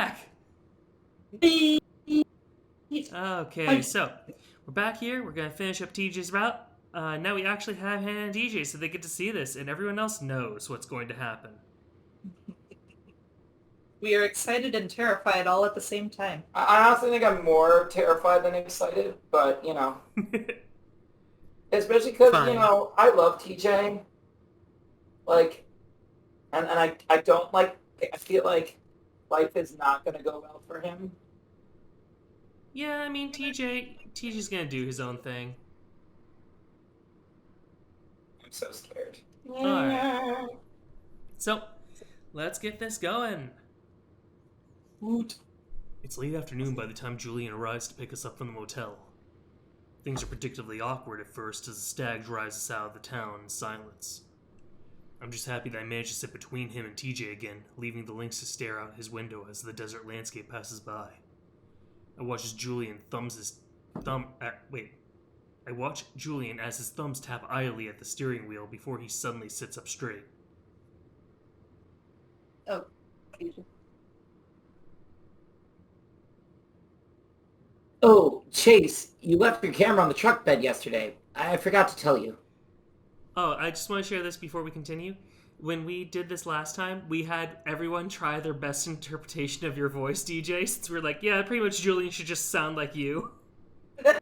back! Beep. Okay, so we're back here. We're gonna finish up TJ's route. Now we actually have Hannah and DJ, so they get to see this, and everyone else knows what's going to happen. We are excited and terrified all at the same time. I honestly think I'm more terrified than excited, but, especially because, Fine. I love TJ. Like, and I don't like, I feel like life is not going to go well for him. Yeah, I mean, TJ's gonna do his own thing. I'm so scared. Alright. So, let's get this going. Woot. It's late afternoon by the time Julian arrives to pick us up from the motel. Things are predictably awkward at first as the stag drives us out of the town in silence. I'm just happy that I managed to sit between him and TJ again, leaving the lynx to stare out his window as the desert landscape passes by. I watch as Julian I watch Julian as his thumbs tap idly at the steering wheel before he suddenly sits up straight. Oh. Oh, Chase, you left your camera on the truck bed yesterday. I forgot to tell you. Oh, I just want to share this before we continue. When we did this last time, we had everyone try their best interpretation of your voice, DJ, since we're like, yeah, pretty much Julian should just sound like you. Alright,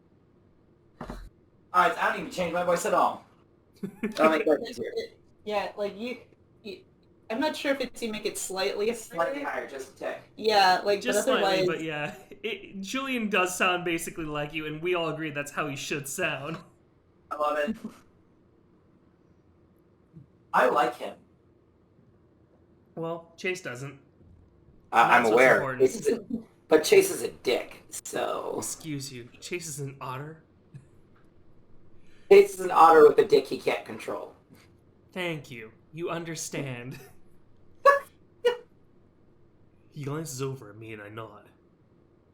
I don't even change my voice at all. I'll make that easier. Yeah, like you, I'm not sure if it's you make it slightly Slightly higher, just a tick. Yeah, like Just but otherwise, slightly, but yeah. Julian does sound basically like you, and we all agree that's how he should sound. I love it. I like him. Well, Chase doesn't. I'm That's what's aware. important. But Chase is a dick, so... Excuse you. Chase is an otter? Chase is an otter with a dick he can't control. Thank you. You understand. He glances over at me and I nod.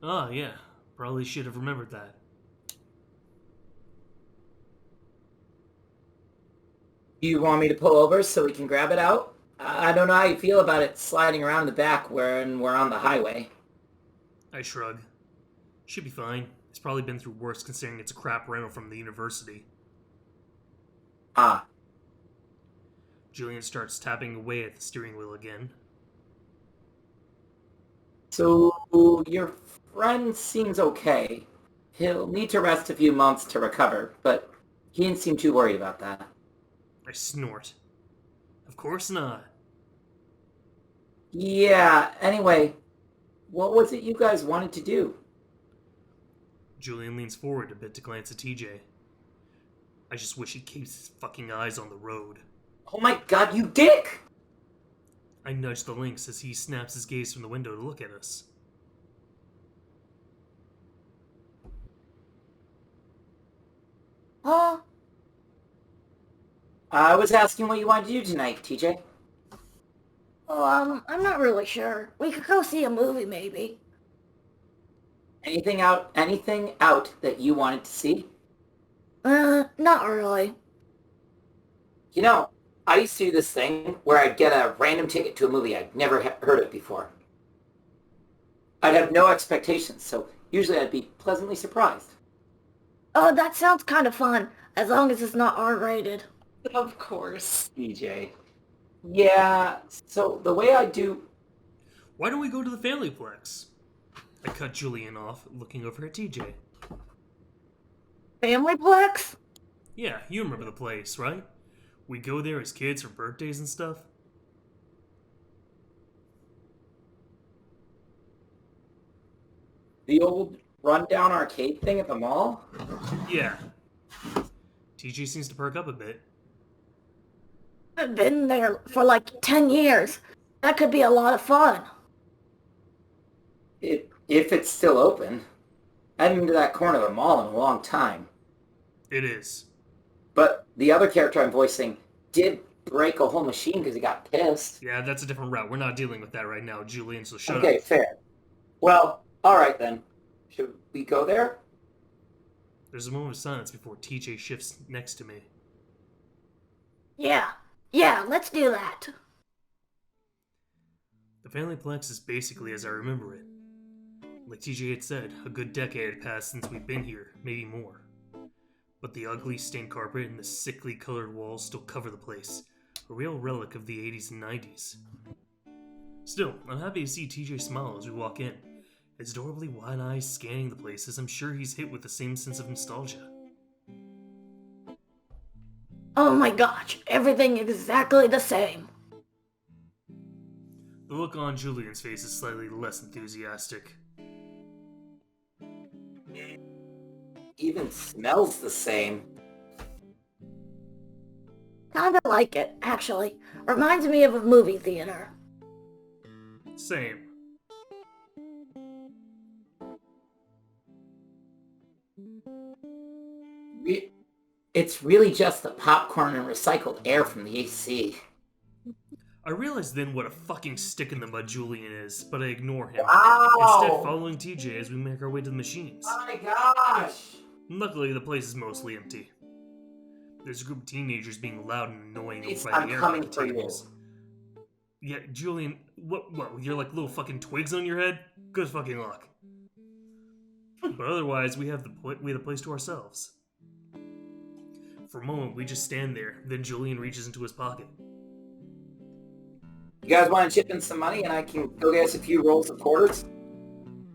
Ah, yeah. Probably should have remembered that. Do you want me to pull over so we can grab it out? I don't know how you feel about it sliding around in the back when we're on the highway. I shrug. Should be fine. It's probably been through worse considering it's a crap rental from the university. Ah. Julian starts tapping away at the steering wheel again. So, your friend seems okay. He'll need to rest a few months to recover, but he didn't seem too worried about that. I snort. Of course not. Yeah, anyway, what was it you guys wanted to do? Julian leans forward a bit to glance at TJ. I just wish he keeps his fucking eyes on the road. Oh my god, you dick! I nudge the lynx as he snaps his gaze from the window to look at us. Huh? I was asking what you wanted to do tonight, TJ. Oh, I'm not really sure. We could go see a movie, maybe. Anything out that you wanted to see? Not really. You know, I used to do this thing where I'd get a random ticket to a movie I'd never heard of before. I'd have no expectations, so usually I'd be pleasantly surprised. Oh, that sounds kind of fun, as long as it's not R-rated. of course. TJ. Yeah, so the way I do... Why don't we go to the family plex? I cut Julian off, looking over at TJ. Family Plex? Yeah, you remember the place, right? We go there as kids for birthdays and stuff. The old rundown arcade thing at the mall? Yeah. TJ seems to perk up a bit. I've been there for like 10 years. That could be a lot of fun. If it's still open. I haven't been to that corner of the mall in a long time. It is. But the other character I'm voicing did break a whole machine because he got pissed. Yeah, that's a different route. We're not dealing with that right now, Julian, so shut Okay, up. fair. Well, alright then. Should we go there? There's a moment of silence before TJ shifts next to me. Yeah, let's do that. The family plex is basically as I remember it. Like TJ had said, a good decade had passed since we'd been here, maybe more. But the ugly stained carpet and the sickly colored walls still cover the place, a real relic of the 80s and 90s. Still, I'm happy to see TJ smile as we walk in, his adorably wide eyes scanning the place as I'm sure he's hit with the same sense of nostalgia. Oh my gosh, everything exactly the same. The look on Julian's face is slightly less enthusiastic. Even smells the same. Kinda like it, actually. Reminds me of a movie theater. Same. It's really just the popcorn and recycled air from the AC. I realized then what a fucking stick in the mud Julian is, but I ignore him. Wow! Instead, following TJ as we make our way to the machines. Oh my gosh! Luckily, the place is mostly empty. There's a group of teenagers being loud and annoying It's over by the I'm coming aircon for you. tables. Yeah, Julian, what, you're like little fucking twigs on your head? Good fucking luck. But otherwise, we have the place to ourselves. For a moment, we just stand there, then Julian reaches into his pocket. You guys want to chip in some money and I can go get us a few rolls of quarters?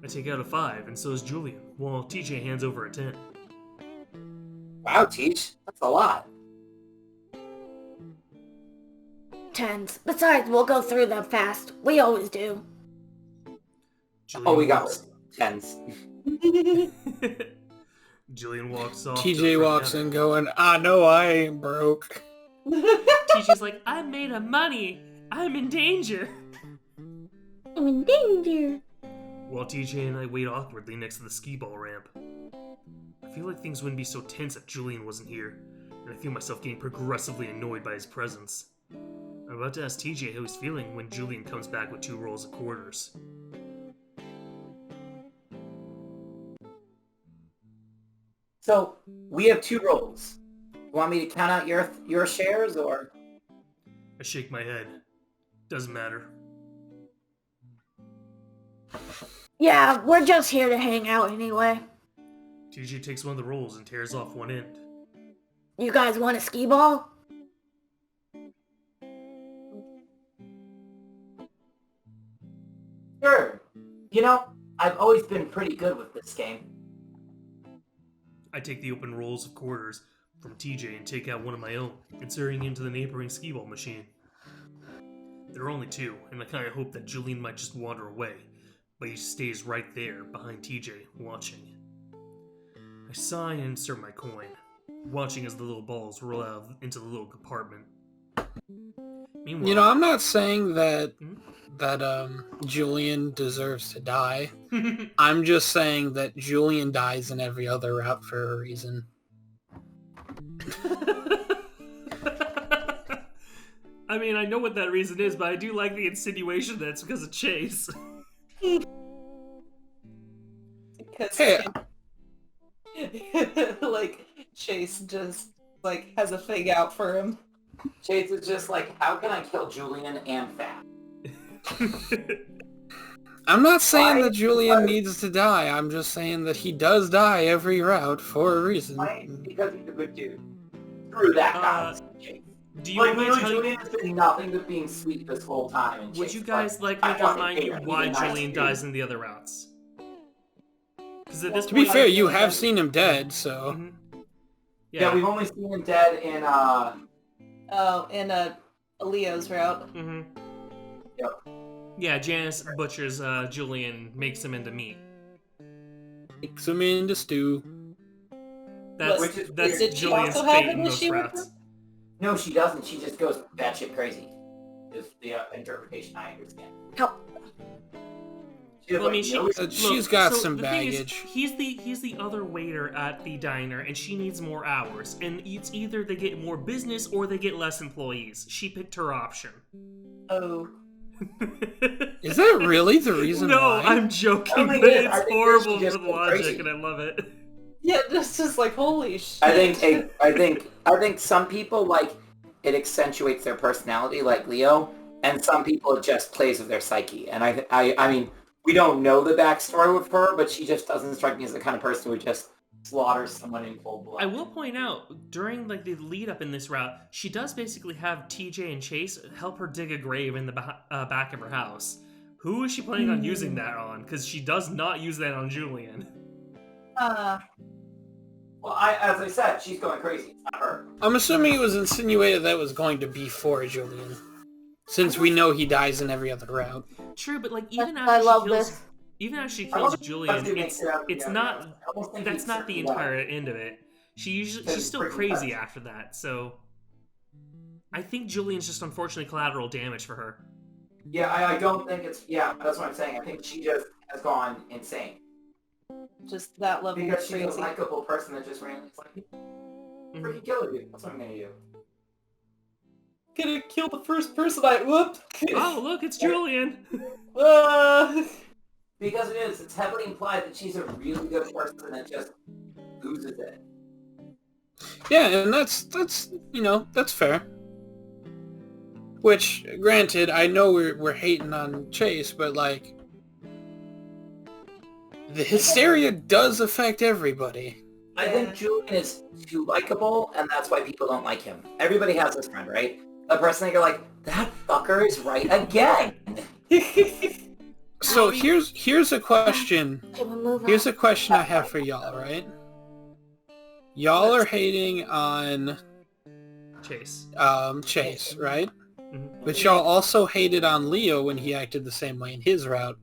I take out a 5, and so does Julian, while TJ hands over a 10. Wow, Teach, that's a lot. Tens. Besides, we'll go through them fast. We always do. Julian We got walks- tens. Julian walks off. TJ walks in going, I know I ain't broke. TJ's like, I'm made of money. I'm in danger. I'm in danger. While TJ and I wait awkwardly next to the skee ball ramp. I feel like things wouldn't be so tense if Julian wasn't here, and I feel myself getting progressively annoyed by his presence. I'm about to ask TJ how he's feeling when Julian comes back with 2 rolls of quarters. So, we have 2 rolls. You want me to count out your shares, or? I shake my head. Doesn't matter. Yeah, we're just here to hang out anyway. TJ takes one of the rolls and tears off one end. You guys want a skee ball? Sure. You know, I've always been pretty good with this game. I take the open rolls of quarters from TJ and take out one of my own, inserting it into the neighboring skee ball machine. There are only 2, and I kinda hope that Julian might just wander away, but he stays right there, behind TJ, watching. I sigh and insert my coin, watching as the little balls roll out into the little compartment. Meanwhile, You know, I'm not saying that Hmm? Julian deserves to die. I'm just saying that Julian dies in every other route for a reason. I mean, I know what that reason is, but I do like the insinuation that it's because of Chase. Because Hey, like Chase just like has a thing out for him. Chase is just like, how can I kill Julian and Fat? I'm not saying Why? that Julian needs to die. I'm just saying that he does die every route for a reason. Why? Because he's a good dude. Screw that guy. Chase. Do you Like, want me to literally, tell you? Julian has been nothing but being sweet this whole time. And Would Chase you is guys like I me to fucking remind hate you him. why He's a nice Julian dude. dies in the other routes? Because at this To be point, fair, you have seen him dead, so... Mhm. Yeah, we've only seen him dead in, Oh, in Leo's route. Mhm. Yep. Yeah, Janice butchers Julian, makes him into meat. Makes him into stew. That's Which is that's weird. Did she Julian's also have fate it in when those she was- routes. no, she doesn't. She just goes batshit crazy. Is the interpretation I understand. Help. She has, Well, I mean, like, she, no- look, She's got so some the thing is, baggage. he's the other waiter at the diner, and she needs more hours. And it's either they get more business or they get less employees. She picked her option. Oh. Is that really the reason No, why? I'm joking. I think But it is. I it's think that horrible she just for the went logic, crazy. and I love it. Yeah, this is like holy shit. I think some people, like, it accentuates their personality, like Leo, and some people it just plays with their psyche. And I mean, we don't know the backstory with her, but she just doesn't strike me as the kind of person who would just slaughter someone in cold blood. I will point out, during like the lead up in this route, she does basically have TJ and Chase help her dig a grave in the back of her house. Who is she planning on using that on? Because she does not use that on Julian. Well, as I said, she's going crazy. It's not her. I'm assuming it was insinuated that it was going to be for Julian, since we know he dies in every other route. True, but like even I after love she kills, this. even after she I kills don't think Julian, he makes it out of the it's other not. route. I don't think That's he's not the certain entire end of it. She's still pretty crazy fast. after that. So I think Julian's just unfortunately collateral damage for her. Yeah, I don't think it's... Yeah, that's what I'm saying. I think she just has gone insane. Just that level Because of she's a crazy. likable person that just randomly like, freaking kill her, dude. That's what I'm gonna do. Gonna kill the first person I whooped. Oh, look, it's Julian. Because it is. It's heavily implied that she's a really good person that just loses it. Yeah, and that's that's fair. Which, granted, I know we're hating on Chase, but like the hysteria does affect everybody. I think Julian is too likable, and that's why people don't like him. Everybody has this friend, right? The person that you're like, that fucker is right again. So here's a question. Can we move Here's on? a question I have for y'all, right? Y'all are hating on Chase. Chase, right? Mhm. But y'all also hated on Leo when he acted the same way in his route.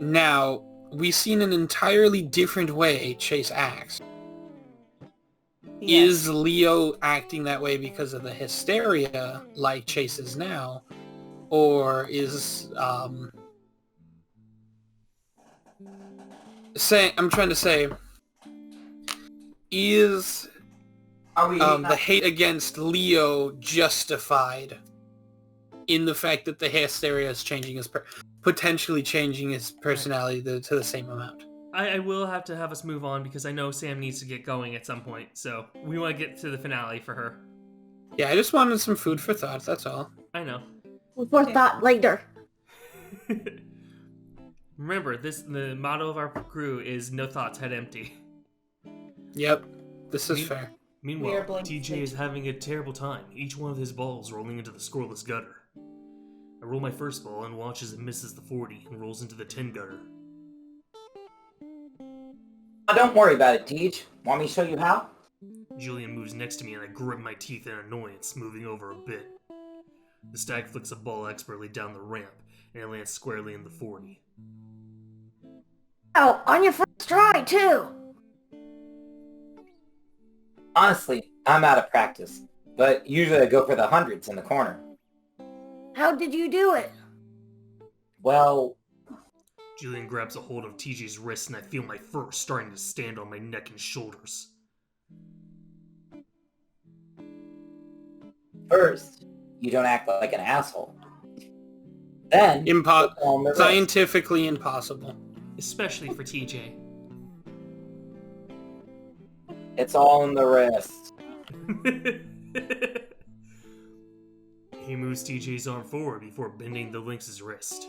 Now, we've seen an entirely different way Chase acts. Yes. Is Leo acting that way because of the hysteria like Chase is now? Or is I'm trying to say, is Are we... the hate against Leo justified in the fact that the hysteria is changing his potentially changing his personality to the same amount? I will have to have us move on because I know Sam needs to get going at some point. So we want to get to the finale for her. Yeah, I just wanted some food for thought, that's all. I know. For thought later. Remember, the motto of our crew is "No thoughts, head empty." Yep, this is Me- fair. We are Meanwhile, blank TJ slate. is having a terrible time. Each one of his balls rolling into the scoreless gutter. I roll my first ball and watch as it misses the 40 and rolls into the 10 gutter. Oh, don't worry about it, Deej. Want me to show you how? Julian moves next to me and I grit my teeth in annoyance, moving over a bit. The stag flicks a ball expertly down the ramp, and it lands squarely in the 40. Oh, on your first try, too. Honestly, I'm out of practice. But usually I go for the hundreds in the corner. How did you do it? Well, Julian grabs a hold of TJ's wrist and I feel my fur starting to stand on my neck and shoulders. first, you don't act like an asshole. Then, on the wrist. Scientifically impossible. Especially for TJ. It's all in the wrist. He moves TJ's arm forward before bending the Lynx's wrist.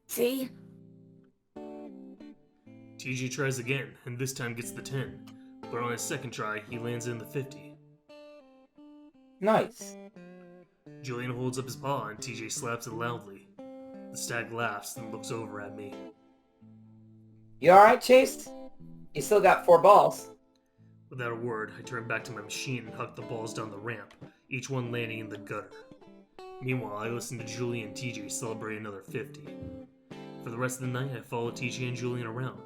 See? TJ tries again, and this time gets the 10. But on his second try, he lands in the 50. Nice. Julian holds up his paw and TJ slaps it loudly. The stag laughs and looks over at me. You alright, Chase? You still got 4 balls. Without a word, I turn back to my machine and huck the balls down the ramp, each one landing in the gutter. Meanwhile, I listen to Julian and TJ celebrate another 50. For the rest of the night, I follow TJ and Julian around,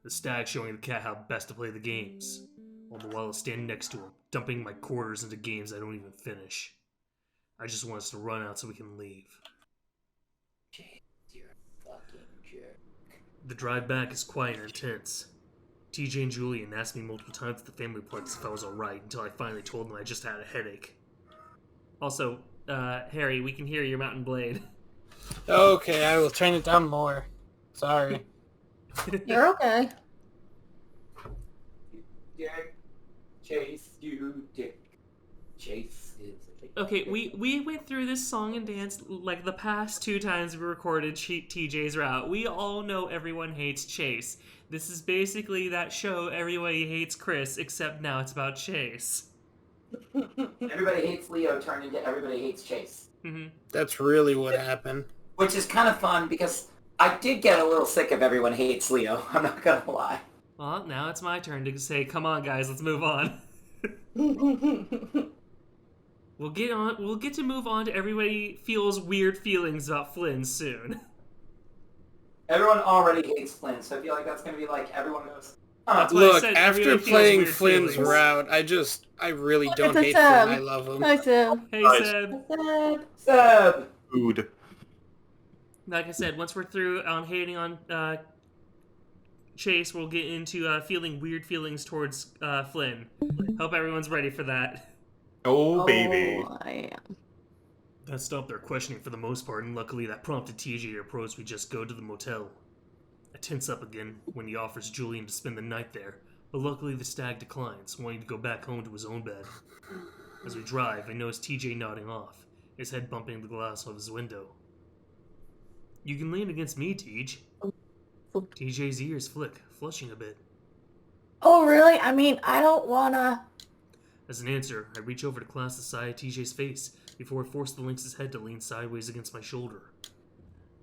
the stag showing the cat how best to play the games, all the while I stand next to him, dumping my quarters into games I don't even finish. I just want us to run out so we can leave. Chase, you're a fucking jerk. The drive back is quiet and intense. TJ and Julian asked me multiple times at the family plex if I was alright until I finally told them I just had a headache. Also, Harry, we can hear your mountain blade. Okay, I will turn it down more. Sorry. You're okay. Dick. Chase, you dick. Chase is... Okay, we went through this song and dance like the past 2 times we recorded TJ's route. We all know everyone hates Chase. This is basically that show Everybody Hates Chris, except now it's about Chase. Everybody Hates Leo turned into Everybody Hates Chase. Mm-hmm. That's really what happened. Which is kind of fun because I did get a little sick of Everyone Hates Leo. I'm not gonna lie. Well, now it's my turn to say, come on guys, let's move on. We'll get to move on to Everybody Feels Weird Feelings about Flynn soon. Everyone already hates Flynn, so I feel like that's gonna be like everyone goes, huh. That's what I Look, said, after everybody feels playing weird Flynn's feelings. route, I really don't It's hate Seb. Flynn. I love him. Hi, Seb. Hey, Nice. Seb. Seb! Food. Like I said, once we're through on hating on Chase, we'll get into feeling weird feelings towards Flynn. Hope everyone's ready for that. Oh, baby. Oh, I am. That stopped their questioning for the most part, and luckily that prompted TJ to approach we just go to the motel. I tense up again when he offers Julian to spend the night there, but luckily the stag declines, wanting to go back home to his own bed. As we drive, I notice TJ nodding off, his head bumping the glass of his window. You can lean against me, Tej. TJ's ears flick, flushing a bit. Oh, really? I mean, I don't wanna... As an answer, I reach over to clasp the side of TJ's face before I force the lynx's head to lean sideways against my shoulder.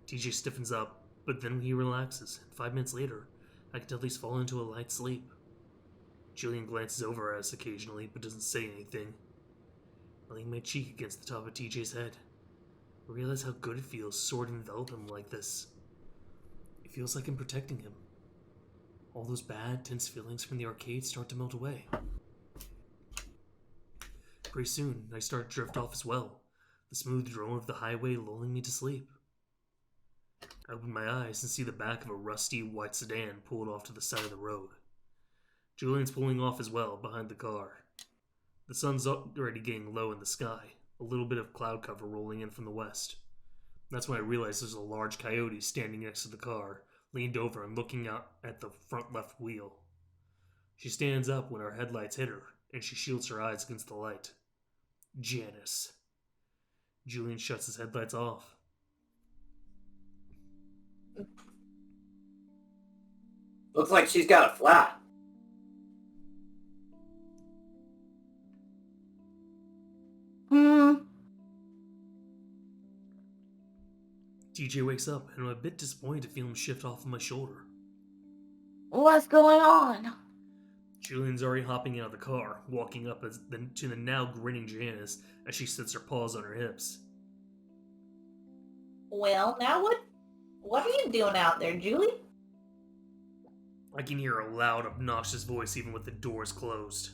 TJ stiffens up, but then he relaxes, and 5 minutes later, I can tell he's fallen into a light sleep. Julian glances over at us occasionally, but doesn't say anything. I lean my cheek against the top of TJ's head. I realize how good it feels to sort of envelop him like this. It feels like I'm protecting him. All those bad, tense feelings from the arcade start to melt away. Pretty soon, I start to drift off as well, the smooth drone of the highway lulling me to sleep. I open my eyes and see the back of a rusty white sedan pulled off to the side of the road. Julian's pulling off as well, behind the car. The sun's already getting low in the sky, a little bit of cloud cover rolling in from the west. That's when I realize there's a large coyote standing next to the car, leaned over and looking out at the front left wheel. She stands up when our headlights hit her, and she shields her eyes against the light. Janice. Julian shuts his headlights off. Looks like she's got a flat. TJ wakes up, and I'm a bit disappointed to feel him shift off of my shoulder. What's going on? Julian's already hopping out of the car, walking up to the now grinning Janice as she sits her paws on her hips. Well, now what are you doing out there, Julie? I can hear a loud, obnoxious voice even with the doors closed.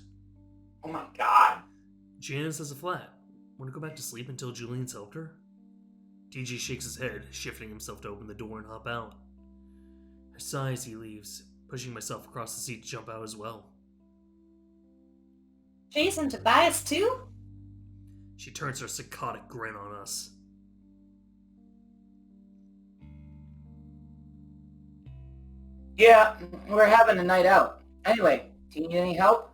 Oh my god. Janice has a flat. Want to go back to sleep until Julian's helped her? TJ shakes his head, shifting himself to open the door and hop out. I sigh as he leaves, pushing myself across the seat to jump out as well. Jason Tobias too? She turns her psychotic grin on us. Yeah, we're having a night out. Anyway, do you need any help?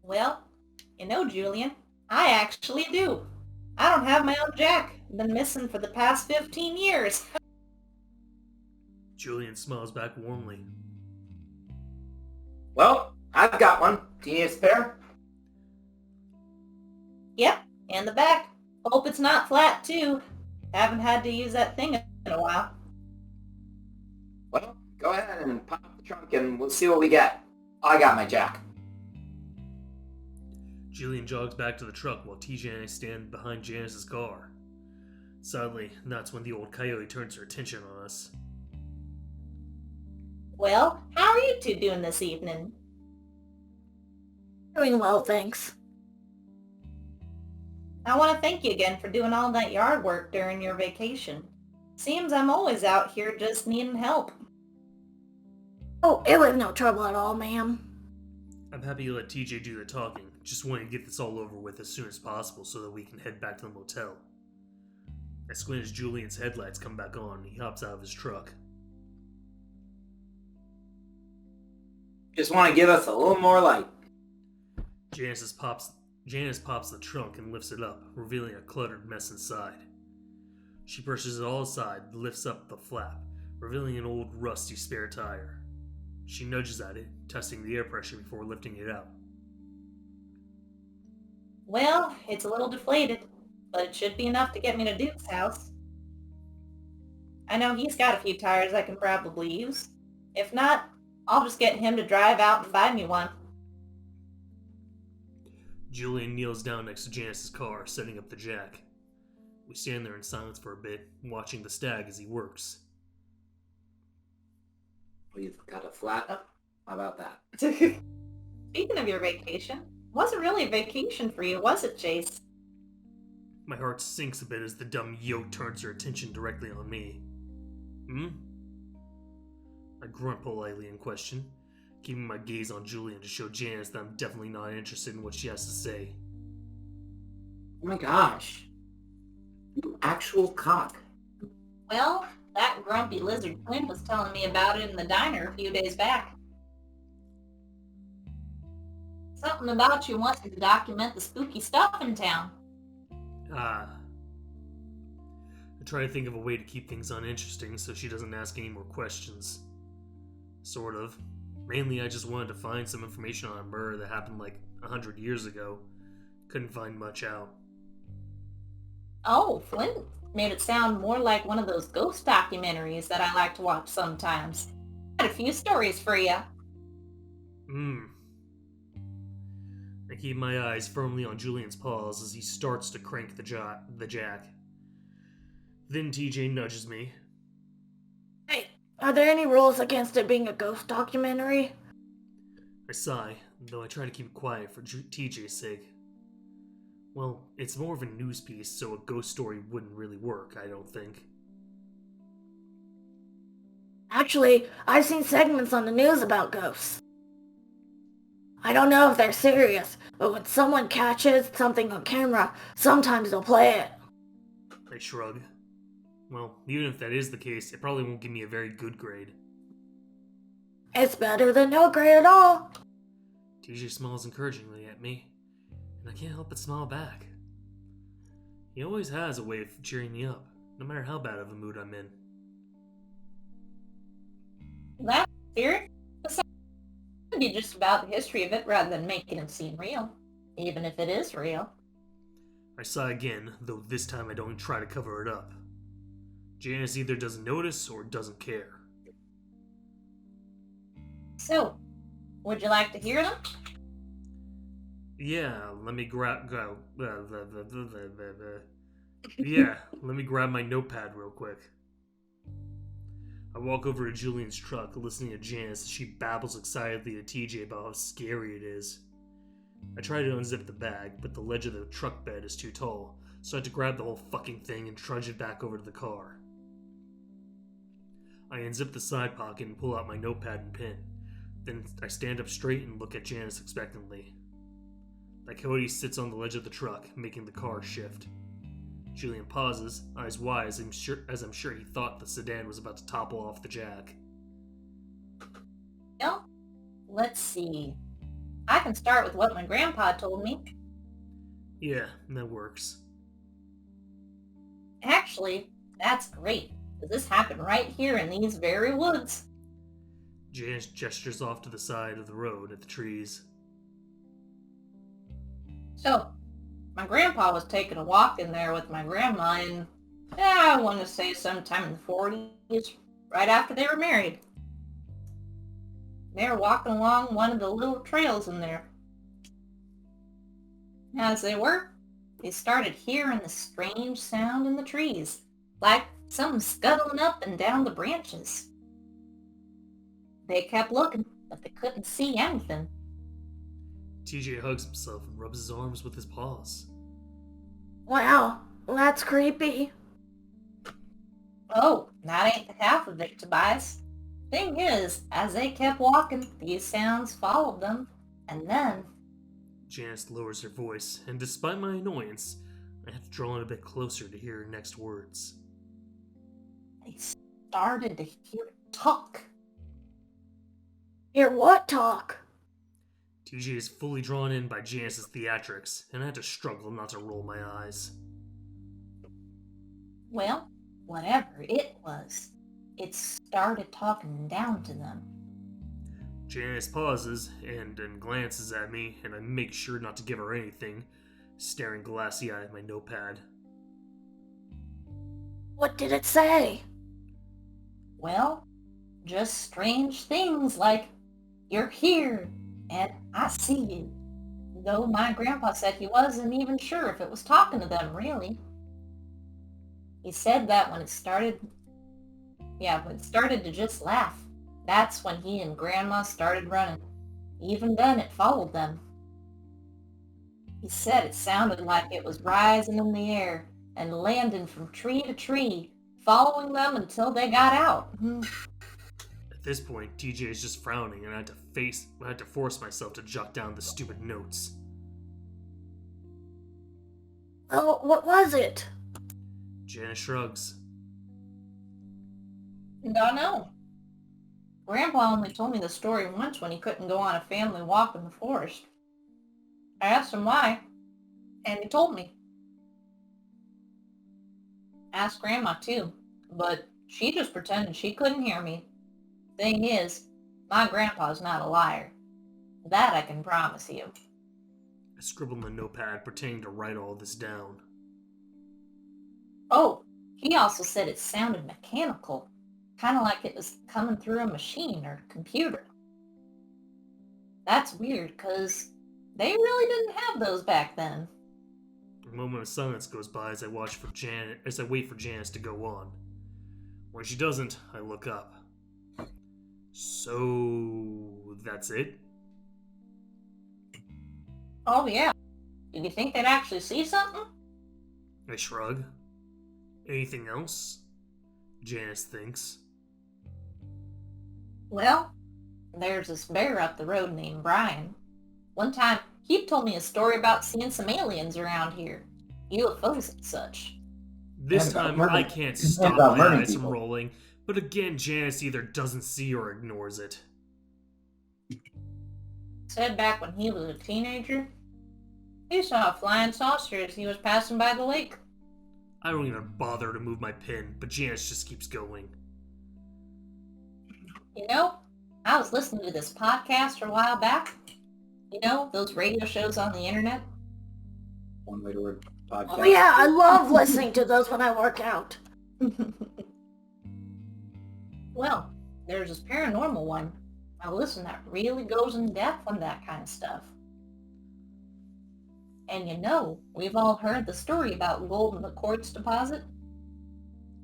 Well, you know, Julian, I actually do. I don't have my own Jack. Been missing for the past 15 years. Julian smiles back warmly. Well, I've got one. Do you need a spare? Yep, in the back. Hope it's not flat too. Haven't had to use that thing in a while. Well, go ahead and pop the trunk and we'll see what we get. I got my Jack. Julian jogs back to the truck while TJ and I stand behind Janice's car. Sadly, that's when the old coyote turns her attention on us. Well, how are you two doing this evening? Doing well, thanks. I want to thank you again for doing all that yard work during your vacation. Seems I'm always out here just needing help. Oh, it was no trouble at all, ma'am. I'm happy to let TJ do the talking, just wanting to get this all over with as soon as possible so that we can head back to the motel. I squint as Julian's headlights come back on and he hops out of his truck. Just want to give us a little more light. Janice pops Janice pops the trunk and lifts it up, revealing a cluttered mess inside. She pushes it all aside and lifts up the flap, revealing an old rusty spare tire. She nudges at it, testing the air pressure before lifting it out. Well, it's a little deflated, but it should be enough to get me to Duke's house. I know he's got a few tires I can probably use. If not, I'll just get him to drive out and buy me one. Julian kneels down next to Janice's car, setting up the jack. We stand there in silence for a bit, watching the stag as he works. We've got a flat. How about that? Speaking of your vacation, wasn't really a vacation for you, was it, Chase? My heart sinks a bit as the dumb yoke turns her attention directly on me. I grunt politely in question, keeping my gaze on Julian to show Janice that I'm definitely not interested in what she has to say. Oh my gosh. You actual cock. Well, that grumpy lizard twin was telling me about it in the diner a few days back. Something about you wanting to document the spooky stuff in town. I try to think of a way to keep things uninteresting so she doesn't ask any more questions. Sort of. Mainly I just wanted to find some information on a murder that happened like 100 years ago. Couldn't find much out. Oh, Flint made it sound more like one of those ghost documentaries that I like to watch sometimes. Got a few stories for you. I keep my eyes firmly on Julian's paws as he starts to crank the jack. Then TJ nudges me. Hey, are there any rules against it being a ghost documentary? I sigh, though I try to keep it quiet for TJ's sake. Well, it's more of a news piece, so a ghost story wouldn't really work, I don't think. Actually, I've seen segments on the news about ghosts. I don't know if they're serious, but when someone catches something on camera, sometimes they'll play it. I shrug. Well, even if that is the case, it probably won't give me a very good grade. It's better than no grade at all. TJ smiles encouragingly at me, and I can't help but smile back. He always has a way of cheering me up, no matter how bad of a mood I'm in. That theory would be just about the history of it rather than making it seem real, even if it is real. I sigh again, though this time I don't try to cover it up. Janice either doesn't notice or doesn't care. So, would you like to hear them? Yeah, let me grab my notepad real quick. I walk over to Julian's truck, listening to Janice as she babbles excitedly to TJ about how scary it is. I try to unzip the bag, but the ledge of the truck bed is too tall, so I had to grab the whole fucking thing and trudge it back over to the car. I unzip the side pocket and pull out my notepad and pen. Then I stand up straight and look at Janice expectantly. The coyote sits on the ledge of the truck, making the car shift. Julian pauses, eyes wide as I'm sure he thought the sedan was about to topple off the jack. Well, let's see. I can start with what my grandpa told me. Yeah, that works. Actually, that's great, because this happened right here in these very woods. Janice gestures off to the side of the road at the trees. So, my grandpa was taking a walk in there with my grandma in, I want to say sometime in the 40s, right after they were married. They were walking along one of the little trails in there. As they were, they started hearing the strange sound in the trees, like something scuttling up and down the branches. They kept looking, but they couldn't see anything. TJ hugs himself and rubs his arms with his paws. Wow, that's creepy. Oh, that ain't the half of it, Tobias. Thing is, as they kept walking, these sounds followed them, and then... Janice lowers her voice, and despite my annoyance, I have to draw in a bit closer to hear her next words. they started to hear talk. Hear what talk? TJ is fully drawn in by Janice's theatrics, and I had to struggle not to roll my eyes. Well, whatever it was, it started talking down to them. Janice pauses and then glances at me, and I make sure not to give her anything, staring glassy-eyed at my notepad. What did it say? Well, just strange things like, "You're here, and I see you." Though my grandpa said he wasn't even sure if it was talking to them, really. He said that when it started to just laugh, that's when he and Grandma started running. Even then, it followed them. He said it sounded like it was rising in the air and landing from tree to tree, following them until they got out. At this point, TJ is just frowning, and I had to force myself to jot down the stupid notes. Well, what was it? Janice shrugs. Don't know. Grandpa only told me the story once when he couldn't go on a family walk in the forest. I asked him why, and he told me. Asked Grandma too, but she just pretended she couldn't hear me. Thing is, my grandpa's not a liar. That I can promise you. I scribbled on the notepad, pretending to write all this down. Oh, he also said it sounded mechanical, kind of like it was coming through a machine or computer. That's weird, because they really didn't have those back then. A moment of silence goes by as I wait for Janice to go on. When she doesn't, I look up. So, that's it? Oh yeah. Did you think they'd actually see something? I shrug. Anything else? Janice thinks. Well, there's this bear up the road named Brian. One time, he told me a story about seeing some aliens around here. UFOs and such. This And about time, murder- I can't and stop about my murdering eyes from people. rolling, but again, Janice either doesn't see or ignores it. Said back when he was a teenager, he saw a flying saucer as he was passing by the lake. I don't even bother to move my pen, but Janice just keeps going. You know, I was listening to this podcast a while back. You know, those radio shows on the internet? One way to word podcast. Oh yeah, I love listening to those when I work out. Well, there's this paranormal one. Now listen, that really goes in depth on that kind of stuff. And you know, we've all heard the story about gold in the quartz deposit.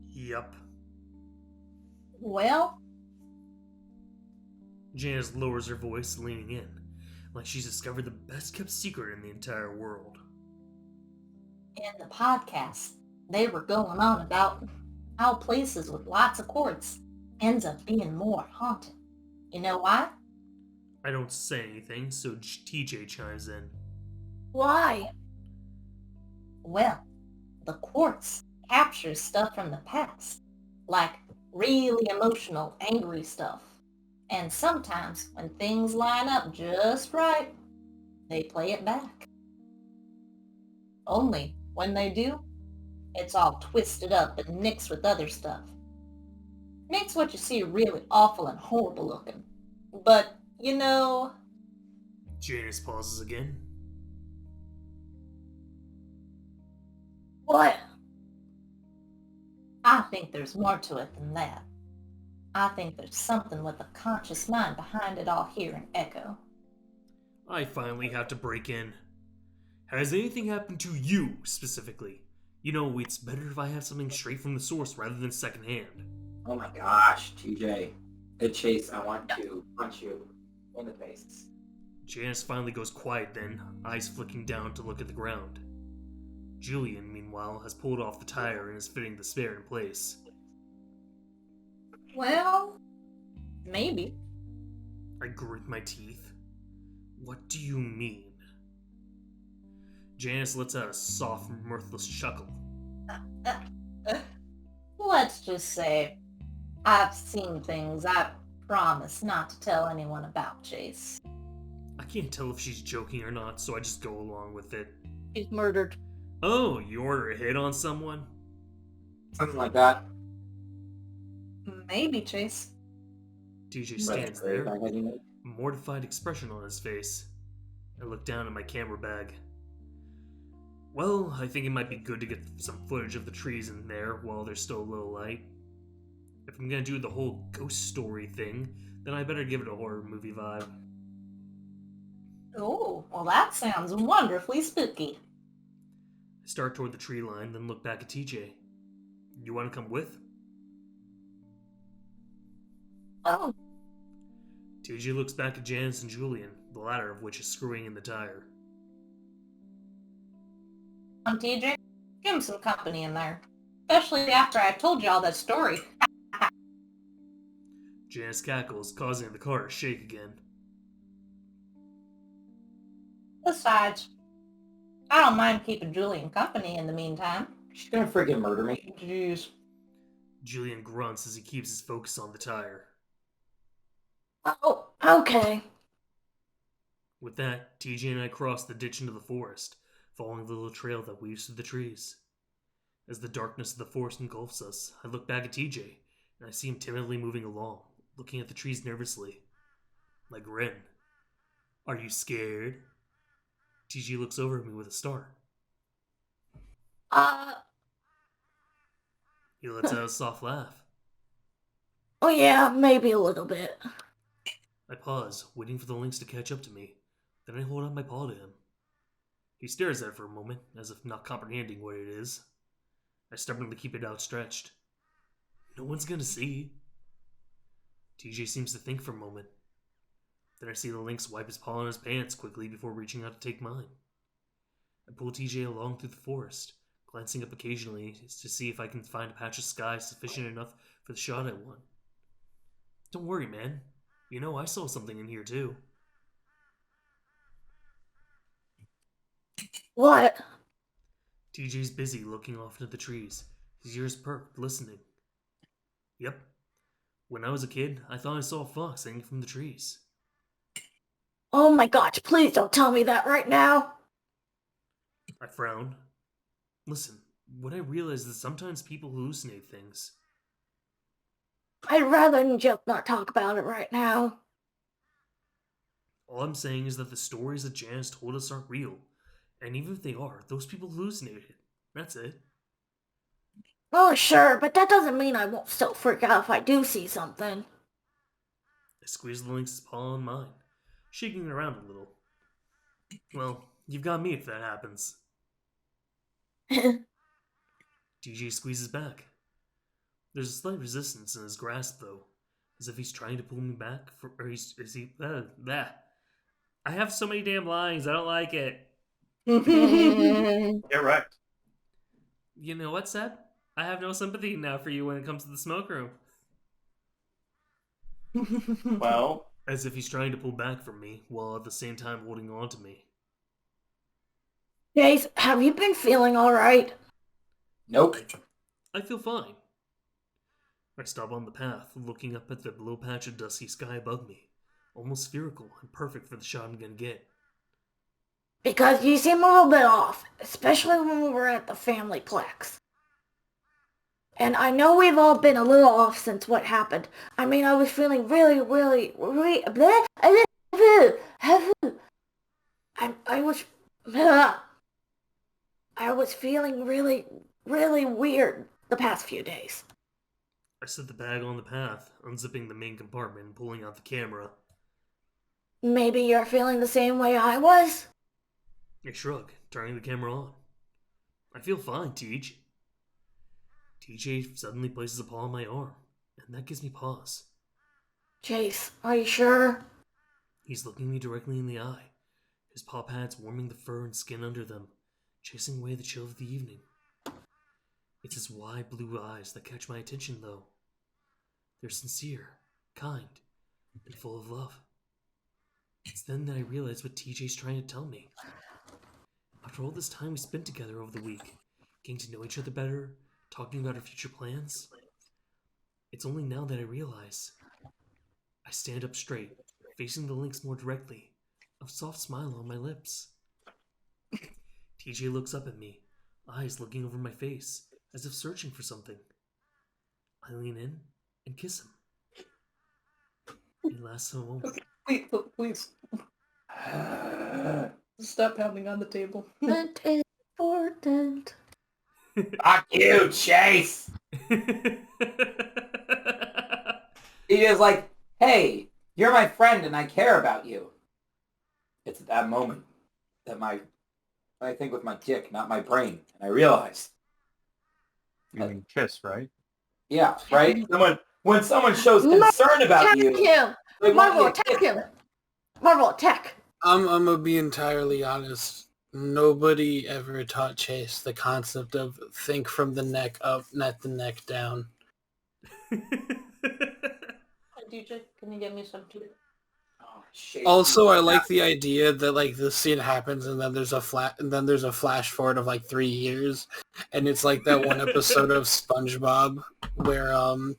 Yep. Well, Janice lowers her voice, leaning in, like she's discovered the best kept secret in the entire world. in the podcast, they were going on about how places with lots of quartz ends up being more haunted. You know why? I don't say anything, so TJ chimes in. Why? Well, the quartz captures stuff from the past, like really emotional, angry stuff. And sometimes, when things line up just right, they play it back. Only, when they do, it's all twisted up and mixed with other stuff. Makes what you see really awful and horrible looking. But, you know, Janice pauses again. What? I think there's more to it than that. I think there's something with a conscious mind behind it all here in Echo. I finally have to break in. Has anything happened to you, specifically? You know, it's better if I have something straight from the source rather than secondhand. Oh my gosh, TJ. Chase, I want to punch you in the face. Janice finally goes quiet then, eyes flicking down to look at the ground. Julian, meanwhile, has pulled off the tire and is fitting the spare in place. Well, maybe. I grit my teeth. What do you mean? Janice lets out a soft, mirthless chuckle. Let's just say, I've seen things I promise not to tell anyone about, Chase. I can't tell if she's joking or not, so I just go along with it. He's murdered. Oh, you order a hit on someone? Something like that. Maybe, Chase. TJ stands there, a mortified expression on his face. I look down at my camera bag. Well, I think it might be good to get some footage of the trees in there while there's still a little light. If I'm gonna do the whole ghost story thing, then I better give it a horror movie vibe. Oh, well that sounds wonderfully spooky. I start toward the tree line, then look back at TJ. You wanna come with? Oh, TJ looks back at Janice and Julian, the latter of which is screwing in the tire. TJ, give him some company in there. Especially after I told you all that story. Janice cackles, causing the car to shake again. Besides, I don't mind keeping Julian company in the meantime. She's gonna friggin' murder me. Jeez. Julian grunts as he keeps his focus on the tire. Oh, okay. With that, TJ and I cross the ditch into the forest, following the little trail that weaves through the trees. As the darkness of the forest engulfs us, I look back at TJ, and I see him timidly moving along, looking at the trees nervously. I grin. Are you scared? TJ looks over at me with a start. He lets out a soft laugh. Oh yeah, maybe a little bit. I pause, waiting for the lynx to catch up to me. Then I hold out my paw to him. He stares at it for a moment, as if not comprehending what it is. I stubbornly keep it outstretched. No one's gonna see. TJ seems to think for a moment. Then I see the lynx wipe his paw on his pants quickly before reaching out to take mine. I pull TJ along through the forest, glancing up occasionally to see if I can find a patch of sky sufficient enough for the shot I want. Don't worry, man. You know I saw something in here too. What? TJ's busy looking off into the trees, his ears perked, listening. Yep. When I was a kid, I thought I saw a fox hanging from the trees. Oh my gosh, please don't tell me that right now. I frowned. Listen, what I realize is that sometimes people hallucinate things. I'd rather just not talk about it right now. All I'm saying is that the stories that Janice told us aren't real. And even if they are, those people hallucinated. That's it. Oh, sure, but that doesn't mean I won't still freak out if I do see something. I squeezed the lynx's paw in mine, shaking it around a little. Well, you've got me if that happens. TJ squeezes back. There's a slight resistance in his grasp, though, as if he's trying to pull me back. I have so many damn lines, I don't like it. You're right. You know what, Seb? I have no sympathy now for you when it comes to the smoke room. Well, As if he's trying to pull back from me, while at the same time holding on to me. Chase, have you been feeling alright? Nope. I feel fine. I stop on the path, looking up at the little patch of dusky sky above me, almost spherical and perfect for the shot I'm gonna get. Because you seem a little bit off, especially when we were at the family plex. And I know we've all been a little off since what happened. I mean, I was feeling really I was feeling really weird the past few days. I set the bag on the path, unzipping the main compartment and pulling out the camera. Maybe you're feeling the same way I was? I shrug, turning the camera on. I feel fine, Teej. TJ suddenly places a paw on my arm, and that gives me pause. Chase, are you sure? He's looking me directly in the eye, his paw pads warming the fur and skin under them, chasing away the chill of the evening. It's his wide blue eyes that catch my attention, though. They're sincere, kind, and full of love. It's then that I realize what TJ's trying to tell me. After all this time we spent together over the week, getting to know each other better, talking about our future plans, it's only now that I realize. I stand up straight, facing the lynx more directly, a soft smile on my lips. TJ looks up at me, eyes looking over my face, as if searching for something. I lean in and kiss him. It lasts a moment. Please. Stop pounding on the table. That is important. Fuck you, Chase! He is like, hey, you're my friend and I care about you. It's at that moment that I think with my dick, not my brain. And I realize. You mean kiss, right? Yeah, right? When someone shows concern about Attack you, him! they want Marvel, you to attack kiss him! them. Marvel, attack! I'm gonna be entirely honest. Nobody ever taught Chase the concept of think from the neck up, not the neck down. DJ, can you get me some tea? Oh, shit. Also, I like the idea that like this scene happens and then there's a flash forward of like 3 years, and it's like that one episode of SpongeBob where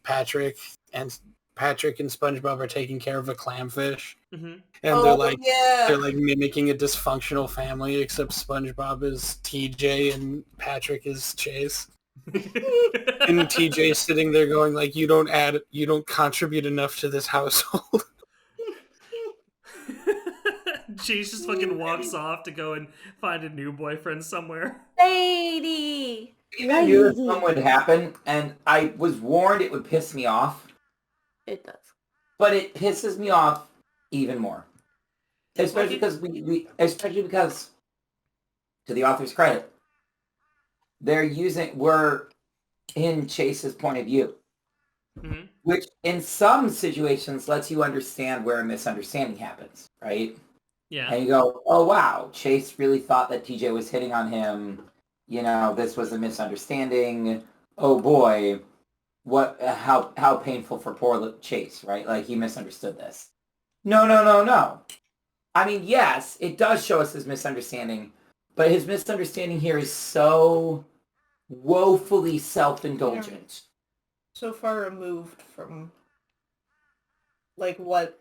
Patrick and SpongeBob are taking care of a clamfish, Mhm. and yeah. they're like mimicking a dysfunctional family, except SpongeBob is TJ and Patrick is Chase. And TJ's sitting there going like, you don't contribute enough to this household. Chase just fucking walks off to go and find a new boyfriend somewhere. Lady! I knew this one would happen, and I was warned it would piss me off, It does. but it pisses me off even more. Especially because especially because, to the author's credit, we're in Chase's point of view, Mhm. which in some situations lets you understand where a misunderstanding happens, right? Yeah. And you go, oh wow, Chase really thought that TJ was hitting on him. You know, this was a misunderstanding. Oh boy, how painful for poor Chase, right? Like he misunderstood this. No. I mean, yes, it does show us his misunderstanding, but his misunderstanding here is so woefully self-indulgent. So far removed from like what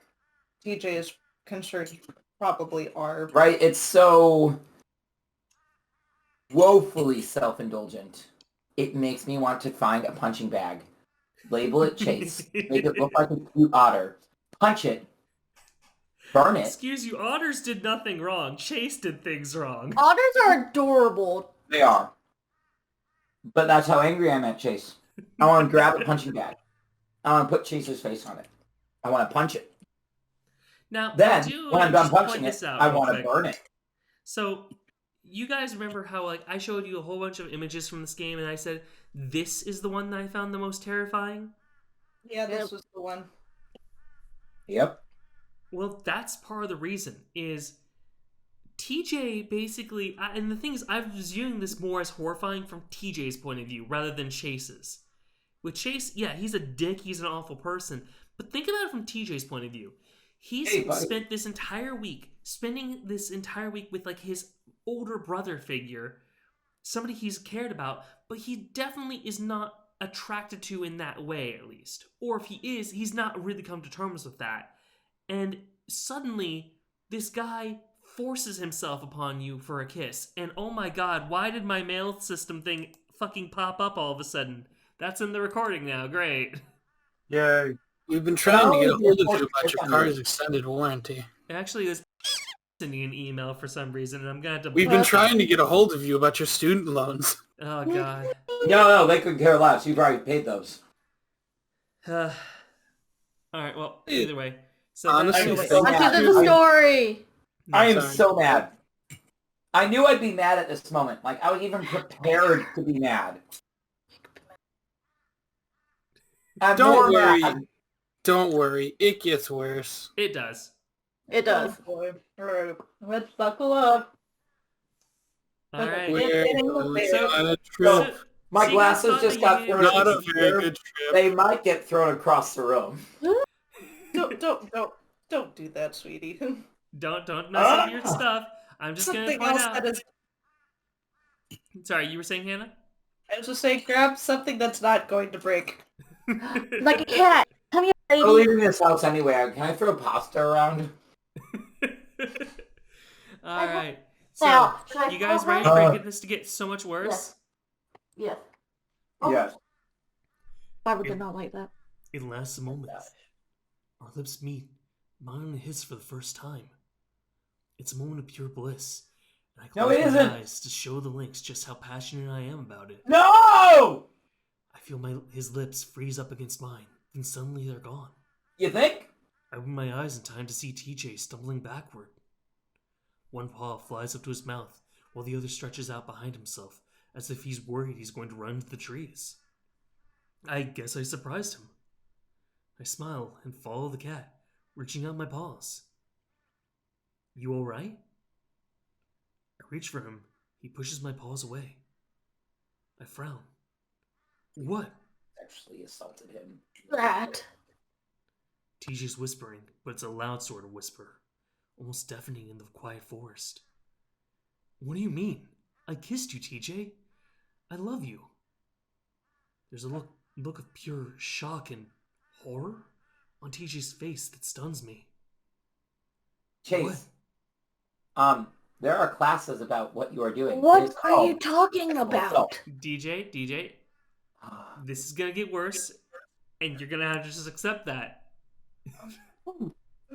TJ's concerns probably are. Right? It's so woefully self-indulgent. It makes me want to find a punching bag, label it Chase, make it look like a cute otter, punch it, burn it. Excuse you, otters did nothing wrong. Chase did things wrong. Otters are adorable. They are. But that's how angry I'm at Chase. I want to grab a punching bag. I want to put Chase's face on it. I want to punch it. Now, Then, I do when I'm done just point punching this it, out I real want to quick. burn it. So, you guys remember how like I showed you a whole bunch of images from this game, and I said this is the one that I found the most terrifying? Yeah, this was the one. Yep. Well, that's part of the reason is TJ basically, and the thing is, I was viewing this more as horrifying from TJ's point of view rather than Chase's. With Chase, yeah, he's a dick, he's an awful person, but think about it from TJ's point of view. He's spending this entire week with like his older brother figure, somebody he's cared about, but he definitely is not attracted to in that way, at least. Or if he is, he's not really come to terms with that. And suddenly, this guy forces himself upon you for a kiss. And oh my god, why did my mail system thing fucking pop up all of a sudden? That's in the recording now, great. Yay. We've been trying to get a hold of you about your Unfortunately. car's extended warranty. It actually was sending an email for some reason, and I'm gonna have to... We've been trying to get a hold of you about your student loans. Oh god. No, they couldn't care less. You've already paid those. Alright, well, either way. So Honestly, that's- so Back mad. to the story. I am Sorry. so mad. I knew I'd be mad at this moment. Like, I was even prepared to be mad. I'm Don't more worry. mad. Don't worry, it gets worse. It does. It does. Oh boy. Alright, let's buckle up. Alright. We're So- on a So, trip. my See, glasses that's just not got the thrown Not into a the very air. good trip. They might get thrown across the room. Don't do that, sweetie. Don't mess up your stuff. I'm just gonna Something point else out... that is. Sorry, you were saying, Hannah? I was just saying, grab something that's not going to break. Like a cat. Come here, We're lady. leaving this house anyway. Can I throw pasta around? All right. So, Now, should I you guys fall ready back? for this to get so much worse? Yes. Oh, Yes. Barbara did not like that. It lasts a moment. Our lips meet, mine and his for the first time. It's a moment of pure bliss. And I No, close it my isn't. eyes to show the Lynx just how passionate I am about it. No! I feel his lips freeze up against mine, then suddenly they're gone. You think? I open my eyes in time to see TJ stumbling backward. One paw flies up to his mouth, while the other stretches out behind himself, as if he's worried he's going to run into the trees. I guess I surprised him. I smile and follow the cat, reaching out my paws. You alright? I reach for him. He pushes my paws away. I frown. What? Actually assaulted him. That. TJ's whispering, but it's a loud sort of whisper, almost deafening in the quiet forest. What do you mean? I kissed you, TJ. I love you. There's a look of pure shock and horror on TJ's face that stuns me. Chase. There are classes about what you are doing. It What is are you called talking sexual about? assault. DJ, this is gonna get worse, and you're gonna have to just accept that.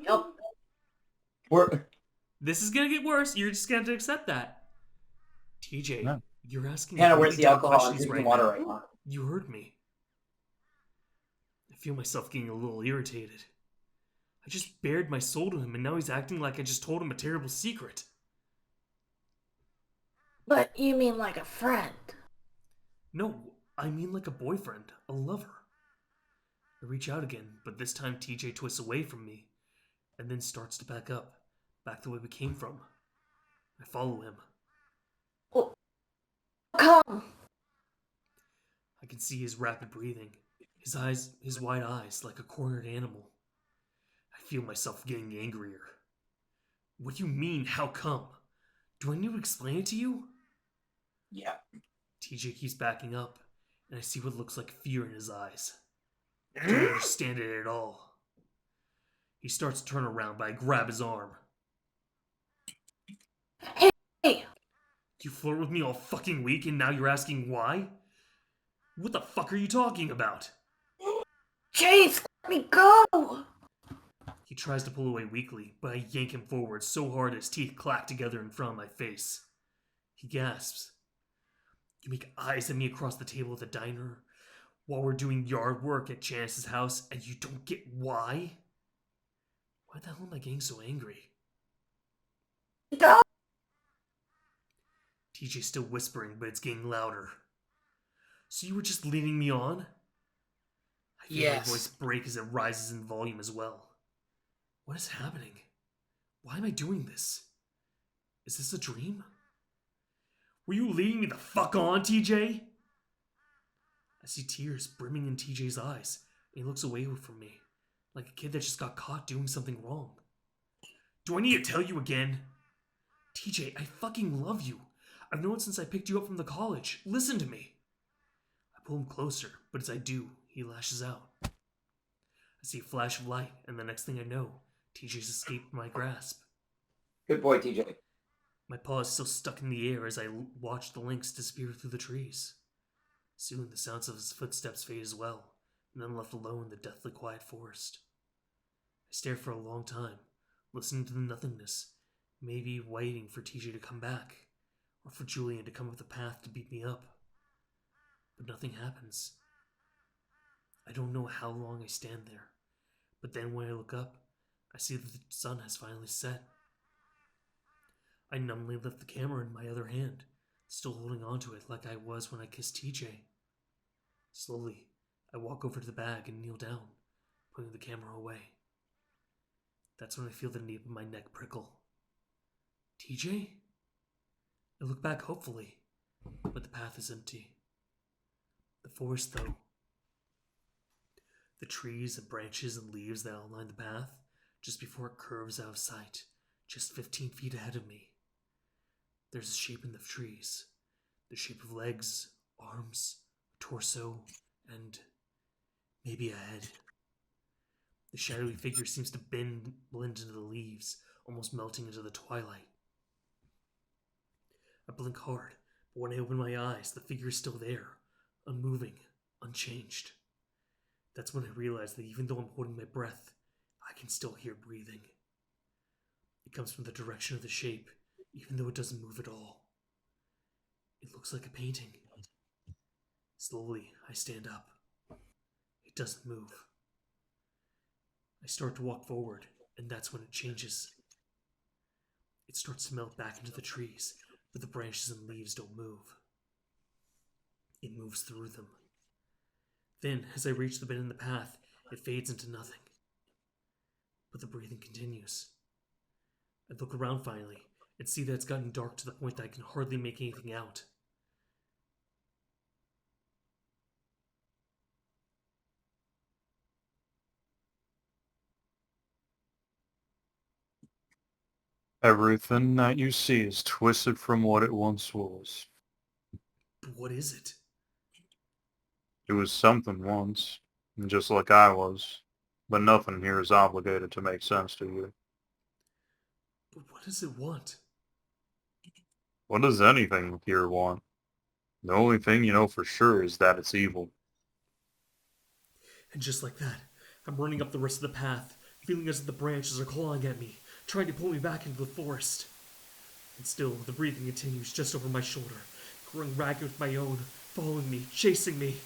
Yep. We're This is gonna get worse. You're just gonna have to accept that. TJ, No. you're asking Hannah, really where's the dumb alcohol? I'm questions drinking right water now. right now. You heard me. I feel myself getting a little irritated. I just bared my soul to him, and now he's acting like I just told him a terrible secret. But you mean like a friend? No, I mean like a boyfriend, a lover. I reach out again, but this time TJ twists away from me, and then starts to back up, back the way we came from. I follow him. Come. I can see his rapid breathing, his wide eyes like a cornered animal. I feel myself getting angrier. What do you mean, how come? Do I need to explain it to you? Yeah. TJ keeps backing up, and I see what looks like fear in his eyes. I don't understand it at all. He starts to turn around, but I grab his arm. Hey, You flirt with me all fucking week, and now you're asking why? What the fuck are you talking about? Chase, let me go. He tries to pull away weakly, but I yank him forward so hard his teeth clack together in front of my face. He gasps. You make eyes at me across the table at the diner while we're doing yard work at Chance's house, and you don't get why? Why the hell am I getting so angry? Go. TJ's still whispering, but it's getting louder. So you were just leading me on? I feel Yes. my voice break as it rises in volume as well. What is happening? Why am I doing this? Is this a dream? Were you leading me the fuck on, TJ? I see tears brimming in TJ's eyes, and he looks away from me, like a kid that just got caught doing something wrong. Do I need to tell you again? TJ, I fucking love you. I've known it since I picked you up from the college. Listen to me. I pull him closer, but as I do, he lashes out. I see a flash of light, and the next thing I know, TJ's escaped my grasp. Good boy, TJ. My paw is still stuck in the air as I watch the lynx disappear through the trees. Soon the sounds of his footsteps fade as well, and I'm left alone in the deathly quiet forest. I stare for a long time, listening to the nothingness, maybe waiting for TJ to come back, or for Julian to come up the path to beat me up. But nothing happens. I don't know how long I stand there, but then when I look up, I see that the sun has finally set. I numbly lift the camera in my other hand, still holding onto it like I was when I kissed TJ. Slowly, I walk over to the bag and kneel down, putting the camera away. That's when I feel the nape of my neck prickle. TJ? I look back hopefully, but the path is empty. The forest, though. The trees and branches and leaves that outline the path, just before it curves out of sight, just 15 feet ahead of me. There's a shape in the trees, the shape of legs, arms, a torso, and maybe a head. The shadowy figure seems to blend into the leaves, almost melting into the twilight. I blink hard, but when I open my eyes, the figure is still there, unmoving, unchanged. That's when I realize that even though I'm holding my breath, I can still hear breathing. It comes from the direction of the shape, even though it doesn't move at all. It looks like a painting. Slowly, I stand up. It doesn't move. I start to walk forward, and that's when it changes. It starts to melt back into the trees, but the branches and leaves don't move. It moves through them. Then, as I reach the bend in the path, it fades into nothing. But the breathing continues. I look around finally, and see that it's gotten dark to the point that I can hardly make anything out. Everything that you see is twisted from what it once was. But what is it? It was something once, just like I was. But nothing here is obligated to make sense to you. But what does it want? What does anything here want? The only thing you know for sure is that it's evil. And just like that, I'm running up the rest of the path, feeling as if the branches are clawing at me, trying to pull me back into the forest. And still, the breathing continues just over my shoulder, growing ragged with my own, following me, chasing me.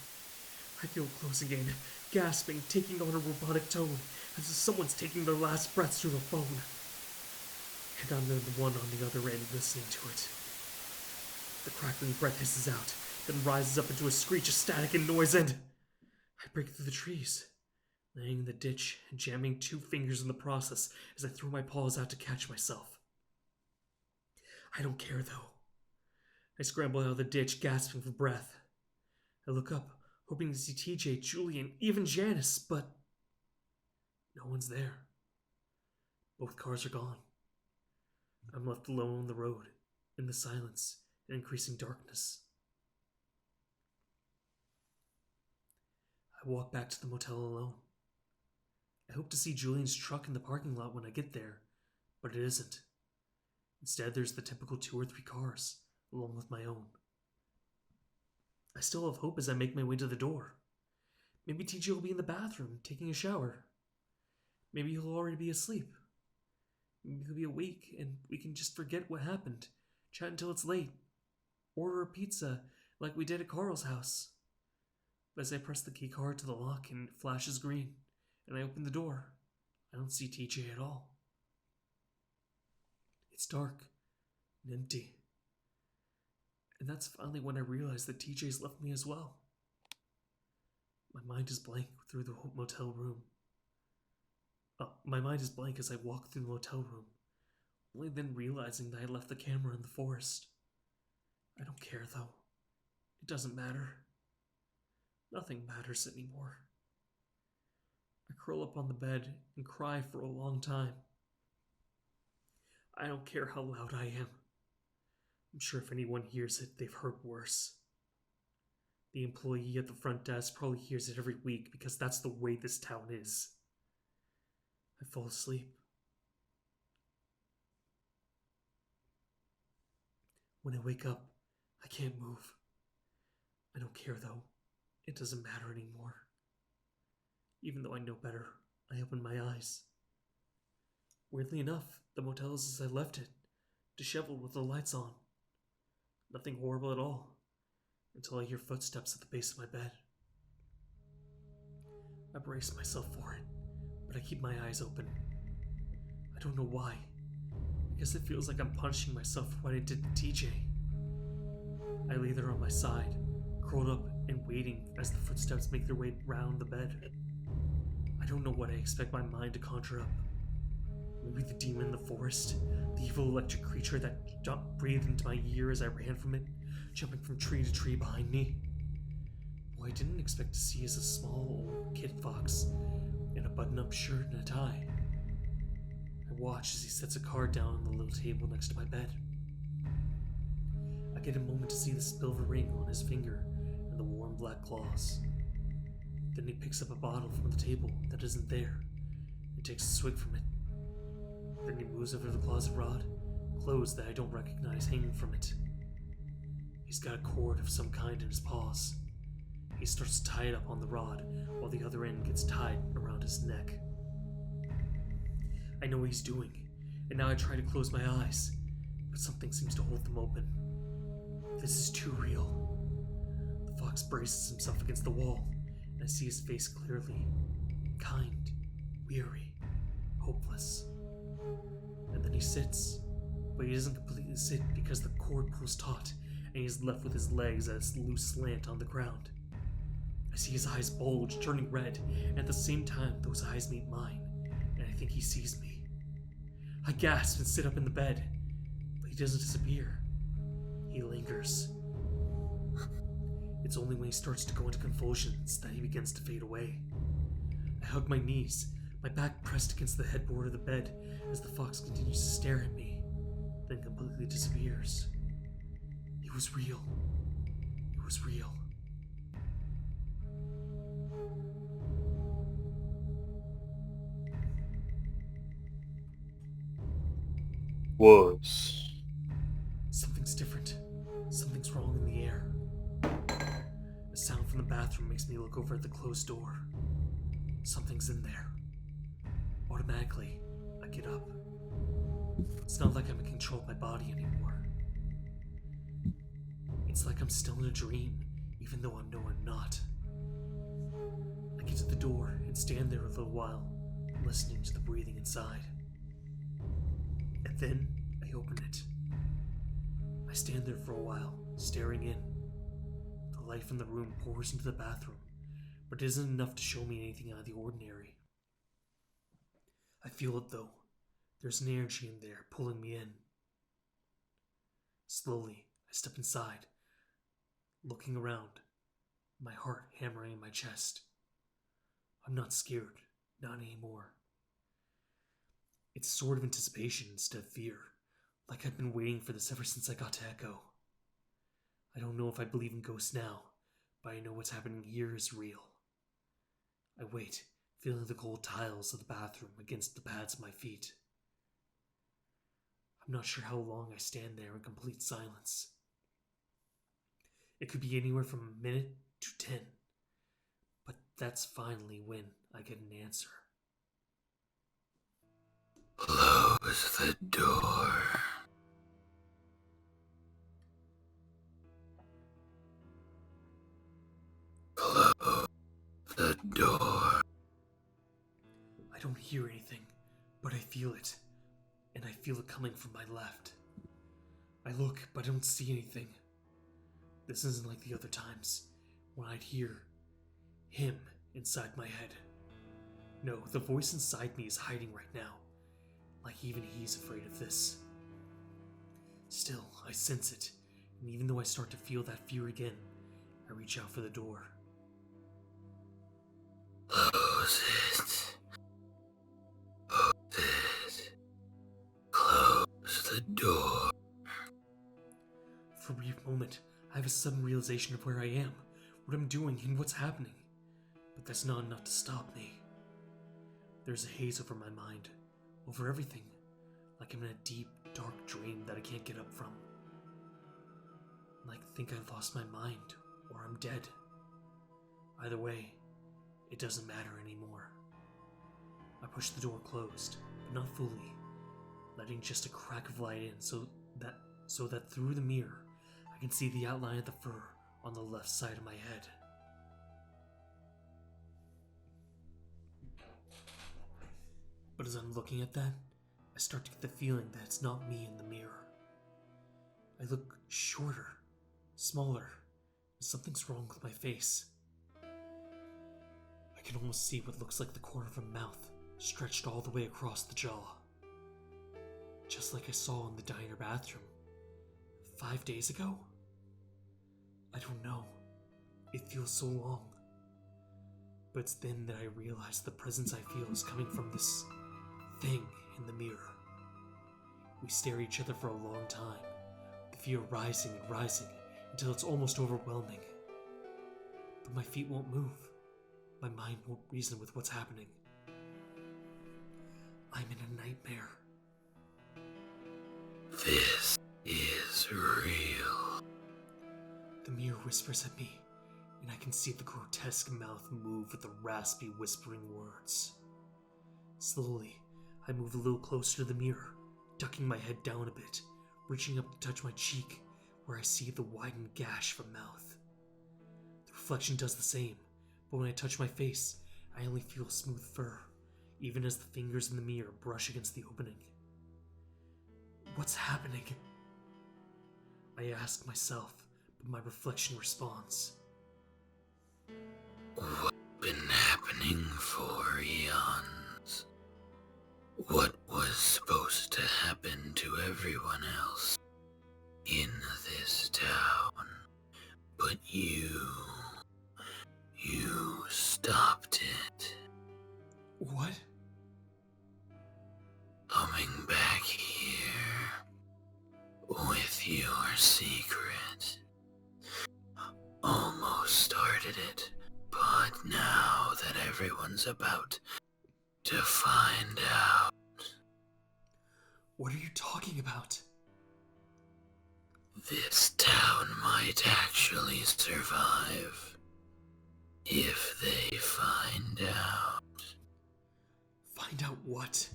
I feel close again, gasping, taking on a robotic tone, as if someone's taking their last breaths through the phone. And I'm the one on the other end listening to it. The crackling breath hisses out, then rises up into a screech of static and noise, and I break through the trees, laying in the ditch and jamming 2 fingers in the process as I throw my paws out to catch myself. I don't care, though. I scramble out of the ditch, gasping for breath. I look up, hoping to see TJ, Julian, even Janice, but no one's there. Both cars are gone. I'm left alone on the road, in the silence and increasing darkness. I walk back to the motel alone. I hope to see Julian's truck in the parking lot when I get there, but it isn't. Instead, there's the typical 2 or 3 cars, along with my own. I still have hope as I make my way to the door. Maybe TJ will be in the bathroom, taking a shower. Maybe he'll already be asleep. Maybe he'll be awake, and we can just forget what happened, chat until it's late, order a pizza like we did at Carl's house. But as I press the key card to the lock and it flashes green, and I open the door, I don't see TJ at all. It's dark and empty. And that's finally when I realize that TJ's left me as well. My mind is blank through the motel room. My mind is blank as I walk through the motel room, only then realizing that I left the camera in the forest. I don't care, though. It doesn't matter. Nothing matters anymore. I curl up on the bed and cry for a long time. I don't care how loud I am. I'm sure if anyone hears it, they've heard worse. The employee at the front desk probably hears it every week because that's the way this town is. I fall asleep. When I wake up, I can't move. I don't care, though. It doesn't matter anymore. Even though I know better, I open my eyes. Weirdly enough, the motel is as I left it, disheveled with the lights on. Nothing horrible at all, until I hear footsteps at the base of my bed. I brace myself for it, but I keep my eyes open. I don't know why. I guess it feels like I'm punishing myself for what I did to TJ. I lay there on my side, curled up and waiting as the footsteps make their way round the bed. I don't know what I expect my mind to conjure up. Maybe the demon in the forest, the evil electric creature that breathed into my ear as I ran from it, jumping from tree to tree behind me. What I didn't expect to see is a small old kid fox in a button-up shirt and a tie. I watch as he sets a card down on the little table next to my bed. I get a moment to see the silver ring on his finger and the warm black claws. Then he picks up a bottle from the table that isn't there and takes a swig from it. Then he moves over to the closet rod, clothes that I don't recognize hanging from it. He's got a cord of some kind in his paws. He starts to tie it up on the rod, while the other end gets tied around his neck. I know what he's doing, and now I try to close my eyes, but something seems to hold them open. This is too real. The fox braces himself against the wall, and I see his face clearly. Kind, weary, hopeless. And then he sits, but he doesn't completely sit because the cord pulls taut, and he's left with his legs at a loose slant on the ground. I see his eyes bulge, turning red, and at the same time those eyes meet mine, and I think he sees me. I gasp and sit up in the bed, but he doesn't disappear. He lingers. It's only when he starts to go into convulsions that he begins to fade away. I hug my knees, my back pressed against the headboard of the bed as the fox continues to stare at me, then completely disappears. It was real. It was real. Was. Something's different. Something's wrong in the air. A sound from the bathroom makes me look over at the closed door. Something's in there. Automatically, I get up. It's not like I'm in control of my body anymore. It's like I'm still in a dream, even though I know I'm not. I get to the door and stand there a little while, listening to the breathing inside. And then I open it. I stand there for a while, staring in. The light from the room pours into the bathroom, but it isn't enough to show me anything out of the ordinary. I feel it though. There's an energy in there pulling me in. Slowly, I step inside, looking around, my heart hammering in my chest. I'm not scared, not anymore. It's sort of anticipation instead of fear, like I've been waiting for this ever since I got to Echo. I don't know if I believe in ghosts now, but I know what's happening here is real. I wait, feeling the cold tiles of the bathroom against the pads of my feet. I'm not sure how long I stand there in complete silence. It could be anywhere from a minute to 10, but that's finally when I get an answer. Close the door. Close the door. I don't hear anything, but I feel it, and I feel it coming from my left. I look, but I don't see anything. This isn't like the other times, when I'd hear him inside my head. No, the voice inside me is hiding right now, like even he's afraid of this. Still, I sense it, and even though I start to feel that fear again, I reach out for the door. Close it. Close it. Close the door. For a brief moment, I have a sudden realization of where I am, what I'm doing, and what's happening. But that's not enough to stop me. There's a haze over my mind, over everything, like I'm in a deep, dark dream that I can't get up from. Like I think I've lost my mind, or I'm dead. Either way, it doesn't matter anymore. I push the door closed, but not fully, letting just a crack of light in so that through the mirror, I can see the outline of the fur on the left side of my head. But as I'm looking at that, I start to get the feeling that it's not me in the mirror. I look shorter, smaller, and something's wrong with my face. I can almost see what looks like the corner of a mouth stretched all the way across the jaw. Just like I saw in the diner bathroom 5 days ago? I don't know. It feels so long. But it's then that I realize the presence I feel is coming from this thing in the mirror. We stare at each other for a long time, the fear rising and rising until it's almost overwhelming. But my feet won't move. My mind won't reason with what's happening. I'm in a nightmare. This is real. The mirror whispers at me, and I can see the grotesque mouth move with the raspy whispering words. Slowly, I move a little closer to the mirror, ducking my head down a bit, reaching up to touch my cheek, where I see the widened gash from mouth. The reflection does the same, but when I touch my face, I only feel smooth fur, even as the fingers in the mirror brush against the opening. What's happening? I ask myself, but my reflection responds. What's been happening for eons? What was supposed to happen to everyone else in this town? But you stopped it. What? Coming back here with your secret. Almost started it, but now that everyone's about to find out. What are you talking about? This town might actually survive if they find out. Find out what?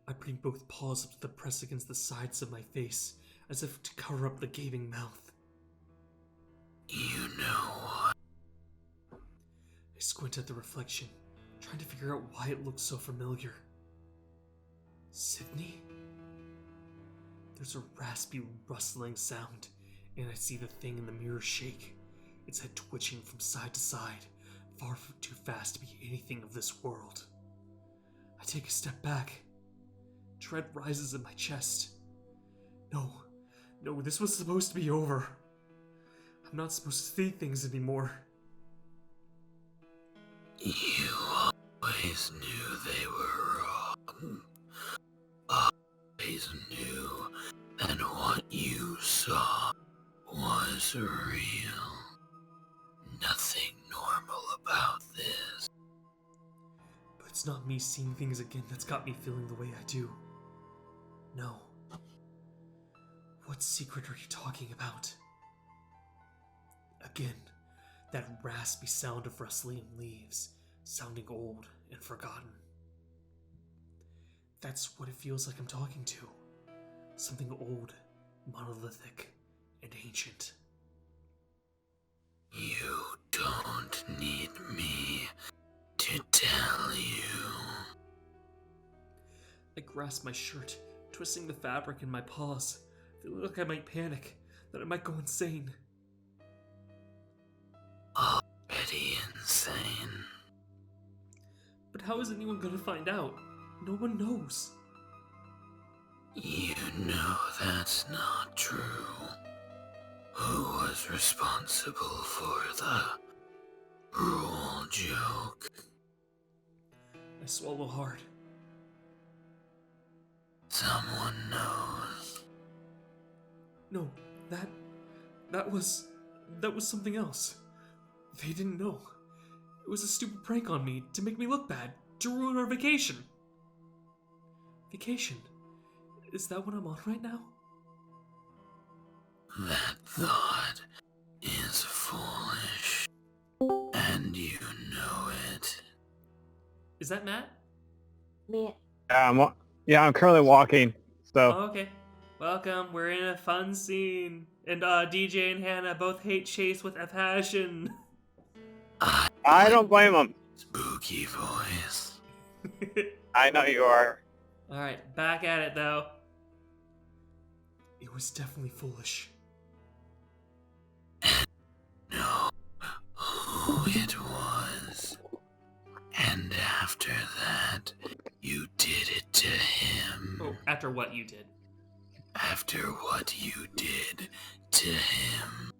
I bring both paws up to the press against the sides of my face, as if to cover up the gaping mouth. You know what? I squint at the reflection, trying to figure out why it looks so familiar. Sydney? There's a raspy, rustling sound, and I see the thing in the mirror shake, its head twitching from side to side, far too fast to be anything of this world. I take a step back. Dread rises in my chest. No, this was supposed to be over. I'm not supposed to see things anymore. You always knew they were wrong. Always knew that what you saw was real. Nothing normal about this. But it's not me seeing things again that's got me feeling the way I do. No. What secret are you talking about? Again, that raspy sound of rustling leaves, sounding old and forgotten. That's what it feels like I'm talking to. Something old, monolithic, and ancient. You don't need me to tell you. I grasp my shirt, twisting the fabric in my paws, feeling like I might panic, that I might go insane. Already insane. But how is anyone gonna find out? No one knows. You know that's not true. Who was responsible for the rule joke? I swallow hard. Someone knows. No, that was something else. They didn't know. It was a stupid prank on me to make me look bad, to ruin our vacation. Vacation? Is that what I'm on right now? That thought is foolish, and you know it. Is that Matt? Me. I'm currently walking. So Oh, okay. Welcome, we're in a fun scene. And DJ and Hannah both hate Chase with a passion. I don't blame them. Spooky voice. I know you are. Alright, back at it though. It was definitely foolish. Know who it was. And after that, you did it to him. Oh, after what you did. After what you did to him.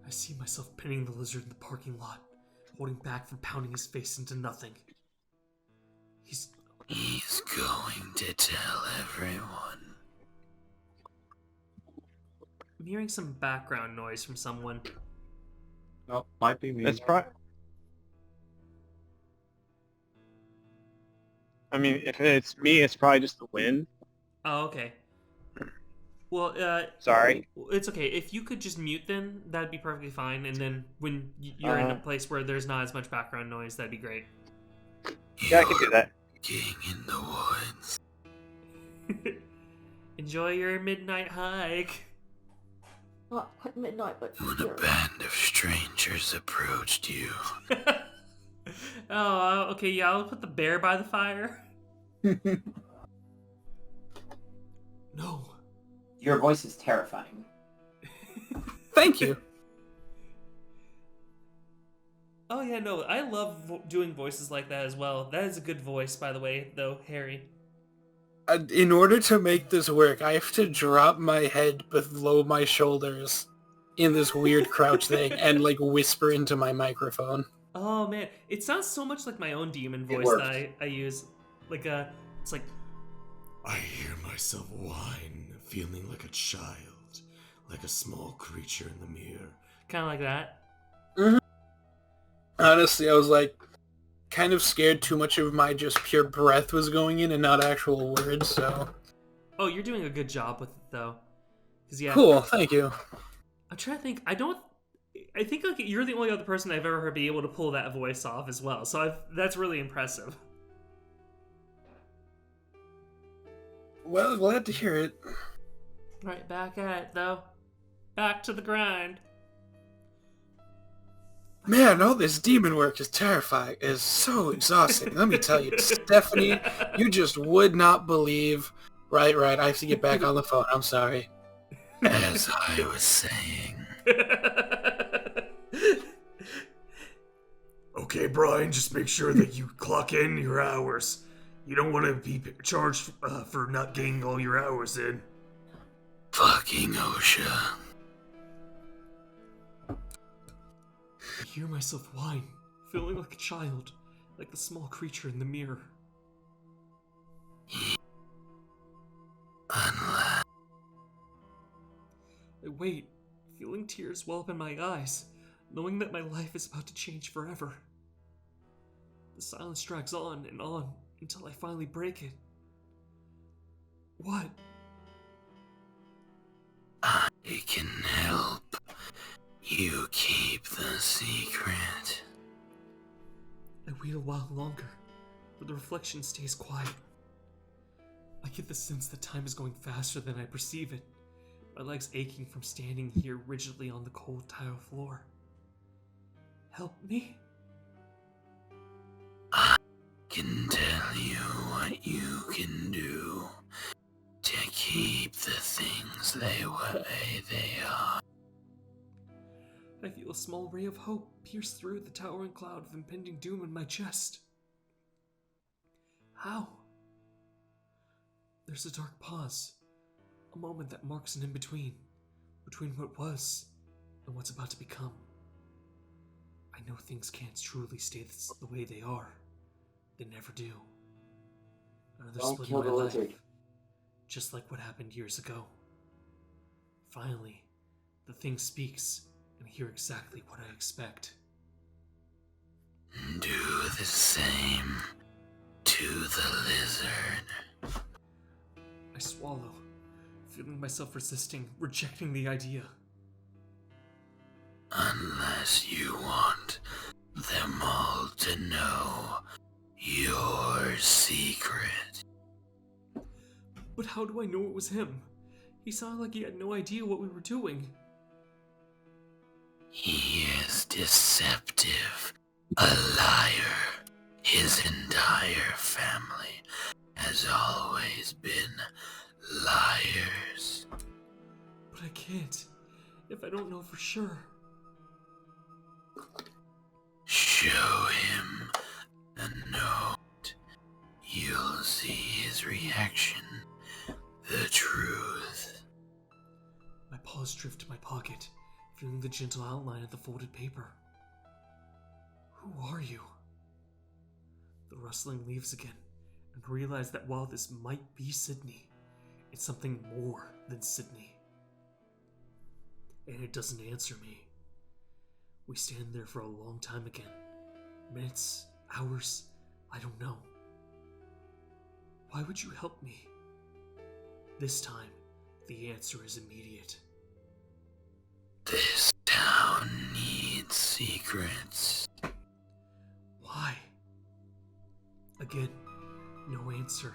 I see myself pinning the lizard in the parking lot, holding back from pounding his face into nothing. He's going to tell everyone. I'm hearing some background noise from someone. No, might be me. It's probably. I mean, if it's me, it's probably just the wind. Oh, okay. Well, Sorry. it's okay. If you could just mute then, that'd be perfectly fine. And then when you're in a place where there's not as much background noise, that'd be great. Yeah, I can do that. King in the woods. Enjoy your midnight hike. Not quite midnight, but When a sure. band of strangers approached you, Oh, okay, yeah, I'll put the bear by the fire. No. Your voice is terrifying. Thank you. Oh, yeah, no, I love doing voices like that as well. That is a good voice, by the way, though, Harry. In order to make this work, I have to drop my head below my shoulders in this weird crouch thing and like whisper into my microphone. Oh, man, it sounds so much like my own demon It voice works. that I use. Like, it's like, I hear myself whine, feeling like a child, like a small creature in the mirror. kind of like that. Honestly, I was like kind of scared too much of my just pure breath was going in and not actual words, so... Oh, you're doing a good job with it, though. 'Cause, yeah, Cool, thank you. I'm trying to think. I think like you're the only other person I've ever heard be able to pull that voice off as well. So that's really impressive. Well, glad to hear it. Right back at it, though. Back to the grind. Man, all this demon work is terrifying. It's so exhausting. Let me tell you, Stephanie, you just would not believe... Right, I have to get back on the phone. I'm sorry. as I was saying, Okay, Brian, just make sure that you clock in your hours. You don't want to be charged for not getting all your hours in. fucking OSHA. I hear myself whine, feeling like a child, like the small creature in the mirror. Unless I wait, feeling tears well up in my eyes, knowing that my life is about to change forever. The silence drags on and on until I finally break it. What? I can help you keep the secret. I wait a while longer, but the reflection stays quiet. I get the sense that time is going faster than I perceive it, my legs aching from standing here rigidly on the cold tile floor. Help me? I can tell you what you can do to keep the things the way they are. I feel a small ray of hope pierce through the towering cloud of impending doom in my chest. How? There's a dark pause, a moment that marks an in-between, between what was and what's about to become. I know things can't truly stay the way they are. They never do. Another Don't split kill in my the life, lizard. just like what happened years ago. Finally, the thing speaks, and I hear exactly what I expect. Do the same to the lizard. I swallow, feeling myself resisting, rejecting the idea. Unless you want them all to know your secret. But how do I know it was him? He sounded like he had no idea what we were doing. He is deceptive, a liar. His entire family has always been liars. But I can't, if I don't know for sure. Show him the note. You'll see his reaction. The truth. My paws drift to my pocket, feeling the gentle outline of the folded paper. Who are you? The rustling leaves again, and realize that while this might be Sydney, it's something more than Sydney. And it doesn't answer me. We stand there for a long time again. Minutes, hours, I don't know. Why would you help me? This time, The answer is immediate. This town needs secrets. Why? Again, no answer,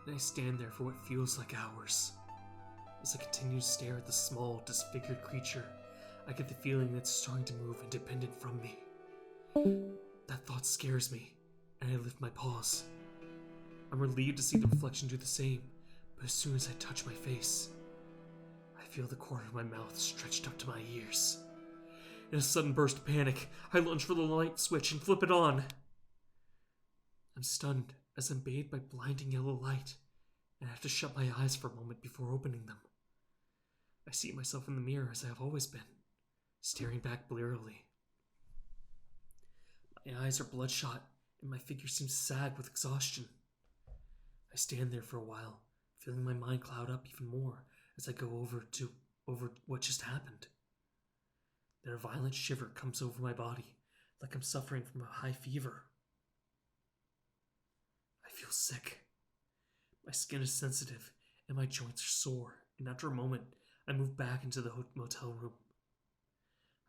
and I stand there for what feels like hours. As I continue to stare at the small, disfigured creature, I get the feeling that it's starting to move independent from me. That thought scares me, and I lift my paws. I'm relieved to see the reflection do the same, but as soon as I touch my face, I feel the corner of my mouth stretched up to my ears. In a sudden burst of panic, I lunge for the light switch and flip it on. I'm stunned as I'm bathed by blinding yellow light, and I have to shut my eyes for a moment before opening them. I see myself in the mirror as I have always been, staring back blearily. My eyes are bloodshot, and my figure seems to sag with exhaustion. I stand there for a while, feeling my mind cloud up even more as I go over what just happened. Then a violent shiver comes over my body, like I'm suffering from a high fever. I feel sick. My skin is sensitive, and my joints are sore, and after a moment, I move back into the motel room.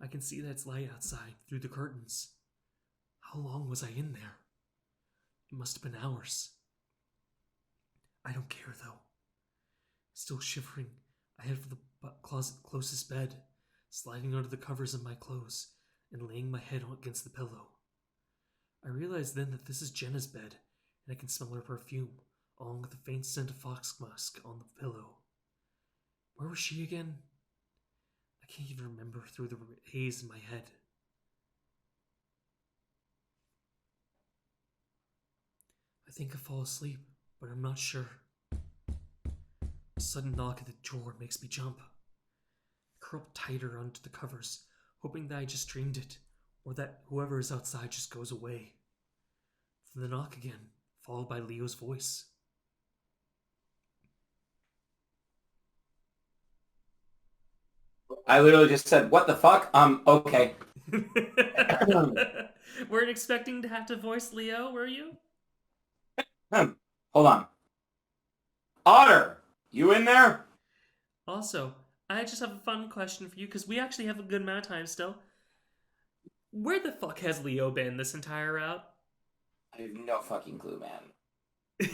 I can see that it's light outside through the curtains. How long was I in there? It must have been hours. I don't care, though. Still shivering, I head for the closet closest bed, sliding under the covers of my clothes and laying my head against the pillow. I realize then that this is Jenna's bed, and I can smell her perfume, along with the faint scent of fox musk on the pillow. Where was she again? I can't even remember through the haze in my head. I think I fall asleep, but I'm not sure. A sudden knock at the door makes me jump. I curl tighter under the covers, hoping that I just dreamed it, or that whoever is outside just goes away. Then the knock again, followed by Leo's voice. I literally just said, "What the fuck?" Okay. Weren't expecting to have to voice Leo, were you? Hold on. Otter, you in there? Also, I just have a fun question for you, because we actually have a good amount of time still. Where the fuck has Leo been this entire route? I have no fucking clue, man.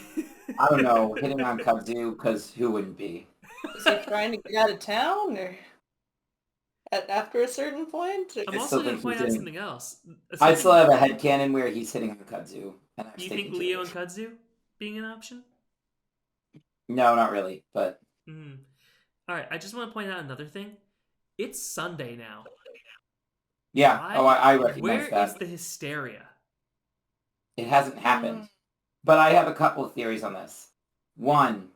I don't know. Hitting on Kudzu, because who wouldn't be? Is he trying to get out of town, or after a certain point? Or... I'm also going to point out something else. I still have a headcanon where he's hitting on Kudzu. And Do you think Leo and Kudzu being an option? No, not really, but... Alright, I just want to point out another thing. It's Sunday now. Yeah, I recognize Where that. is the hysteria? It hasn't happened. But I have a couple of theories on this. One,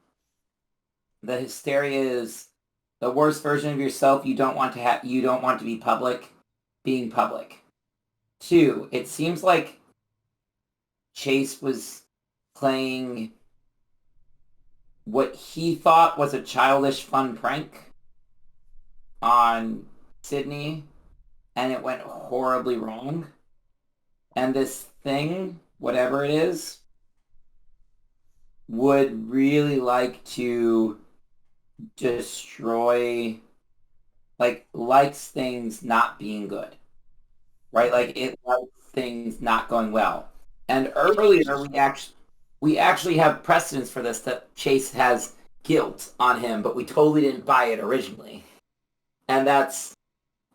the hysteria is the worst version of yourself you don't want to be public, being public. Two, it seems like Chase was playing what he thought was a childish fun prank on Sydney, and it went horribly wrong. And this thing, whatever it is, would really like to destroy, likes things not being good. Right? Like, it likes things not going well. And earlier, we actually have precedence for this, that Chase has guilt on him, but we totally didn't buy it originally. And that's,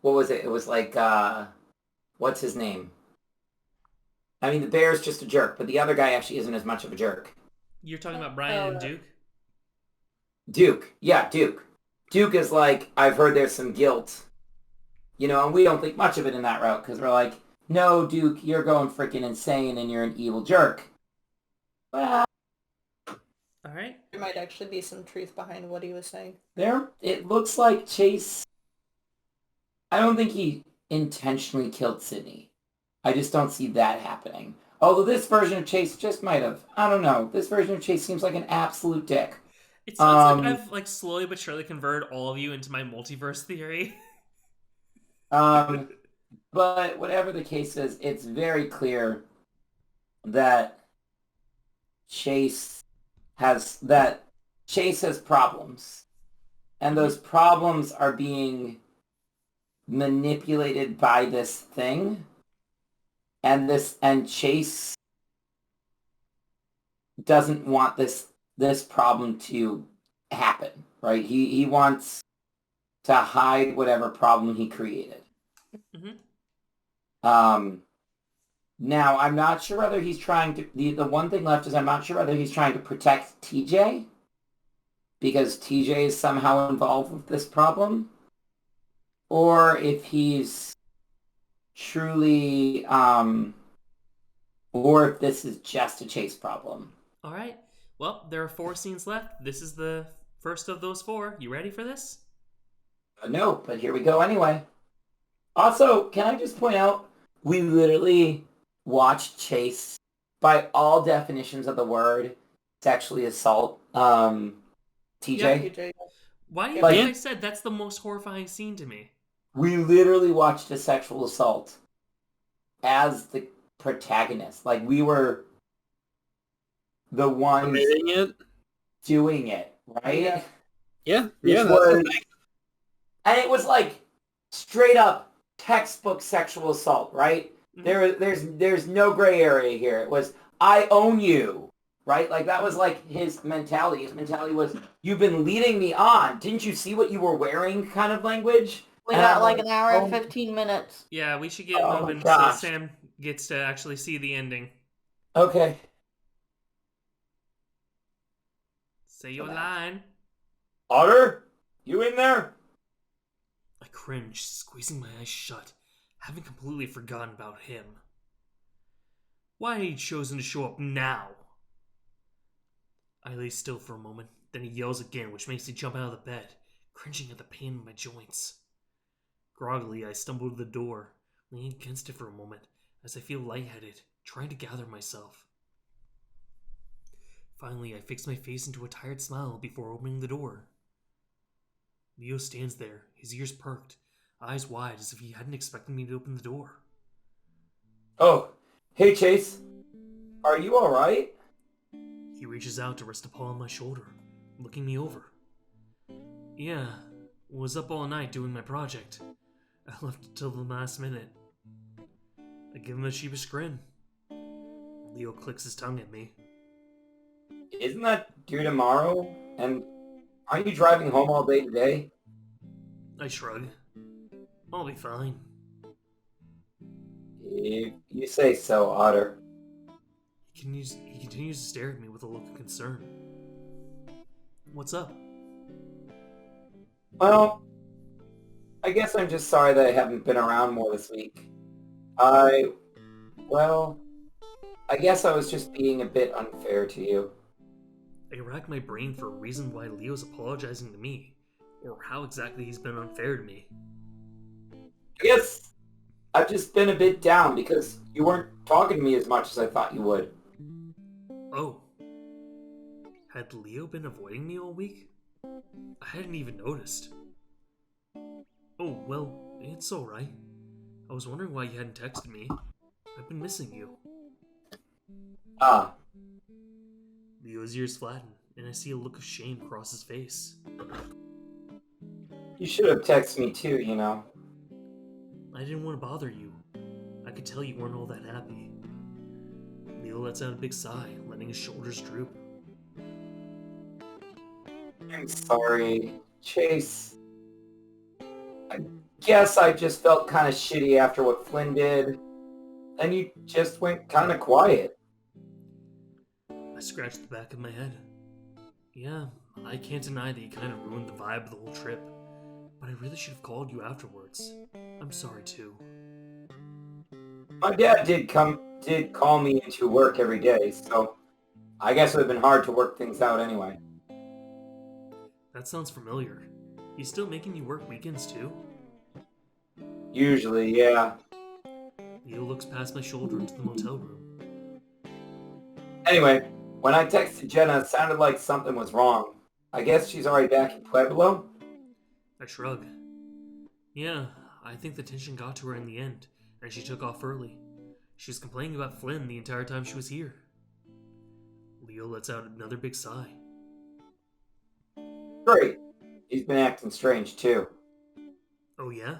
what was it? It was like, what's his name? I mean, the bear's just a jerk, but the other guy actually isn't as much of a jerk. You're talking about Brian and Duke? Duke. Yeah, Duke. Duke is like, I've heard there's some guilt. You know, and we don't think much of it in that route, because we're like, no, Duke, you're going freaking insane and you're an evil jerk. Well, alright. There might actually be some truth behind what he was saying. It looks like Chase, I don't think he intentionally killed Sydney. I just don't see that happening. Although this version of Chase just might have. I don't know. This version of Chase seems like an absolute dick. It sounds like I've slowly but surely converted all of you into my multiverse theory. But whatever the case is, it's very clear that Chase has problems. and those problems are being manipulated by this thing, and Chase doesn't want this problem to happen, right? He wants to hide whatever problem he created. Mm-hmm. Now I'm not sure whether he's trying to. The one thing left is I'm not sure whether he's trying to protect TJ because TJ is somehow involved with this problem, or if he's truly, or if this is just a Chase problem. All right. Well, there are 4 scenes left. This is the first of those 4. You ready for this? No, but here we go anyway. Also, can I just point out, we literally watched Chase, by all definitions of the word, sexually assault TJ. Why do you Like- think I said that's the most horrifying scene to me? We literally watched a sexual assault as the protagonist. Like, we were the ones Committing it? doing it, right? Yeah. Which Yeah, that's was- the thing. And it was like straight up textbook sexual assault, right? Mhm. There's no gray area here. It was, I own you, right? Like, that was like his mentality. His mentality was, you've been leading me on. Didn't you see what you were wearing kind of language? We And got I'm like like, an hour oh. and 15 minutes. Yeah, we should get Oh my moving so gosh. Sam gets to actually see the ending. Okay. Say your line. Otter, you in there? I cringed, squeezing my eyes shut, having completely forgotten about him. Why had he chosen to show up now? I lay still for a moment, then he yells again, which makes me jump out of the bed, cringing at the pain in my joints. Groggily, I stumble to the door, leaning against it for a moment, as I feel lightheaded, trying to gather myself. Finally, I fix my face into a tired smile before opening the door. Leo stands there, his ears perked, eyes wide as if he hadn't expected me to open the door. Oh, hey Chase. Are you alright? He reaches out to rest a paw on my shoulder, looking me over. Yeah, was up all night doing my project. I left it till the last minute. I give him a sheepish grin. Leo clicks his tongue at me. Isn't that due tomorrow? And aren't you driving home all day today? I shrug. I'll be fine. If you say so, Otter. He continues to stare at me with a look of concern. What's up? Well, I guess I'm just sorry that I haven't been around more this week. I guess I was just being a bit unfair to you. I rack my brain for a reason why Leo's apologizing to me, or how exactly he's been unfair to me. I guess I've just been a bit down because you weren't talking to me as much as I thought you would. Oh. Had Leo been avoiding me all week? I hadn't even noticed. Oh, well, it's alright. I was wondering why you hadn't texted me. I've been missing you. Ah, Leo's ears flatten, and I see a look of shame cross his face. you should have texted me too, you know. I didn't want to bother you. I could tell you weren't all that happy. Leo lets out a big sigh, letting his shoulders droop. I'm sorry, Chase. I guess I just felt kind of shitty after what Flynn did. And you just went kind of quiet. I scratched the back of my head. Yeah, I can't deny that you kind of ruined the vibe of the whole trip, but I really should have called you afterwards. I'm sorry too. My dad did call me into work every day, so I guess it would have been hard to work things out anyway. That sounds familiar. He's still making you work weekends too? Usually, yeah. Leo looks past my shoulder into the motel room. Anyway, when I texted Jenna, it sounded like something was wrong. I guess she's already back in Pueblo? I shrug. Yeah, I think the tension got to her in the end, and she took off early. She was complaining about Flynn the entire time she was here. Leo lets out another big sigh. Great. He's been acting strange, too. Oh yeah?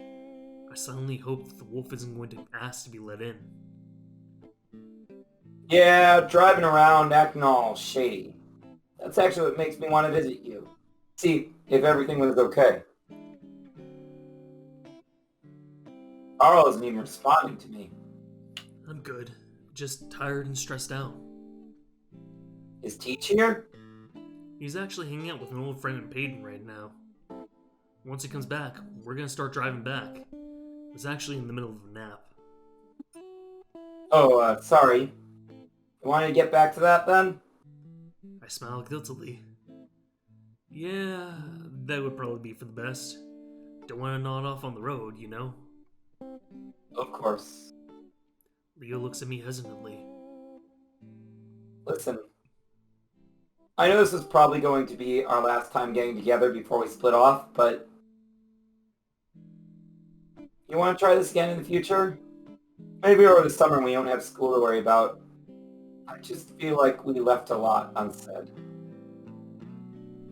I suddenly hope that the wolf isn't going to ask to be let in. Yeah, driving around, acting all shady. That's actually what makes me want to visit you. See if everything was okay. Carl isn't even responding to me. I'm good. Just tired and stressed out. Is Teach here? He's actually hanging out with an old friend in Payton right now. Once he comes back, we're gonna start driving back. I was actually in the middle of a nap. Oh, sorry. You wanted to get back to that then? I smile guiltily. Yeah, that would probably be for the best. Don't want to nod off on the road, you know? Of course. Leo looks at me hesitantly. Listen. I know this is probably going to be our last time getting together before we split off, but... You want to try this again in the future? Maybe over the summer when we don't have school to worry about. I just feel like we left a lot unsaid.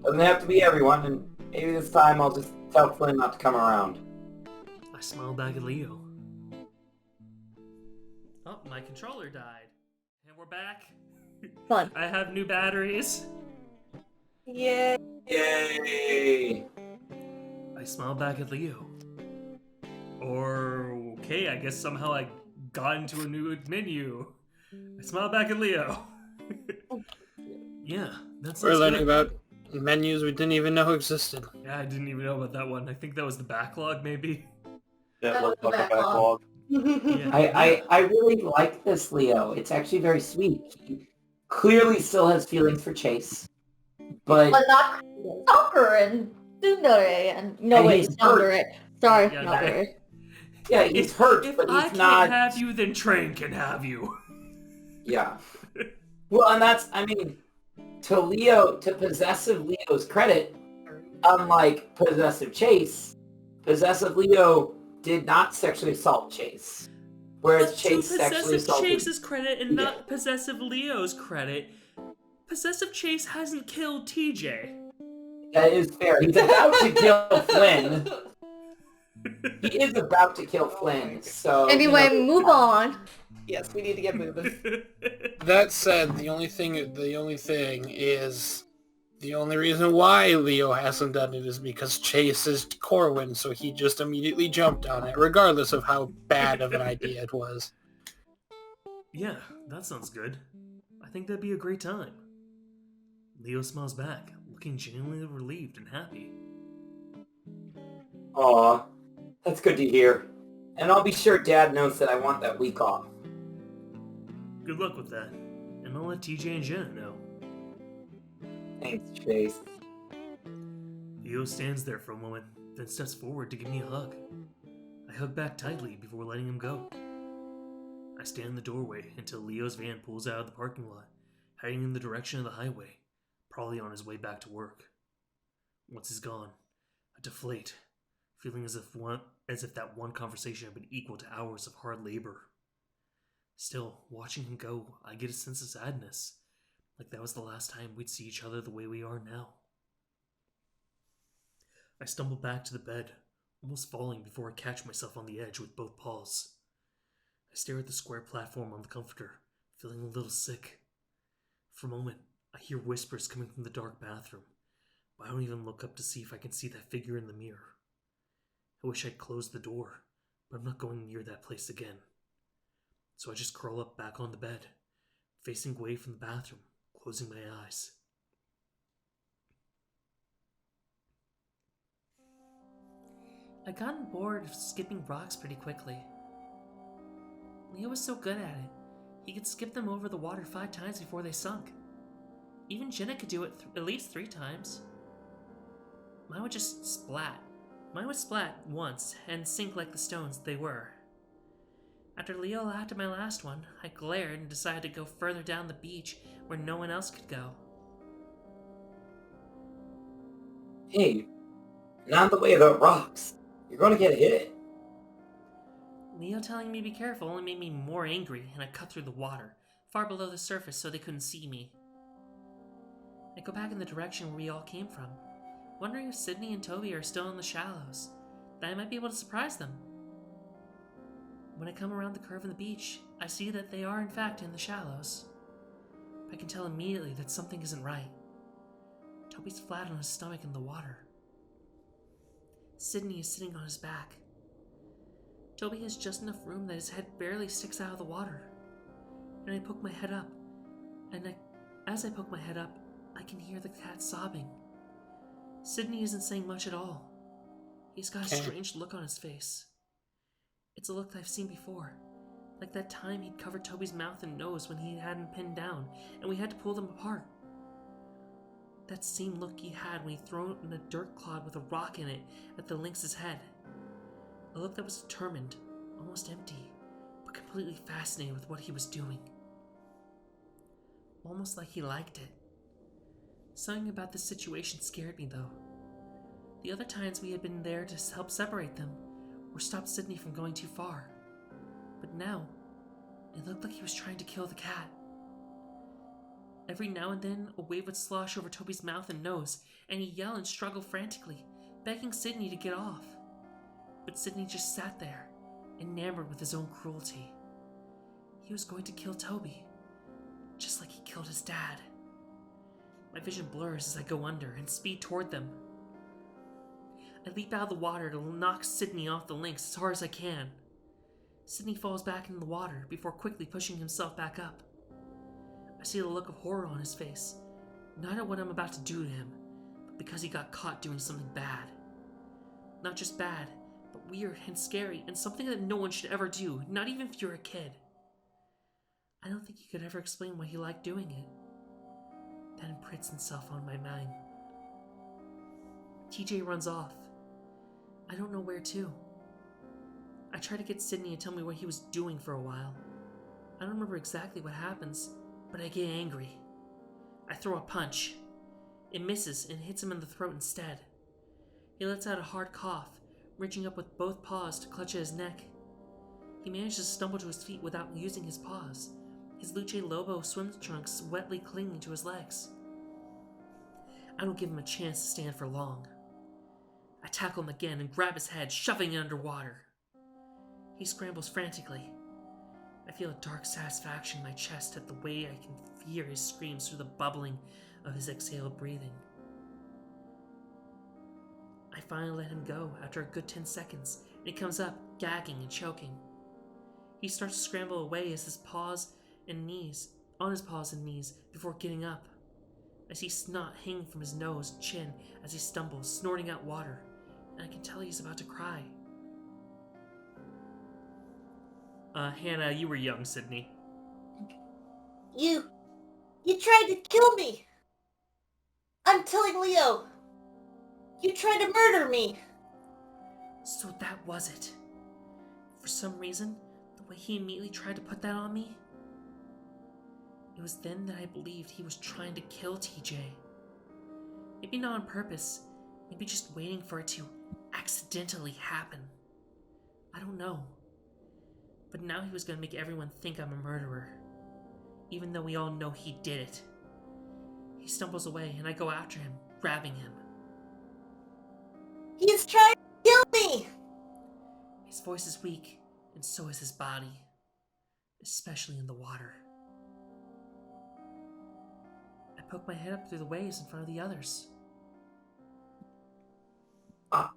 Doesn't have to be everyone, and maybe this time I'll just tell Flynn not to come around. I smile back at Leo. Oh, my controller died. And we're back. Fun. I have new batteries. Yeah. Yay! I smile back at Leo. Okay, I guess somehow I got into a new menu. I smile back at Leo. Yeah, that's We're learning about menus we didn't even know existed. Yeah, I didn't even know about that one. I think that was the backlog, maybe. That was looked the like a backlog. backlog. Yeah. I really like this, Leo. It's actually very sweet. He clearly still has feelings for Chase. But not Stalker and Tsundere and... No, And wait, he's Tsundere. Sorry, Yeah, not no. Tsundere. yeah, he's hurt, If but I he's can't not... have you, then Train can have you. Yeah. Well, and that's, I mean, to possessive Leo's credit, unlike possessive Chase, possessive Leo did not sexually assault Chase. Whereas But Chase to sexually possessive assaulted... Chase's credit and Yeah. not possessive Leo's credit, possessive Chase hasn't killed TJ. That is fair. He's about to kill Flynn. He is about to kill Flynn, so... Anyway, you know, move on. Yes, we need to get moving. That said, the only thing is the only reason why Leo hasn't done it is because Chase is Corwin, so he just immediately jumped on it, regardless of how bad of an idea it was. Yeah, that sounds good. I think that'd be a great time. Leo smiles back, looking genuinely relieved and happy. Aw, that's good to hear. And I'll be sure Dad knows that I want that week off. Good luck with that, and I'll let TJ and Jenna know. Thanks, Chase. Leo stands there for a moment, then steps forward to give me a hug. I hug back tightly before letting him go. I stand in the doorway until Leo's van pulls out of the parking lot, heading in the direction of the highway, probably on his way back to work. Once he's gone, I deflate, feeling as if that one conversation had been equal to hours of hard labor. Still, watching him go, I get a sense of sadness, like that was the last time we'd see each other the way we are now. I stumble back to the bed, almost falling before I catch myself on the edge with both paws. I stare at the square platform on the comforter, feeling a little sick. For a moment, I hear whispers coming from the dark bathroom, but I don't even look up to see if I can see that figure in the mirror. I wish I'd closed the door, but I'm not going near that place again. So I just curl up back on the bed, facing away from the bathroom, closing my eyes. I got bored of skipping rocks pretty quickly. Leo was so good at it. He could skip them over the water 5 times before they sunk. Even Jenna could do it at least 3 times. Mine would just splat. Mine would splat once and sink like the stones they were. After Leo laughed at my last one, I glared and decided to go further down the beach where no one else could go. Hey, not the way of the rocks. You're gonna get hit. Leo telling me be careful only made me more angry, and I cut through the water, far below the surface so they couldn't see me. I go back in the direction where we all came from. wondering if Sydney and Toby are still in the shallows, that I might be able to surprise them. When I come around the curve of the beach, I see that they are in fact in the shallows. I can tell immediately that something isn't right. Toby's flat on his stomach in the water. Sydney is sitting on his back. Toby has just enough room that his head barely sticks out of the water. And I poke my head up, as I poke my head up, I can hear the cat sobbing. Sydney isn't saying much at all. He's got a strange look on his face. It's a look that I've seen before, like that time he'd covered Toby's mouth and nose when he had him pinned down, and we had to pull them apart. That same look he had when he threw in a dirt clod with a rock in it at the lynx's head. A look that was determined, almost empty, but completely fascinated with what he was doing. Almost like he liked it. Something about this situation scared me, though. The other times we had been there to help separate them, or stop Sydney from going too far. But now, it looked like he was trying to kill the cat. Every now and then, a wave would slosh over Toby's mouth and nose, and he'd yell and struggle frantically, begging Sydney to get off. But Sydney just sat there, enamored with his own cruelty. He was going to kill Toby, just like he killed his dad. My vision blurs as I go under and speed toward them. I leap out of the water to knock Sydney off the lynx as hard as I can. Sydney falls back into the water before quickly pushing himself back up. I see the look of horror on his face, not at what I'm about to do to him, but because he got caught doing something bad. Not just bad, but weird and scary, and something that no one should ever do, not even if you're a kid. I don't think he could ever explain why he liked doing it. That imprints himself on my mind. TJ runs off. I don't know where to. I try to get Sydney to tell me what he was doing for a while. I don't remember exactly what happens, but I get angry. I throw a punch. It misses and hits him in the throat instead. He lets out a hard cough, reaching up with both paws to clutch at his neck. He manages to stumble to his feet without using his paws, his Luce Lobo swim trunks wetly clinging to his legs. I don't give him a chance to stand for long. I tackle him again and grab his head, shoving it underwater. He scrambles frantically. I feel a dark satisfaction in my chest at the way I can hear his screams through the bubbling of his exhaled breathing. I finally let him go after a good 10 seconds, and he comes up, gagging and choking. He starts to scramble away on his paws and knees before getting up. I see snot hanging from his nose and chin as he stumbles, snorting out water, and I can tell he's about to cry. Hannah, you were young, Sydney. You tried to kill me! I'm telling Leo! You tried to murder me! So that was it. For some reason, the way he immediately tried to put that on me, it was then that I believed he was trying to kill TJ. Maybe not on purpose, maybe just waiting for it to accidentally happen. I don't know. But now he was going to make everyone think I'm a murderer, even though we all know he did it. He stumbles away and I go after him, grabbing him. He's trying to kill me! His voice is weak, and so is his body, especially in the water. I poke my head up through the waves in front of the others.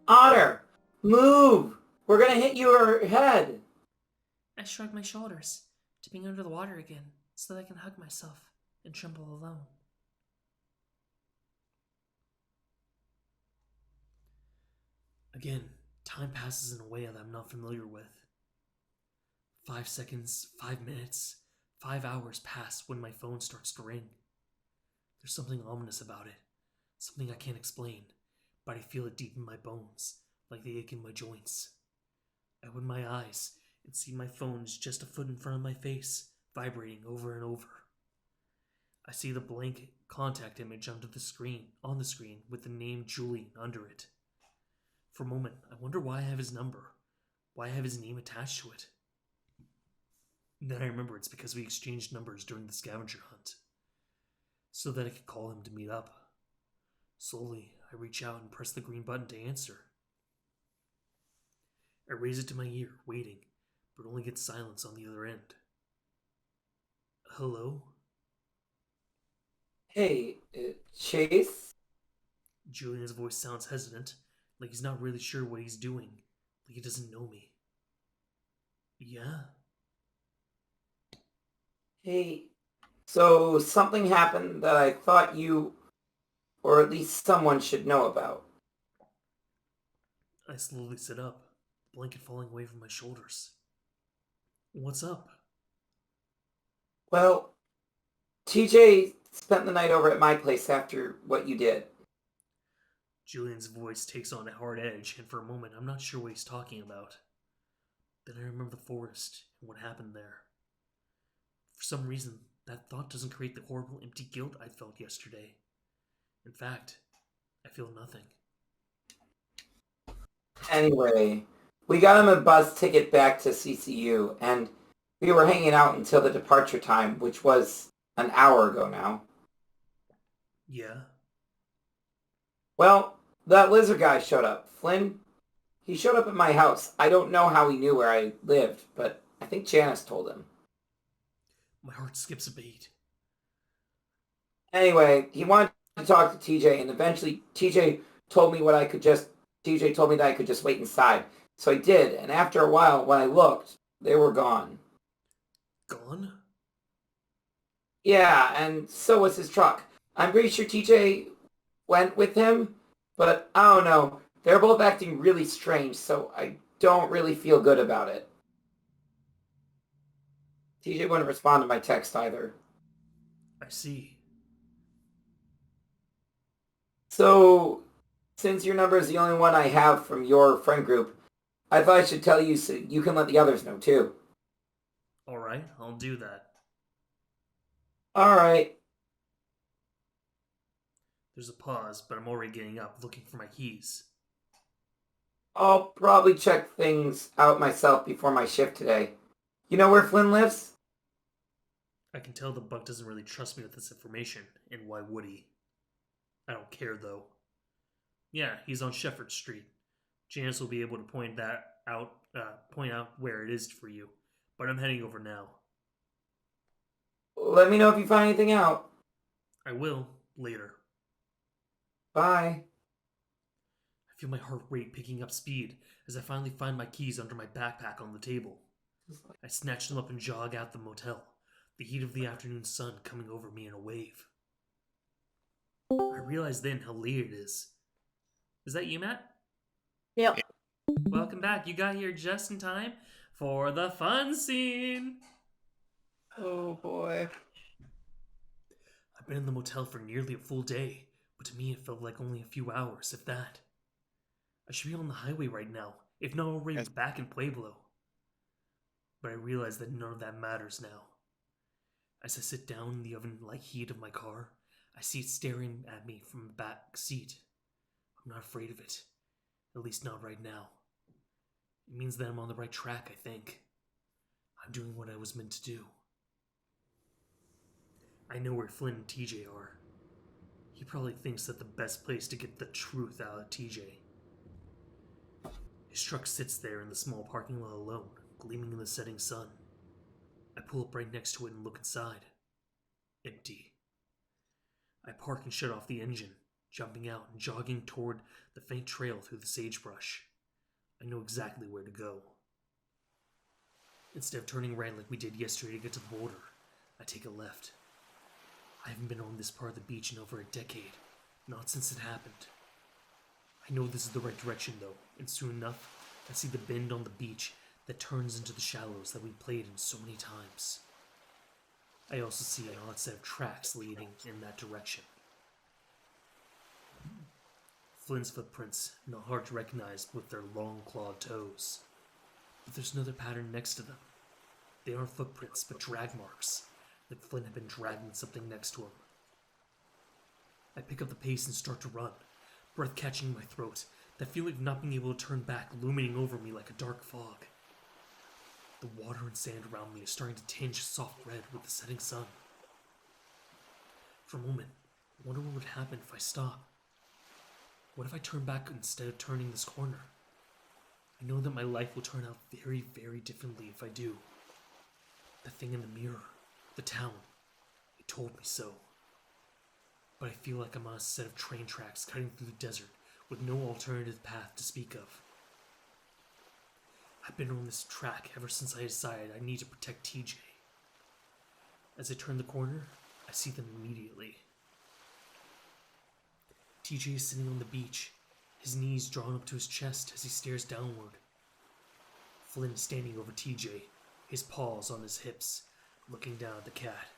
Otter! Move! We're gonna hit your head! I shrug my shoulders, dipping under the water again, so that I can hug myself and tremble alone. Again, time passes in a way that I'm not familiar with. 5 seconds, 5 minutes, 5 hours pass when my phone starts to ring. There's something ominous about it, something I can't explain, but I feel it deep in my bones, like the ache in my joints. I open my eyes and see my phone is just a foot in front of my face, vibrating over and over. I see the blank contact image on the screen with the name Julian under it. For a moment, I wonder why I have his number, why I have his name attached to it. And then I remember it's because we exchanged numbers during the scavenger hunt, so that I could call him to meet up. Slowly, I reach out and press the green button to answer. I raise it to my ear, waiting, but only get silence on the other end. Hello? Hey, Chase? Julian's voice sounds hesitant, like he's not really sure what he's doing, like he doesn't know me. Yeah? Hey, so something happened that I thought you, or at least someone should know about. I slowly sit up, the blanket falling away from my shoulders. What's up? Well, TJ spent the night over at my place after what you did. Julian's voice takes on a hard edge, and for a moment I'm not sure what he's talking about. Then I remember the forest and what happened there. For some reason, that thought doesn't create the horrible empty guilt I felt yesterday. In fact, I feel nothing. Anyway, we got him a bus ticket back to CCU, and we were hanging out until the departure time, which was an hour ago now. Yeah? Well, that lizard guy showed up. Flynn, he showed up at my house. I don't know how he knew where I lived, but I think Janice told him. My heart skips a beat. Anyway, he wanted to talk to TJ, and eventually TJ told me that I could just wait inside. So I did, and after a while, when I looked, they were gone. Gone? Yeah, and so was his truck. I'm pretty sure TJ went with him, but I don't know. They're both acting really strange, so I don't really feel good about it. TJ wouldn't respond to my text either. I see. So, since your number is the only one I have from your friend group, I thought I should tell you so you can let the others know too. Alright, I'll do that. Alright. There's a pause, but I'm already getting up, looking for my keys. I'll probably check things out myself before my shift today. You know where Flynn lives? I can tell the Buck doesn't really trust me with this information, and why would he? I don't care, though. Yeah, he's on Shepherd Street. Janice will be able to point out where it is for you, but I'm heading over now. Let me know if you find anything out. I will, later. Bye. I feel my heart rate picking up speed as I finally find my keys under my backpack on the table. I snatch them up and jog out the motel, the heat of the afternoon sun coming over me in a wave. I realize then how late it is. Is that you, Matt? Yep. Welcome back. You got here just in time for the fun scene. Oh boy. I've been in the motel for nearly a full day, but to me it felt like only a few hours, if that. I should be on the highway right now, if not already back in Pueblo. But I realize that none of that matters now. As I sit down in the oven-like heat of my car, I see it staring at me from the back seat. I'm not afraid of it. At least not right now. It means that I'm on the right track, I think. I'm doing what I was meant to do. I know where Flynn and TJ are. He probably thinks that the best place to get the truth out of TJ. His truck sits there in the small parking lot alone, gleaming in the setting sun. I pull up right next to it and look inside. Empty. I park and shut off the engine, jumping out and jogging toward the faint trail through the sagebrush. I know exactly where to go. Instead of turning right like we did yesterday to get to the border, I take a left. I haven't been on this part of the beach in over a decade, not since it happened. I know this is the right direction though, and soon enough, I see the bend on the beach that turns into the shallows that we played in so many times. I also see an odd set of tracks leading in that direction. Flynn's footprints, not hard to recognize with their long clawed toes. But there's another pattern next to them. They aren't footprints, but drag marks, like Flynn had been dragging something next to him. I pick up the pace and start to run, breath catching in my throat, that feeling of not being able to turn back looming over me like a dark fog. The water and sand around me is starting to tinge soft red with the setting sun. For a moment, I wonder what would happen if I stop. What if I turn back instead of turning this corner? I know that my life will turn out very, very differently if I do. The thing in the mirror, the town, it told me so. But I feel like I'm on a set of train tracks cutting through the desert with no alternative path to speak of. I've been on this track ever since I decided I need to protect TJ. As I turn the corner, I see them immediately. TJ is sitting on the beach, his knees drawn up to his chest as he stares downward. Flynn is standing over TJ, his paws on his hips, looking down at the cat.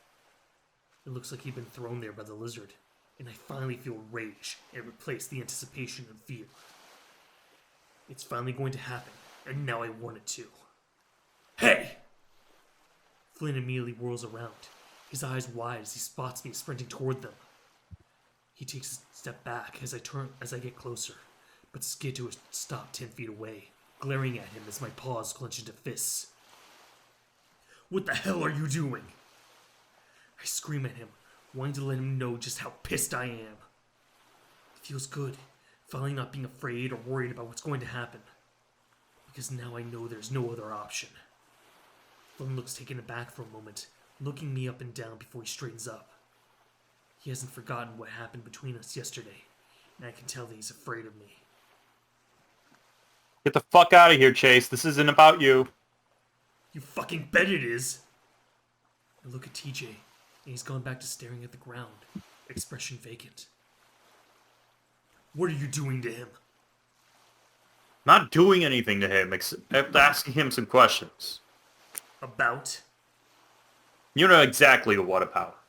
It looks like he'd been thrown there by the lizard, and I finally feel rage and replace the anticipation and fear. It's finally going to happen, and now I want it to. Hey! Flynn immediately whirls around, his eyes wide as he spots me sprinting toward them. He takes a step back as I get closer, but skid to a stop 10 feet away, glaring at him as my paws clench into fists. What the hell are you doing? I scream at him, wanting to let him know just how pissed I am. It feels good, finally not being afraid or worried about what's going to happen. Because now I know there's no other option. Flynn looks taken aback for a moment, looking me up and down before he straightens up. He hasn't forgotten what happened between us yesterday, and I can tell that he's afraid of me. Get the fuck out of here, Chase. This isn't about you. You fucking bet it is! I look at TJ, and he's gone back to staring at the ground, expression vacant. What are you doing to him? Not doing anything to him, except asking him some questions. About? You know exactly what about.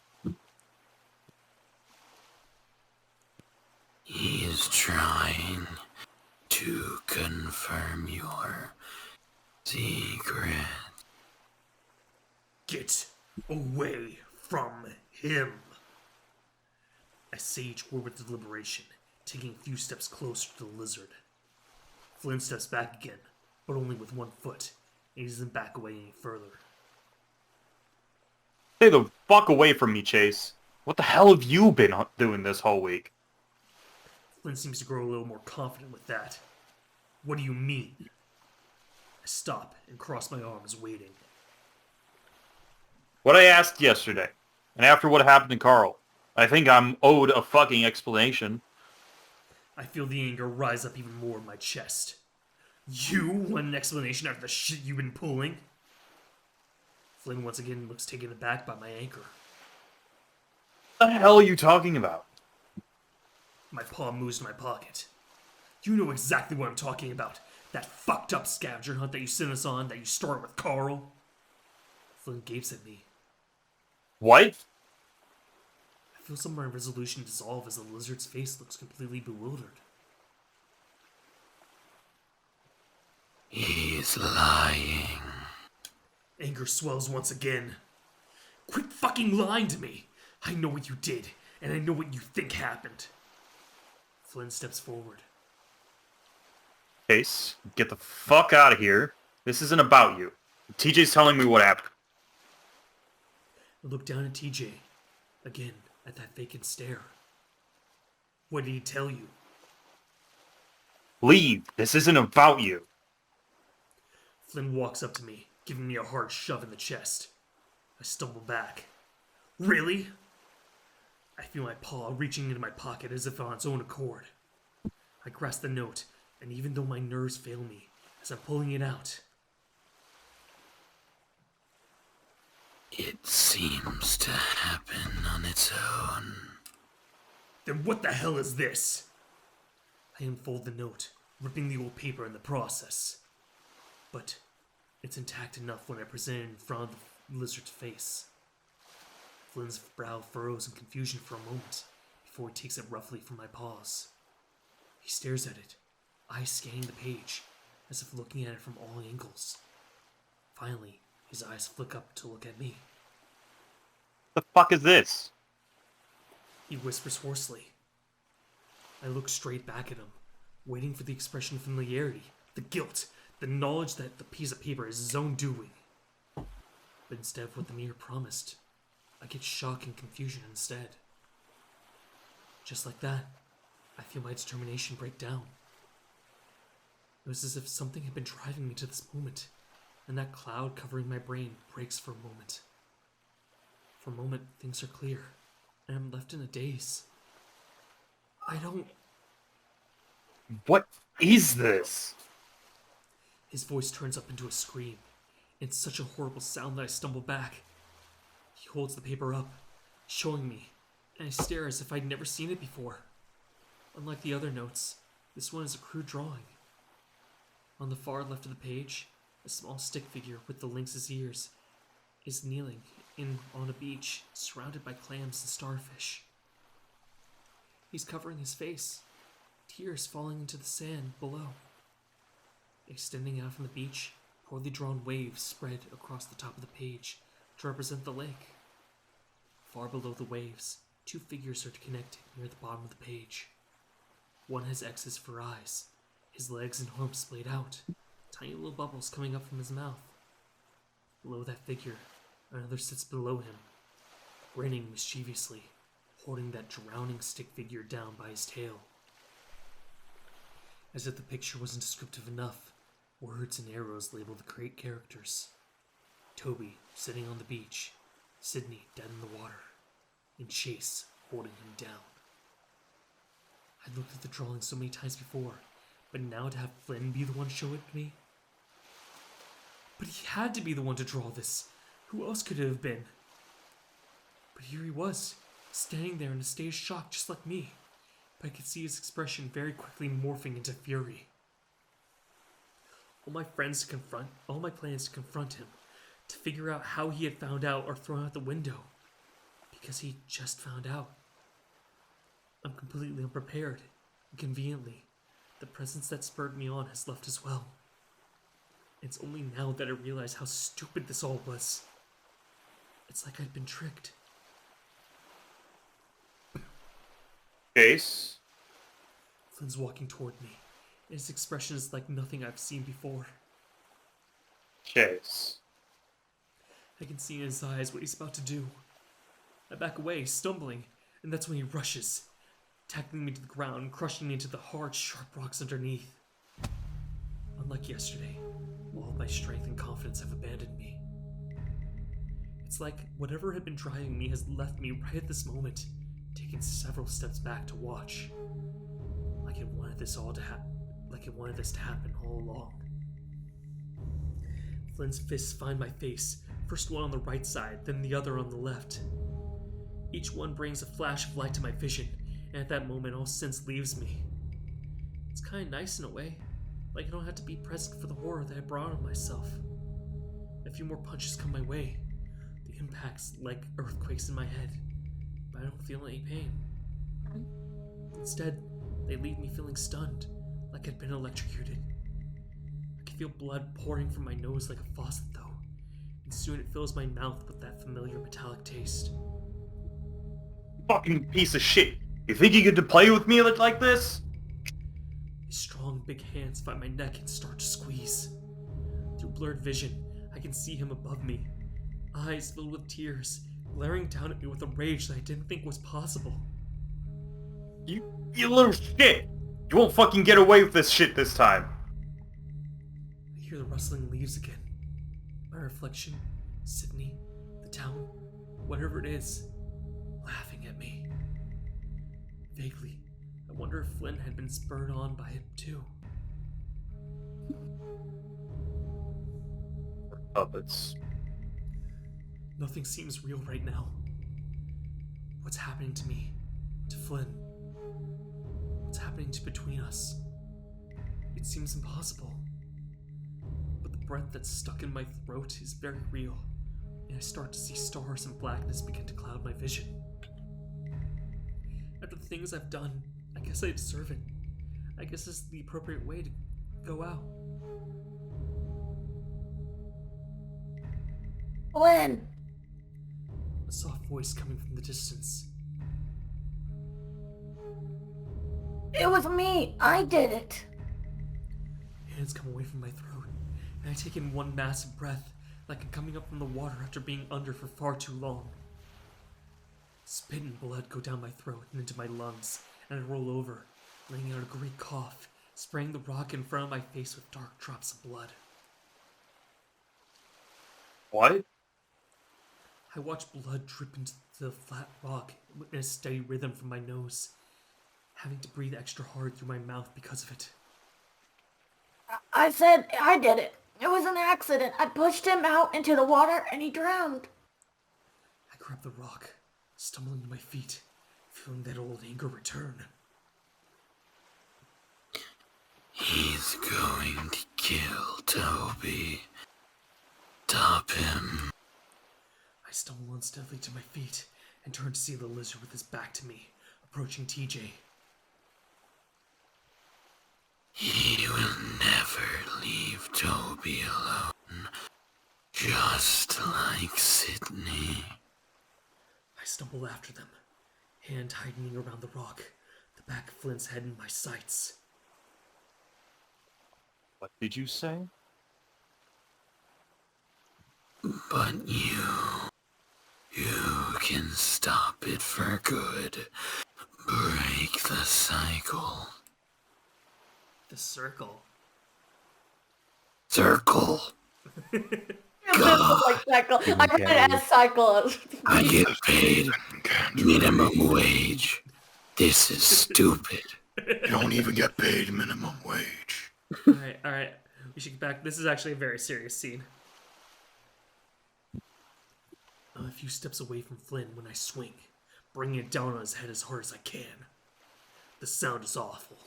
He is trying to confirm your secret. Get away from him! I say each word with deliberation, taking a few steps closer to the lizard. Flynn steps back again, but only with one foot, and he doesn't back away any further. Stay the fuck away from me, Chase. What the hell have you been doing this whole week? Flynn seems to grow a little more confident with that. What do you mean? I stop and cross my arms, waiting. What I asked yesterday, and after what happened to Carl, I think I'm owed a fucking explanation. I feel the anger rise up even more in my chest. You want an explanation after the shit you've been pulling? Flynn once again looks taken aback by my anger. What the hell are you talking about? My paw moves to my pocket. You know exactly what I'm talking about. That fucked up scavenger hunt that you sent us on, that you started with Carl. Flynn gapes at me. What? I feel some of my resolution dissolve as the lizard's face looks completely bewildered. He's lying. Anger swells once again. Quit fucking lying to me! I know what you did, and I know what you think happened. Flynn steps forward. Chase, get the fuck out of here. This isn't about you. TJ's telling me what happened. I look down at TJ, again, at that vacant stare. What did he tell you? Leave. This isn't about you. Flynn walks up to me, giving me a hard shove in the chest. I stumble back. Really? I feel my paw reaching into my pocket as if on its own accord. I grasp the note, and even though my nerves fail me as I'm pulling it out, It seems to happen on its own. then what the hell is this? I unfold the note, ripping the old paper in the process. But it's intact enough when I present it in front of the lizard's face. Flynn's brow furrows in confusion for a moment before he takes it roughly from my paws. He stares at it, eyes scanning the page, as if looking at it from all angles. Finally, his eyes flick up to look at me. The fuck is this? He whispers hoarsely. I look straight back at him, waiting for the expression of familiarity, the guilt, the knowledge that the piece of paper is his own doing. But instead of what the mirror promised, I get shock and confusion instead. Just like that, I feel my determination break down. It was as if something had been driving me to this moment, and that cloud covering my brain breaks for a moment. For a moment, things are clear, and I'm left in a daze. I don't... What is this? His voice turns up into a scream. It's such a horrible sound that I stumble back. He holds the paper up, showing me, and I stare as if I'd never seen it before. Unlike the other notes, this one is a crude drawing. On the far left of the page, a small stick figure with the lynx's ears is kneeling on a beach surrounded by clams and starfish. He's covering his face, tears falling into the sand below. Extending out from the beach, poorly drawn waves spread across the top of the page to represent the lake. Far below the waves, two figures are connected near the bottom of the page. One has X's for eyes, his legs and arms splayed out, tiny little bubbles coming up from his mouth. Below that figure, another sits below him, grinning mischievously, holding that drowning stick figure down by his tail. As if the picture wasn't descriptive enough, words and arrows label the great characters. Toby, sitting on the beach, Sydney, dead in the water, and Chase, holding him down. I'd looked at the drawing so many times before, but now to have Flynn be the one to show it to me? But he had to be the one to draw this. Who else could it have been? But here he was, standing there in a stage shock just like me, but I could see his expression very quickly morphing into fury. All my plans to confront him, to figure out how he had found out or thrown out the window, because he just found out. I'm completely unprepared, and conveniently, the presence that spurred me on has left as well. It's only now that I realize how stupid this all was. It's like I'd been tricked. Chase? Flynn's walking toward me, and his expression is like nothing I've seen before. Chase. I can see in his eyes what he's about to do. I back away, stumbling, and that's when he rushes, tackling me to the ground and crushing me into the hard, sharp rocks underneath. Unlike yesterday, all my strength and confidence have abandoned me. It's like whatever had been driving me has left me right at this moment, taking several steps back to watch. Like it wanted this to happen all along. Flynn's fists find my face, first one on the right side, then the other on the left. Each one brings a flash of light to my vision, and at that moment all sense leaves me. It's kinda nice in a way, like I don't have to be present for the horror that I brought on myself. A few more punches come my way, the impacts like earthquakes in my head, but I don't feel any pain. Instead, they leave me feeling stunned, like I'd been electrocuted. I can feel blood pouring from my nose like a faucet though, and soon it fills my mouth with that familiar metallic taste. Fucking piece of shit. You think you get to play with me like this? His strong, big hands find my neck and start to squeeze. Through blurred vision, I can see him above me, eyes filled with tears, glaring down at me with a rage that I didn't think was possible. You little shit! You won't fucking get away with this shit this time. I hear the rustling leaves again. My reflection, Sydney, the town, whatever it is, laughing at me. Vaguely, I wonder if Flynn had been spurred on by it too. Puppets. Nothing seems real right now. What's happening to me? To Flynn? What's happening between us? It seems impossible. But the breath that's stuck in my throat is very real, and I start to see stars and blackness begin to cloud my vision. After the things I've done, I guess I deserve it. I guess this is the appropriate way to go out. Flynn! A soft voice coming from the distance. It was me! I did it! Hands come away from my throat, and I take in one massive breath, like I'm coming up from the water after being under for far too long. Spit and blood go down my throat and into my lungs, and I roll over, letting out a great cough, spraying the rock in front of my face with dark drops of blood. What? I watched blood drip into the flat rock in a steady rhythm from my nose, having to breathe extra hard through my mouth because of it. I said I did it. It was an accident. I pushed him out into the water and he drowned. I grabbed the rock, stumbling to my feet, feeling that old anger return. He's going to kill Toby. Stop him. I stumble unsteadily to my feet and turn to see the lizard with his back to me, approaching TJ. He will never leave Toby alone. Just like Sydney. I stumble after them, hand tightening around the rock, the back of Flint's head in my sights. What did you say? But you can stop it for good. Break the cycle. The circle. Circle. Like cycle. I read it as cycle. I get paid minimum wage. This is stupid. You don't even get paid minimum wage. Alright. We should get back. This is actually a very serious scene. I'm a few steps away from Flynn when I swing, bringing it down on his head as hard as I can. The sound is awful.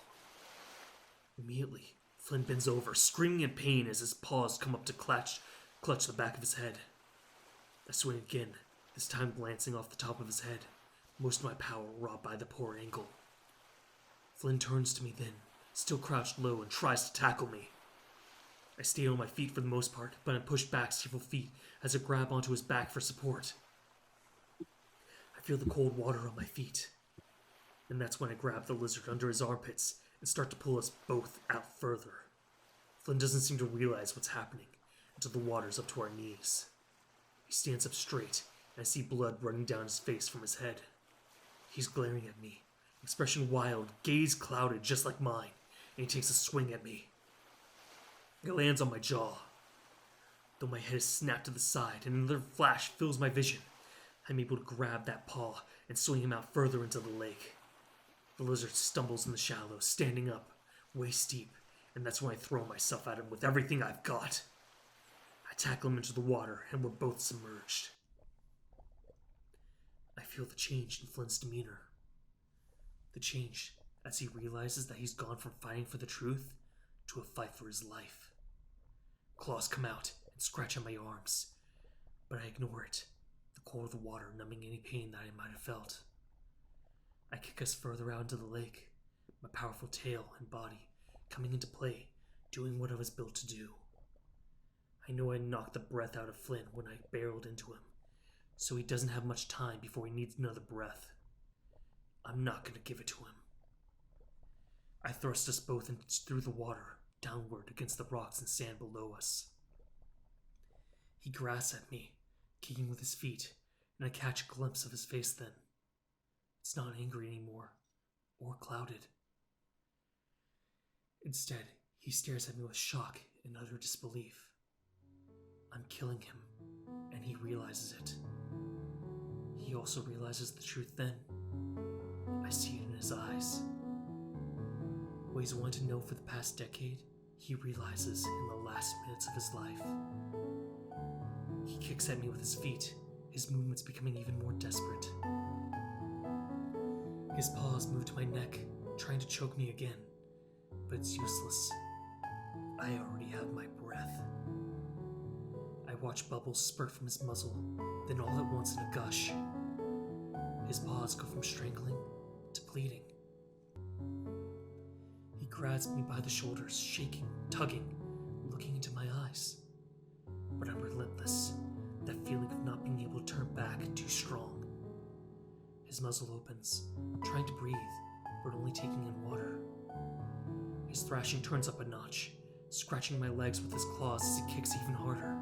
Immediately, Flynn bends over, screaming in pain as his paws come up to clutch the back of his head. I swing again, this time glancing off the top of his head, most of my power robbed by the poor ankle. Flynn turns to me then, still crouched low, and tries to tackle me. I stay on my feet for the most part, but I'm pushed back several feet as I grab onto his back for support. I feel the cold water on my feet, and that's when I grab the lizard under his armpits and start to pull us both out further. Flynn doesn't seem to realize what's happening until the water's up to our knees. He stands up straight, and I see blood running down his face from his head. He's glaring at me, expression wild, gaze clouded just like mine, and he takes a swing at me. It lands on my jaw. Though my head is snapped to the side and another flash fills my vision, I'm able to grab that paw and swing him out further into the lake. The lizard stumbles in the shallows, standing up, waist deep, and that's when I throw myself at him with everything I've got. I tackle him into the water, and we're both submerged. I feel the change in Flynn's demeanor. The change as he realizes that he's gone from fighting for the truth to a fight for his life. Claws come out and scratch at my arms, but I ignore it, the cold of the water numbing any pain that I might have felt. I kick us further out into the lake, my powerful tail and body coming into play, doing what I was built to do. I know I knocked the breath out of Flynn when I barreled into him, so he doesn't have much time before he needs another breath. I'm not going to give it to him. I thrust us both through the water, downward against the rocks and sand below us. He grasps at me, kicking with his feet, and I catch a glimpse of his face then. It's not angry anymore, or clouded. Instead, he stares at me with shock and utter disbelief. I'm killing him, and he realizes it. He also realizes the truth then. I see it in his eyes. What he's wanted to know for the past decade, he realizes in the last minutes of his life. He kicks at me with his feet, his movements becoming even more desperate. His paws move to my neck, trying to choke me again, but it's useless. I already have my breath. I watch bubbles spurt from his muzzle, then all at once in a gush. His paws go from strangling to bleeding. He grabs me by the shoulders, shaking, tugging, looking into my eyes. But I'm relentless, that feeling of not being able to turn back too strong. His muzzle opens, trying to breathe, but only taking in water. His thrashing turns up a notch, scratching my legs with his claws as he kicks even harder.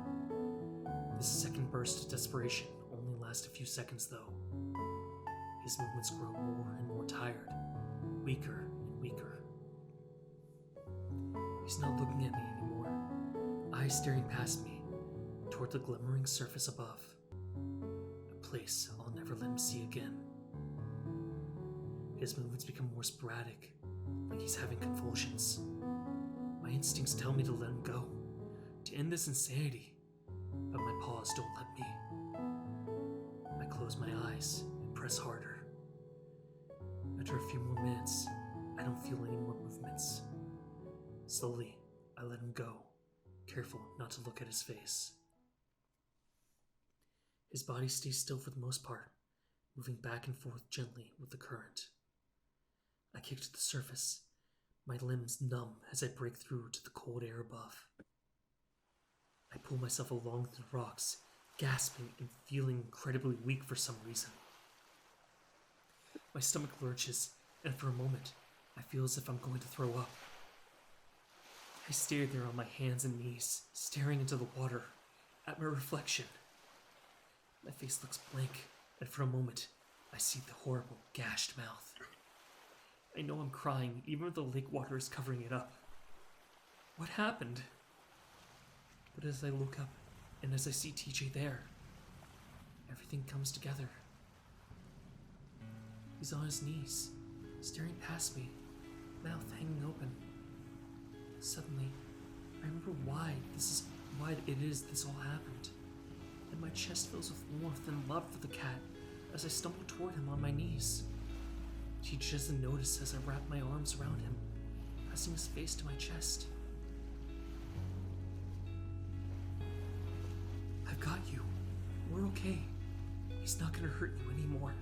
This second burst of desperation only lasts a few seconds though. His movements grow more and more tired, weaker and weaker. He's not looking at me anymore, eyes staring past me, toward the glimmering surface above. A place I'll never let him see again. His movements become more sporadic, like he's having convulsions. My instincts tell me to let him go, to end this insanity, but my paws don't let me. I close my eyes and press harder. After a few more minutes, I don't feel any more movements. Slowly, I let him go, careful not to look at his face. His body stays still for the most part, moving back and forth gently with the current. I kick to the surface, my limbs numb as I break through to the cold air above. I pull myself along through the rocks, gasping and feeling incredibly weak for some reason. My stomach lurches, and for a moment, I feel as if I'm going to throw up. I stare there on my hands and knees, staring into the water, at my reflection. My face looks blank, and for a moment, I see the horrible, gashed mouth. I know I'm crying, even though the lake water is covering it up. What happened? But as I look up, and as I see TJ there, everything comes together. He's on his knees, staring past me, mouth hanging open. Suddenly, I remember why this all happened, and my chest fills with warmth and love for the cat as I stumble toward him on my knees. TJ doesn't notice as I wrap my arms around him, pressing his face to my chest. I've got you. We're okay. He's not gonna hurt you anymore.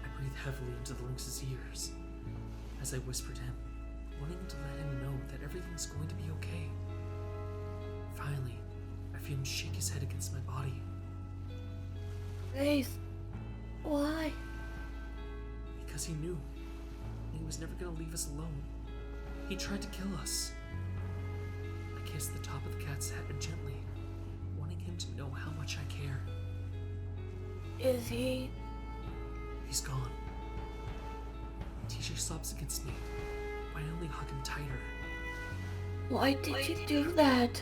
I breathe heavily into the lynx's ears as I whisper to him, wanting to let him know that everything's going to be okay. Finally, I feel him shake his head against my body. Faith, why? Because he knew he was never going to leave us alone. He tried to kill us. I kissed the top of the cat's head gently, wanting him to know how much I care. Is he? He's gone. TJ sobs against me, finally hug him tighter. Why did you do that?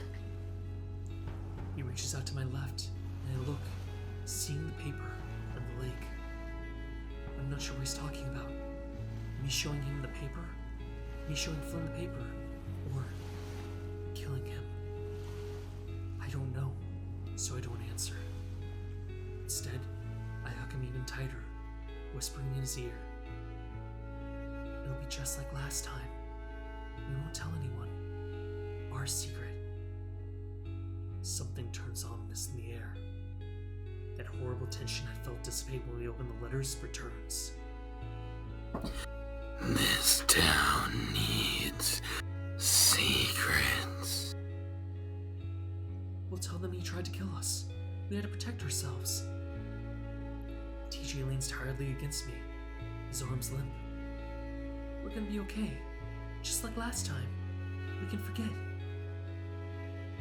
He reaches out to my left, and I look, seeing the paper and the lake. I'm not sure what he's talking about. Me showing him the paper? Me showing Flynn the paper? Or killing him? I don't know, so I don't answer. Instead, I hug him even tighter, whispering in his ear. It'll be just like last time. We won't tell anyone. Our secret. Something turns ominous in the air. That horrible tension I felt dissipate when we opened the letters returns. This town needs secrets. We'll tell them he tried to kill us. We had to protect ourselves. TJ leans tiredly against me, his arms limp. We're gonna be okay, just like last time. We can forget.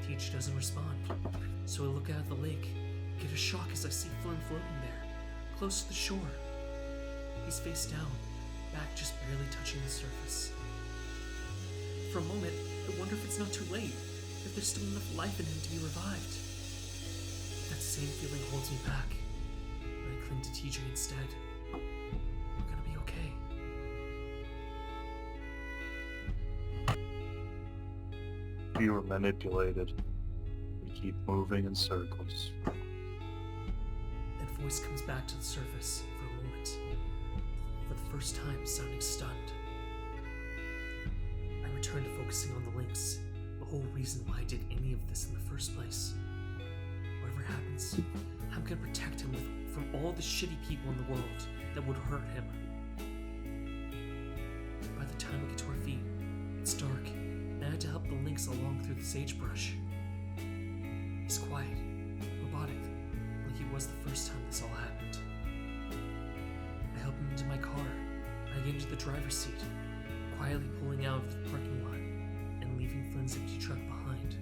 TJ doesn't respond, so I look out at the lake, get a shock as I see Flynn floating there, close to the shore. He's face down, back just barely touching the surface. For a moment, I wonder if it's not too late, if there's still enough life in him to be revived. That same feeling holds me back, and I cling to TJ instead. We're gonna be okay. You were manipulated. We keep moving in circles. That voice comes back to the surface for a moment, for the first time sounding stunned. I return to focusing on the lynx, the whole reason why I did any of this in the first place. Whatever happens, I'm gonna protect him from all the shitty people in the world that would hurt him. By the time we get to our feet, it's dark, and I had to help the lynx along through the sagebrush. He's quiet, robotic, like he was the first time this all happened. I help him into my car, and I get into the driver's seat, quietly pulling out of the parking lot and leaving Flynn's empty truck behind.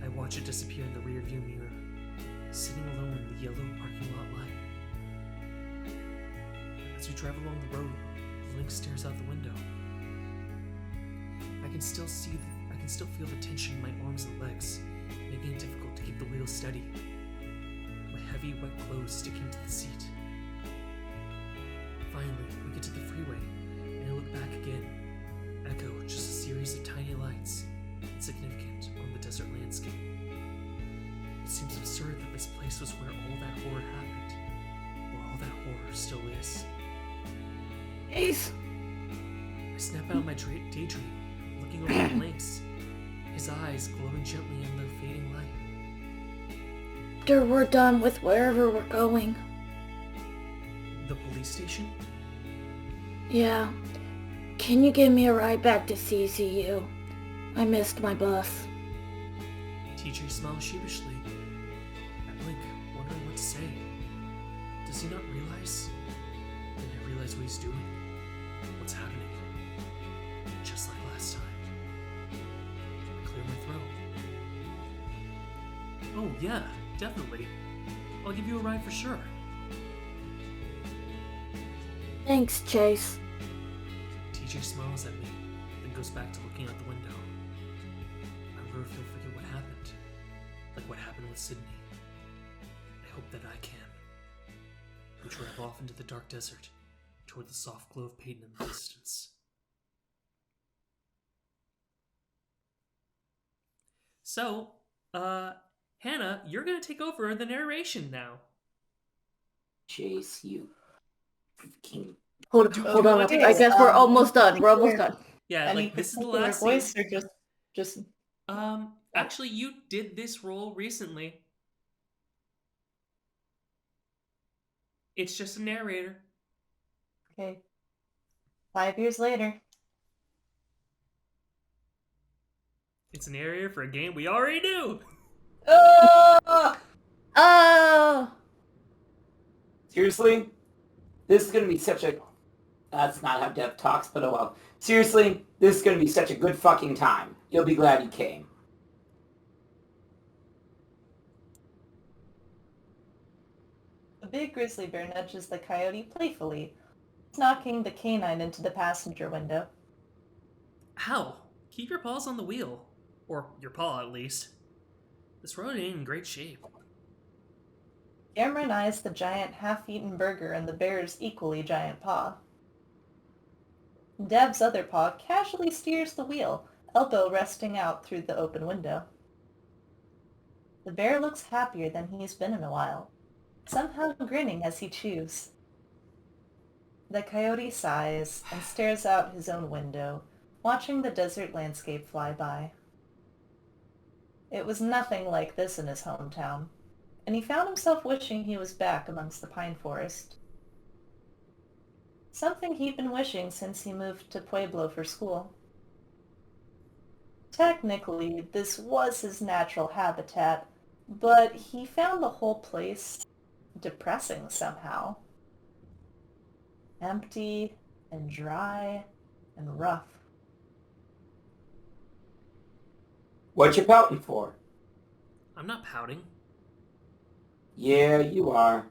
I watch it disappear in the rearview mirror, sitting alone in the yellow parking lot light. As we drive along the road, the lynx stares out the window. can still feel the tension in my arms and legs, making it difficult to keep the wheel steady. My heavy, wet clothes sticking to the seat. Finally, we get to the freeway, and I look back again. Echo, just a series of tiny lights, insignificant on the desert landscape. It seems absurd that this place was where all that horror happened, where all that horror still is. Ace! I snap out of my daydream, looking over the links, his eyes glowing gently in the fading light. After we're done with wherever we're going. The police station? Yeah. Can you give me a ride back to CCU? I missed my bus. TJ smiles sheepishly. I blink, wondering what to say. Does he not realize? Then I realize what he's doing. What's happening. Just like last time. I clear my throat. Oh yeah, definitely. I'll give you a ride for sure. Thanks, Chase. TJ smiles at me, then goes back to looking out the window. I wonder if he'll forget what happened. Like what happened with Sydney. I hope that I can. We drive off into the dark desert, toward the soft glow of Peyton in the distance. So, Hannah, you're gonna take over the narration now. Chase, you freaking... Hold on. Okay, I guess we're almost done. We're almost done. Yeah, Any like this is the particular last voice scene. or just Actually, you did this role recently. It's just a narrator. okay. 5 years later. It's a narrator for a game we already knew. Oh! Oh! Seriously? This is going to be such a... That's not how Dev talks, but oh well. Seriously, this is going to be such a good fucking time. You'll be glad you came. The big grizzly bear nudges the coyote playfully, knocking the canine into the passenger window. Ow! Keep your paws on the wheel. Or your paw, at least. This road ain't in great shape. Cameron eyes the giant half-eaten burger in the bear's equally giant paw. Dev's other paw casually steers the wheel, elbow resting out through the open window. The bear looks happier than he's been in a while, somehow grinning as he chews. The coyote sighs and stares out his own window, watching the desert landscape fly by. It was nothing like this in his hometown, and he found himself wishing he was back amongst the pine forest. Something he'd been wishing since he moved to Pueblo for school. Technically, this was his natural habitat, but he found the whole place depressing somehow. Empty and dry and rough. What you pouting for? I'm not pouting. Yeah, you are.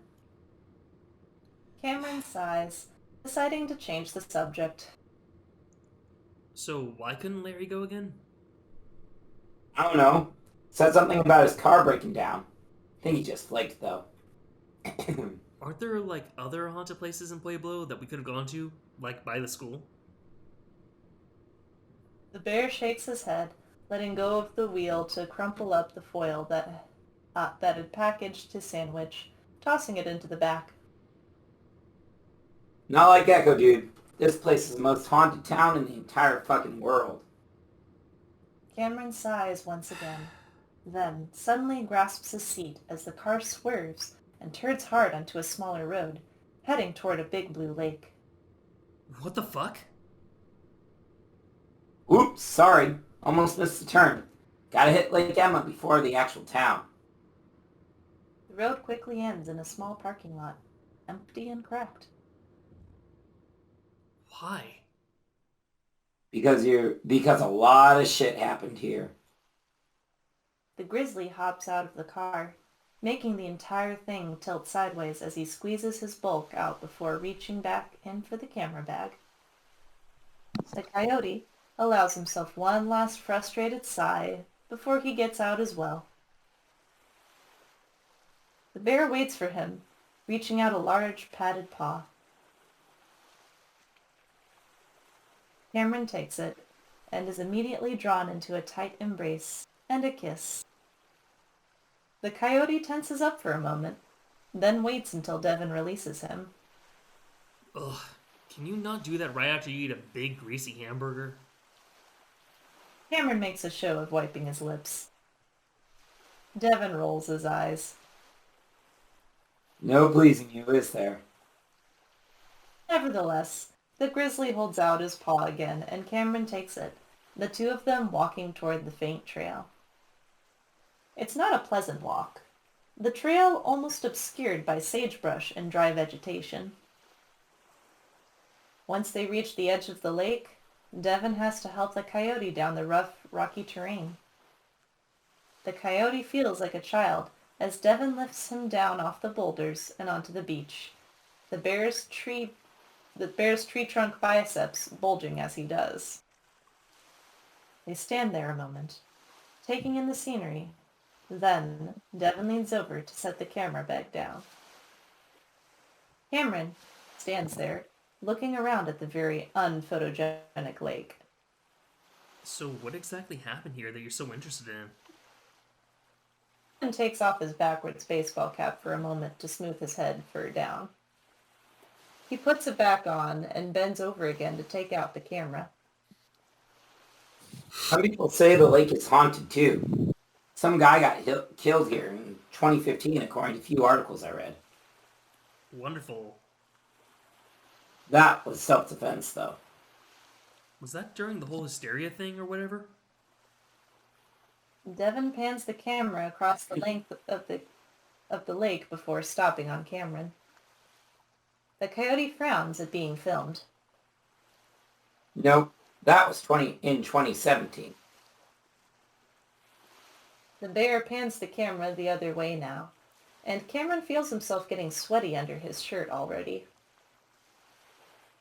Cameron sighs, deciding to change the subject. So why couldn't Larry go again? I don't know. Said something about his car breaking down. I think he just flaked, though. Aren't there, like, other haunted places in Pueblo that we could have gone to, like, by the school? The bear shakes his head, letting go of the wheel to crumple up the foil that had packaged his sandwich, tossing it into the back. Not like Echo, dude. This place is the most haunted town in the entire fucking world. Cameron sighs once again, then suddenly grasps his seat as the car swerves and turns hard onto a smaller road, heading toward a big blue lake. What the fuck? Oops, sorry. Almost missed the turn. Gotta hit Lake Emma before the actual town. The road quickly ends in a small parking lot, empty and cracked. Why? Because a lot of shit happened here. The grizzly hops out of the car, making the entire thing tilt sideways as he squeezes his bulk out before reaching back in for the camera bag. The coyote, allows himself one last frustrated sigh before he gets out as well. The bear waits for him, reaching out a large padded paw. Cameron takes it and is immediately drawn into a tight embrace and a kiss. The coyote tenses up for a moment, then waits until Devin releases him. Ugh, can you not do that right after you eat a big greasy hamburger? Cameron makes a show of wiping his lips. Devin rolls his eyes. No pleasing you, is there? Nevertheless, the grizzly holds out his paw again, and Cameron takes it, the two of them walking toward the faint trail. It's not a pleasant walk. The trail almost obscured by sagebrush and dry vegetation. Once they reach the edge of the lake, Devin has to help the coyote down the rough, rocky terrain. The coyote feels like a child as Devin lifts him down off the boulders and onto the beach, the bear's tree trunk biceps bulging as he does. They stand there a moment, taking in the scenery. Then, Devin leans over to set the camera back down. Cameron stands there, looking around at the very unphotogenic lake. So what exactly happened here that you're so interested in? Devin takes off his backwards baseball cap for a moment to smooth his head fur down. He puts it back on and bends over again to take out the camera. Some people say the lake is haunted too. Some guy got killed here in 2015, according to a few articles I read. Wonderful. That was self-defense, though. Was that during the whole hysteria thing or whatever? Devin pans the camera across the length of the lake before stopping on Cameron. The coyote frowns at being filmed. Nope, that was in 2017. The bear pans the camera the other way now, and Cameron feels himself getting sweaty under his shirt already.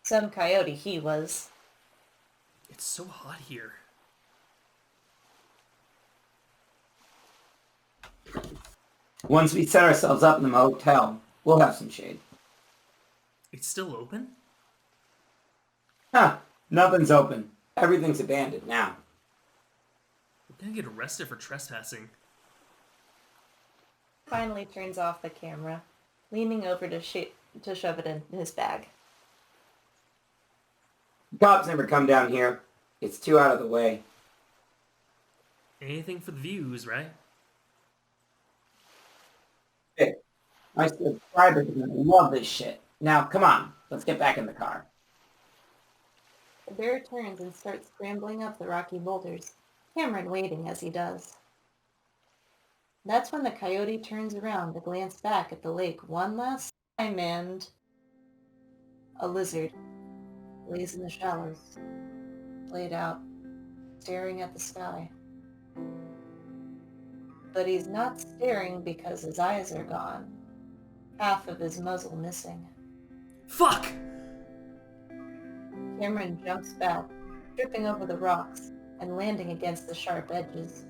Some coyote he was. It's so hot here. Once we set ourselves up in the motel, we'll have some shade. It's still open? Huh, nothing's open. Everything's abandoned now. We're gonna get arrested for trespassing. Finally turns off the camera, leaning over to shove it in his bag. Cops never come down here. It's too out of the way. Anything for the views, right? Hey, my subscribers are gonna love this shit. Now, come on, let's get back in the car. The bear turns and starts scrambling up the rocky boulders, Cameron waiting as he does. That's when the coyote turns around to glance back at the lake one last time, and a lizard lays in the shallows, laid out, staring at the sky. But he's not staring because his eyes are gone, half of his muzzle missing. Fuck! Cameron jumps back, tripping over the rocks and landing against the sharp edges.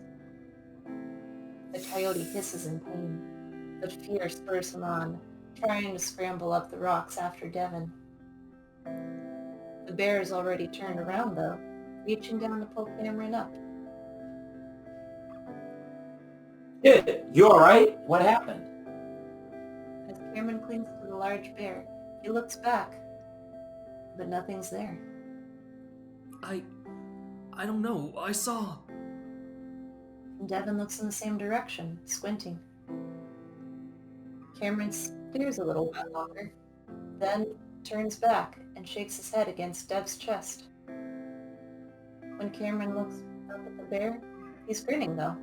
The coyote hisses in pain, but fear spurs him on, trying to scramble up the rocks after Devin. The bear is already turned around, though, reaching down to pull Cameron up. Dude, you alright? What happened? As Cameron clings to the large bear, he looks back, but nothing's there. I don't know. I saw... Devin looks in the same direction, squinting. Cameron stares a little bit longer, then turns back and shakes his head against Dev's chest. When Cameron looks up at the bear, he's grinning though.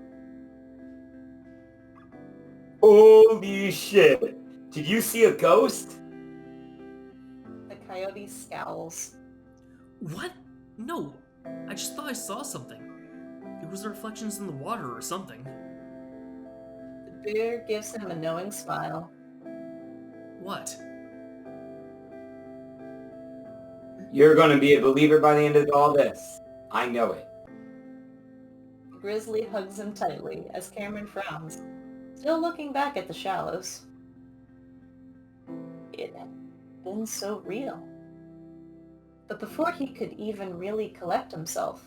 Holy shit! Did you see a ghost? The coyote scowls. What? No. I just thought I saw something. It was the reflections in the water or something. The bear gives him a knowing smile. What? You're gonna be a believer by the end of all this. I know it. Grizzly hugs him tightly as Cameron frowns, still looking back at the shallows. It had been so real. But before he could even really collect himself,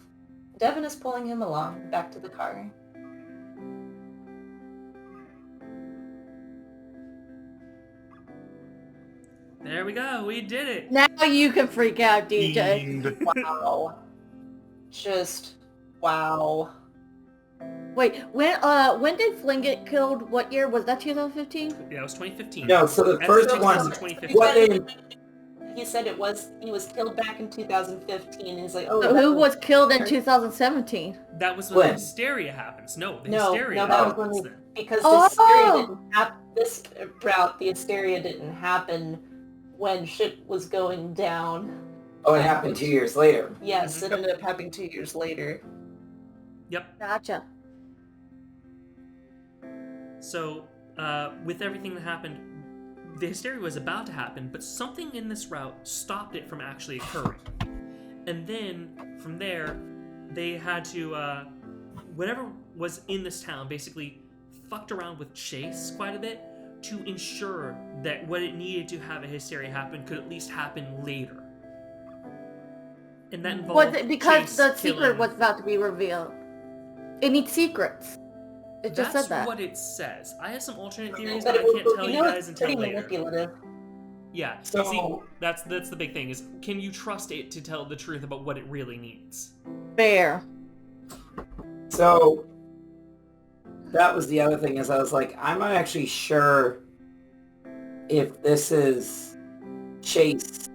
Devin is pulling him along back to the car. There we go. We did it. Now you can freak out, DJ. Fiend. Wow. Just wow. Wait, when did Flynn get killed? What year? Was that 2015? Yeah, it was 2015. No, so the That's first the one, 2015. what in, He said he was killed back in 2015, and he's like, oh, So who was killed in 2017? That was when the When? hysteria happens. No, the No, hysteria that was when happens we- then. because Oh! the hysteria didn't happen. This route, the hysteria didn't happen when shit was going down. oh, it happened 2 years later. Yes, it ended up happening 2 years later. Yep. Gotcha. So, with everything that happened, the hysteria was about to happen, but something in this route stopped it from actually occurring. And then, from there, they had to, whatever was in this town basically fucked around with Chase quite a bit to ensure that what it needed to have a hysteria happen could at least happen later. And that involved Was it because Chase the secret killing- was about to be revealed? It needs secrets. It just That's said that. what it says. I have some alternate theories, But but I can't tell you you know, guys it's until pretty later. manipulative. Yeah. So- See, that's the big thing is, can you trust it to tell the truth about what it really needs? Fair. So that was the other thing is I was like, I'm not actually sure if this is Chase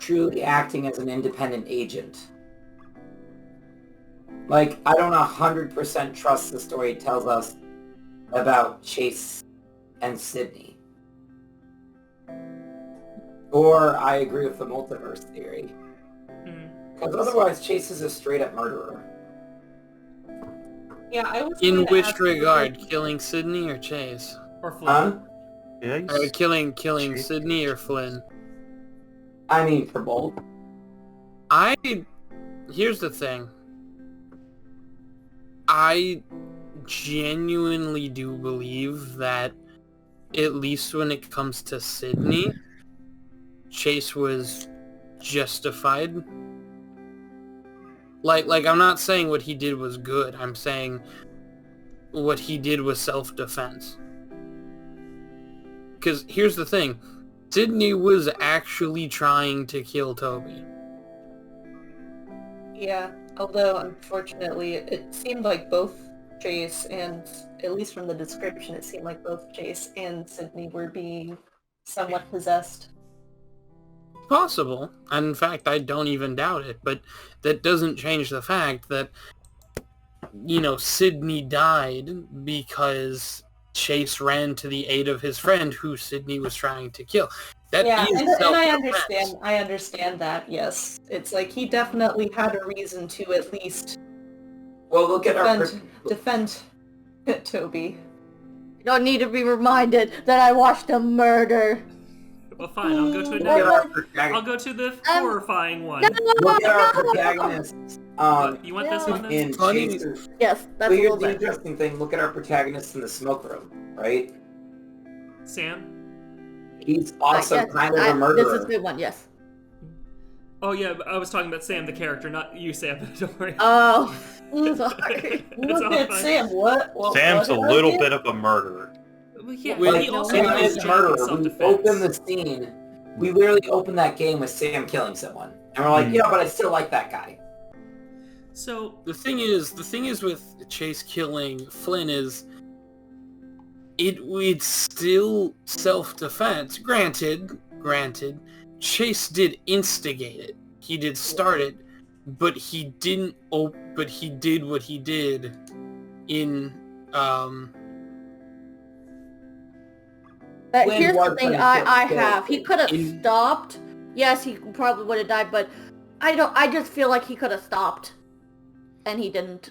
truly acting as an independent agent. Like, I don't 100% trust the story it tells us about Chase and Sydney. Or I agree with the multiverse theory. Because otherwise Chase is a straight up murderer. Yeah, I was In going to which ask you, regard, killing Sydney or Chase? Or Flynn? Huh? Yeah, Or killing Chase. Sydney or Flynn? I mean, for both. Here's the thing. I genuinely do believe that, at least when it comes to Sydney, Chase was justified. Like I'm not saying what he did was good. I'm saying what he did was self-defense. Because here's the thing. Sydney was actually trying to kill Toby. Yeah, although unfortunately it seemed like both Chase and, at least from the description, it seemed like both Chase and Sydney were being somewhat possessed. Possible. And in fact, I don't even doubt it. But that doesn't change the fact that, Sydney died because Chase ran to the aid of his friend who Sydney was trying to kill. That Yeah, is and I self-defense. understand that, yes. It's like he definitely had a reason to at least Well, look at our... defend Toby. You don't need to be reminded that I watched a murder. Well, fine. I'll go to Look at another. our protagonist. I'll go to the horrifying one. Look at our protagonist. You want this one then? In Funny. Chase's... Yes, that's But a here's little the bit. interesting thing. Look at our protagonist in the smoke room, right? Sam? He's also Yes, kind of a This is murderer. a good one, yes. Oh yeah, I was talking about Sam the character, not you, Sam. Don't worry. Oh, sorry. It's Look all at fine. Sam, what Sam's a did I little do? bit of a murderer. Well, yeah, Wait, but he also Sam has is a genuine murderer. We self-defense. open the scene. We literally open that game with Sam killing someone. And we're like, yeah, but I still like that guy. So The thing is with Chase killing Flynn is it's still self-defense. Granted, Chase did instigate it. He did start it, but he didn't. But he did what he did in. But Flynn here's was the thing gonna I kill have. He could have In- stopped. Yes, he probably would have died, but I just feel like he could have stopped. And he didn't.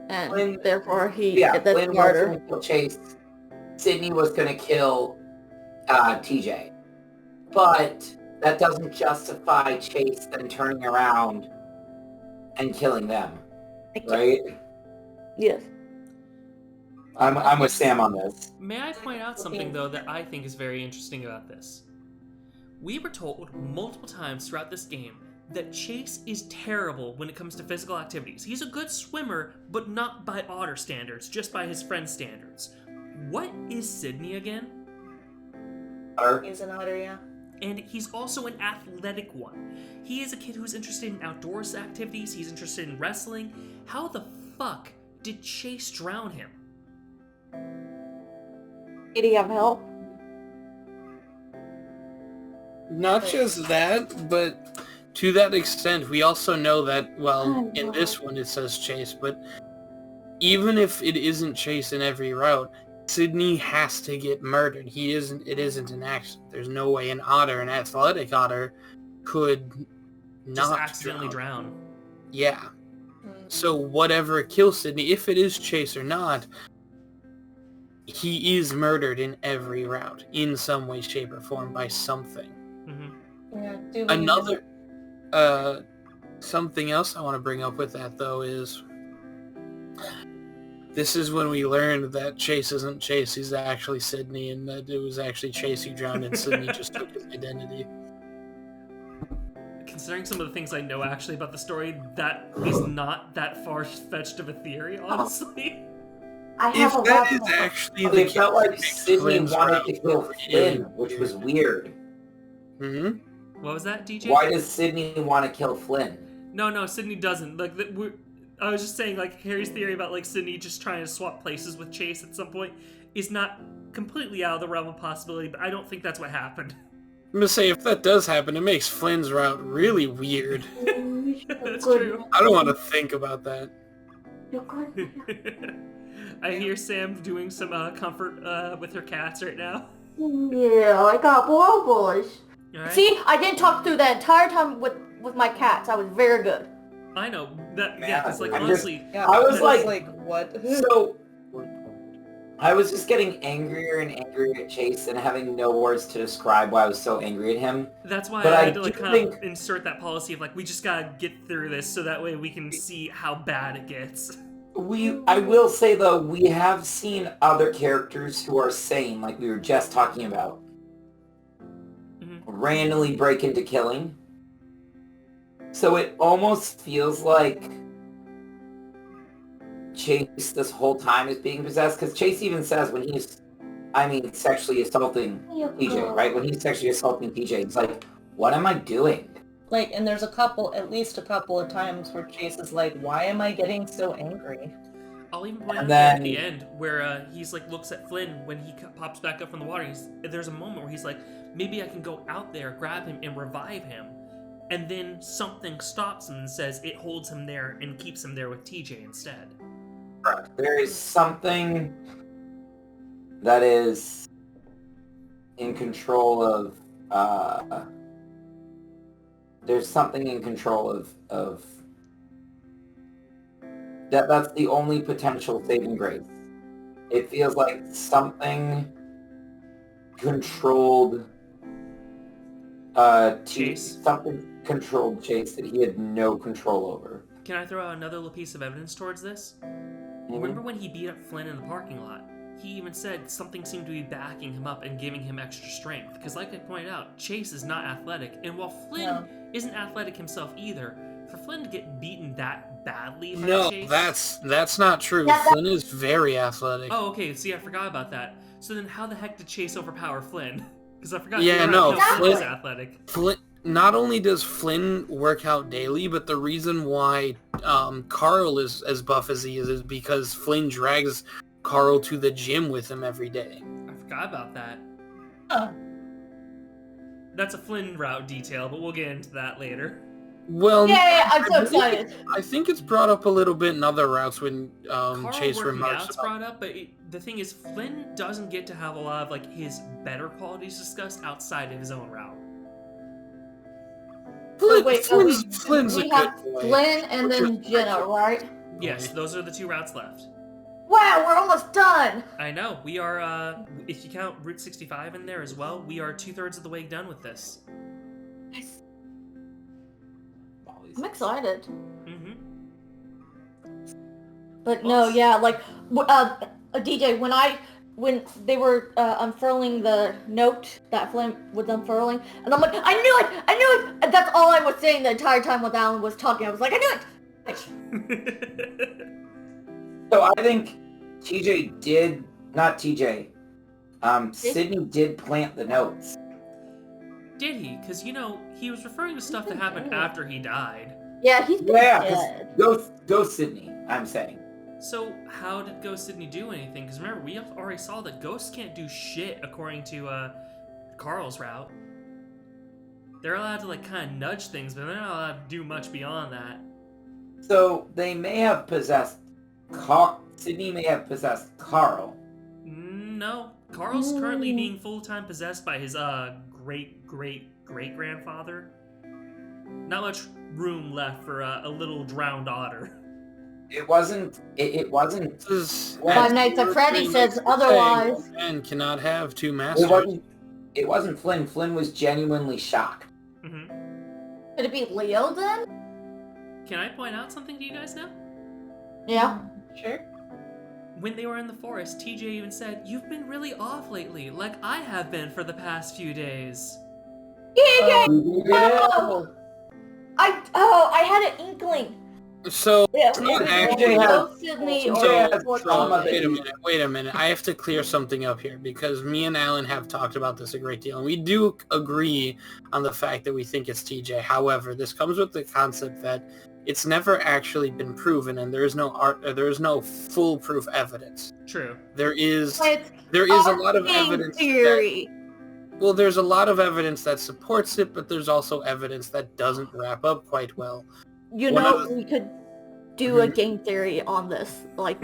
And Flynn- therefore he Yeah, that's Flynn was murder. going to kill Chase. Sydney was going to kill TJ. But that doesn't justify Chase then turning around and killing them, I can't- right? Yes. I'm with Sam on this. May I point out something, though, that I think is very interesting about this? We were told multiple times throughout this game that Chase is terrible when it comes to physical activities. He's a good swimmer, but not by Otter standards, just by his friend's standards. What is Sydney again? He's an otter, yeah. And he's also an athletic one. He is a kid who's interested in outdoors activities, he's interested in wrestling. How the fuck did Chase drown him? Did he have help? Not just that, but to that extent, we also know that, well, in this one it says Chase, but even if it isn't Chase in every route, Sydney has to get murdered. It isn't an accident. There's no way an athletic otter, could Just not accidentally drown. Yeah. So whatever kills Sydney, if it is Chase or not, he is murdered in every route, in some way, shape, or form, by something. Yeah, Another, something else I want to bring up with that, though, is this is when we learned that Chase isn't Chase, he's actually Sydney, and that it was actually Chase who drowned, and Sydney just took his identity. Considering some of the things I know actually about the story, that is not that far-fetched of a theory, honestly. I have If that is actually the It felt like case, Sydney Flynn's wanted route to kill Flynn, which was weird. Hmm? What was that, DJ? Why does Sydney want to kill Flynn? No, Sydney doesn't. Like, I was just saying, like, Harry's theory about, like, Sydney just trying to swap places with Chase at some point is not completely out of the realm of possibility, but I don't think that's what happened. I'm gonna say, if that does happen, it makes Flynn's route really weird. That's true. I don't want to think about that. I hear Sam doing some comfort with her cats right now. Yeah, I got more boys. All right? See, I didn't talk through that entire time with my cats. I was very good. I know that. Man, Yeah, it's like I'm honestly, Yeah, I was that's like- what? So, I was just getting angrier and angrier at Chase and having no words to describe why I was so angry at him. that's why But I I had to like do kind of think- insert that policy of like we just gotta get through this so that way we can see how bad it gets. I will say though, we have seen other characters who are sane, like we were just talking about, randomly break into killing. So it almost feels like Chase this whole time is being possessed, because Chase even says when he's, sexually assaulting PJ, right? When he's sexually assaulting PJ, he's like, what am I doing? Like, and there's at least a couple of times where Chase is like, why am I getting so angry? I'll even point out And at then- the end where he's like looks at Flynn when he pops back up from the water. There's a moment where he's like, maybe I can go out there, grab him, and revive him. And then something stops him and says it holds him there and keeps him there with TJ instead. There is something that is in control of, there's something in control of that's the only potential saving grace. It feels like something controlled Chase? something controlled Chase that he had no control over. Can I throw out another little piece of evidence towards this? Remember when he beat up Flynn in the parking lot? He even said something seemed to be backing him up and giving him extra strength. Because like I pointed out, Chase is not athletic. And while Flynn isn't athletic himself either, for Flynn to get beaten that badly by No, Chase... that's not true. Flynn is very athletic. Oh, okay, see, I forgot about that. So then how the heck did Chase overpower Flynn? Because I forgot Yeah, you're no, right, Flynn is Flynn- athletic. Flynn, not only does Flynn work out daily, but the reason why Carl is as buff as he is because Flynn drags Carl to the gym with him every day. I forgot about that. Huh. That's a Flynn route detail, but we'll get into that later. Well, Yeah, I'm so I believe excited. I think it's brought up a little bit in other routes when Carl Chase working remarks out's about brought up, but the thing is, Flynn doesn't get to have a lot of like his better qualities discussed outside of his own route. Flynn, Wait, so Flynn's a we good have boy. Flynn and then Jenna, right? Yes, those are the two routes left. Wow, we're almost done. I know, we are, if you count Route 65 in there as well, we are 2/3 of the way done with this. I'm excited. Mm-hmm. But no, yeah, like, DJ, when they were unfurling the note that Flynn was unfurling, and I'm like, I knew it! And that's all I was saying the entire time when Alan was talking. I was like, I knew it! So I think TJ did, not TJ, Sydney did plant the notes. Did he? Because, he was referring to stuff that happened after he died. Yeah, he's been dead. Ghost Sydney, I'm saying. So, how did Ghost Sydney do anything? Because remember, we already saw that ghosts can't do shit according to Carl's route. They're allowed to, kind of nudge things, but they're not allowed to do much beyond that. So, they may have possessed Sydney may have possessed Carl. No. Carl's currently being full-time possessed by his great-great-great-grandfather. Not much room left for a little drowned otter. It wasn't. Five Nights at Freddy says otherwise. Man cannot have two masters. It wasn't Flynn. Flynn was genuinely shocked. Mm-hmm. Could it be Leo then? Can I point out something to you guys now? Yeah. Sure. When they were in the forest, TJ even said, "You've been really off lately, like I have been for the past few days." I had an inkling. So, Yeah, wait a minute. I have to clear something up here because me and Alan have talked about this a great deal, and we do agree on the fact that we think it's TJ. However, this comes with the concept that it's never actually been proven, and there is no foolproof evidence. True. There is a lot of evidence. Theory. There's a lot of evidence that supports it, but there's also evidence that doesn't wrap up quite well. We could do a game theory on this. Like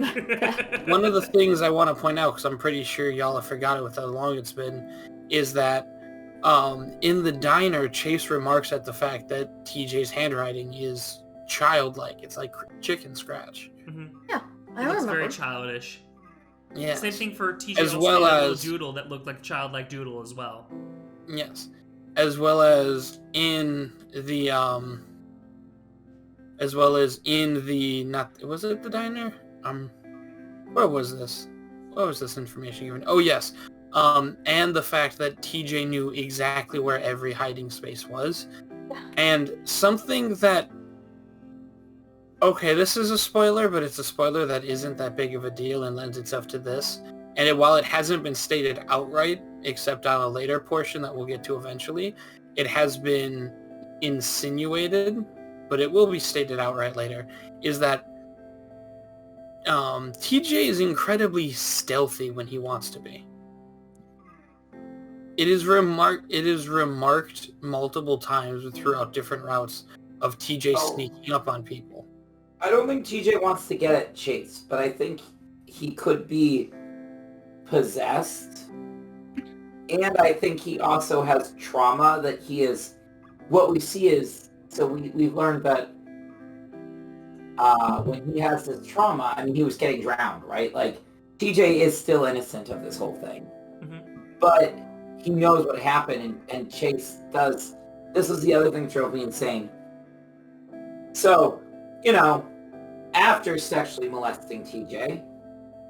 one of the things I want to point out, because I'm pretty sure y'all have forgot it with how long it's been, is that in the diner, Chase remarks at the fact that TJ's handwriting is childlike. It's like chicken scratch. Mm-hmm. Yeah, I looks remember. very childish. Yeah. Same thing for TJ. As also well had a little as doodle that looked like childlike doodle as well. Yes, as well as in the was it the diner? Where was this? What was this information given? Oh yes, and the fact that TJ knew exactly where every hiding space was, and something that. Okay, this is a spoiler, but it's a spoiler that isn't that big of a deal and lends itself to this. And while it hasn't been stated outright, except on a later portion that we'll get to eventually, it has been insinuated, but it will be stated outright later, is that TJ is incredibly stealthy when he wants to be. It is remarked multiple times throughout different routes of TJ sneaking up on people. I don't think TJ wants to get at Chase, but I think he could be possessed. And I think he also has trauma that he is... What we see is... So we've learned that when he has this trauma, I mean, he was getting drowned, right? Like, TJ is still innocent of this whole thing. Mm-hmm. But he knows what happened, and Chase does... This is the other thing that drove me insane. So... after sexually molesting TJ,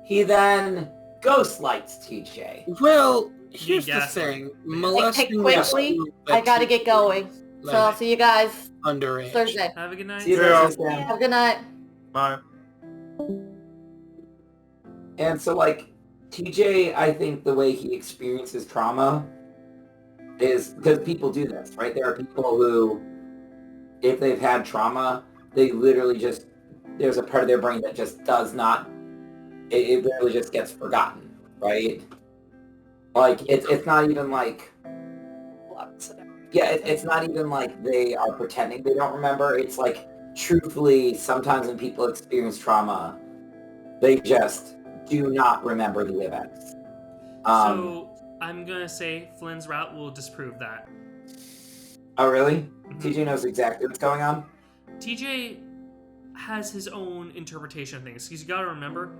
he then ghostlights TJ. Well, here's the thing. Molesting... quickly, I gotta get going. So I'll see you guys underage. Thursday. Have a good night. See you Thursday. Have a good night. Bye. And so, TJ, I think the way he experiences trauma is... Because people do this, right? There are people who, if they've had trauma... They literally just, there's a part of their brain that just does not, it literally just gets forgotten, right? Like, it's not even like, it's not even like they are pretending they don't remember. It's like, truthfully, sometimes when people experience trauma, they just do not remember the events. So, I'm gonna say Flynn's route will disprove that. Oh, really? Mm-hmm. TJ knows exactly what's going on? TJ has his own interpretation of things, because you gotta remember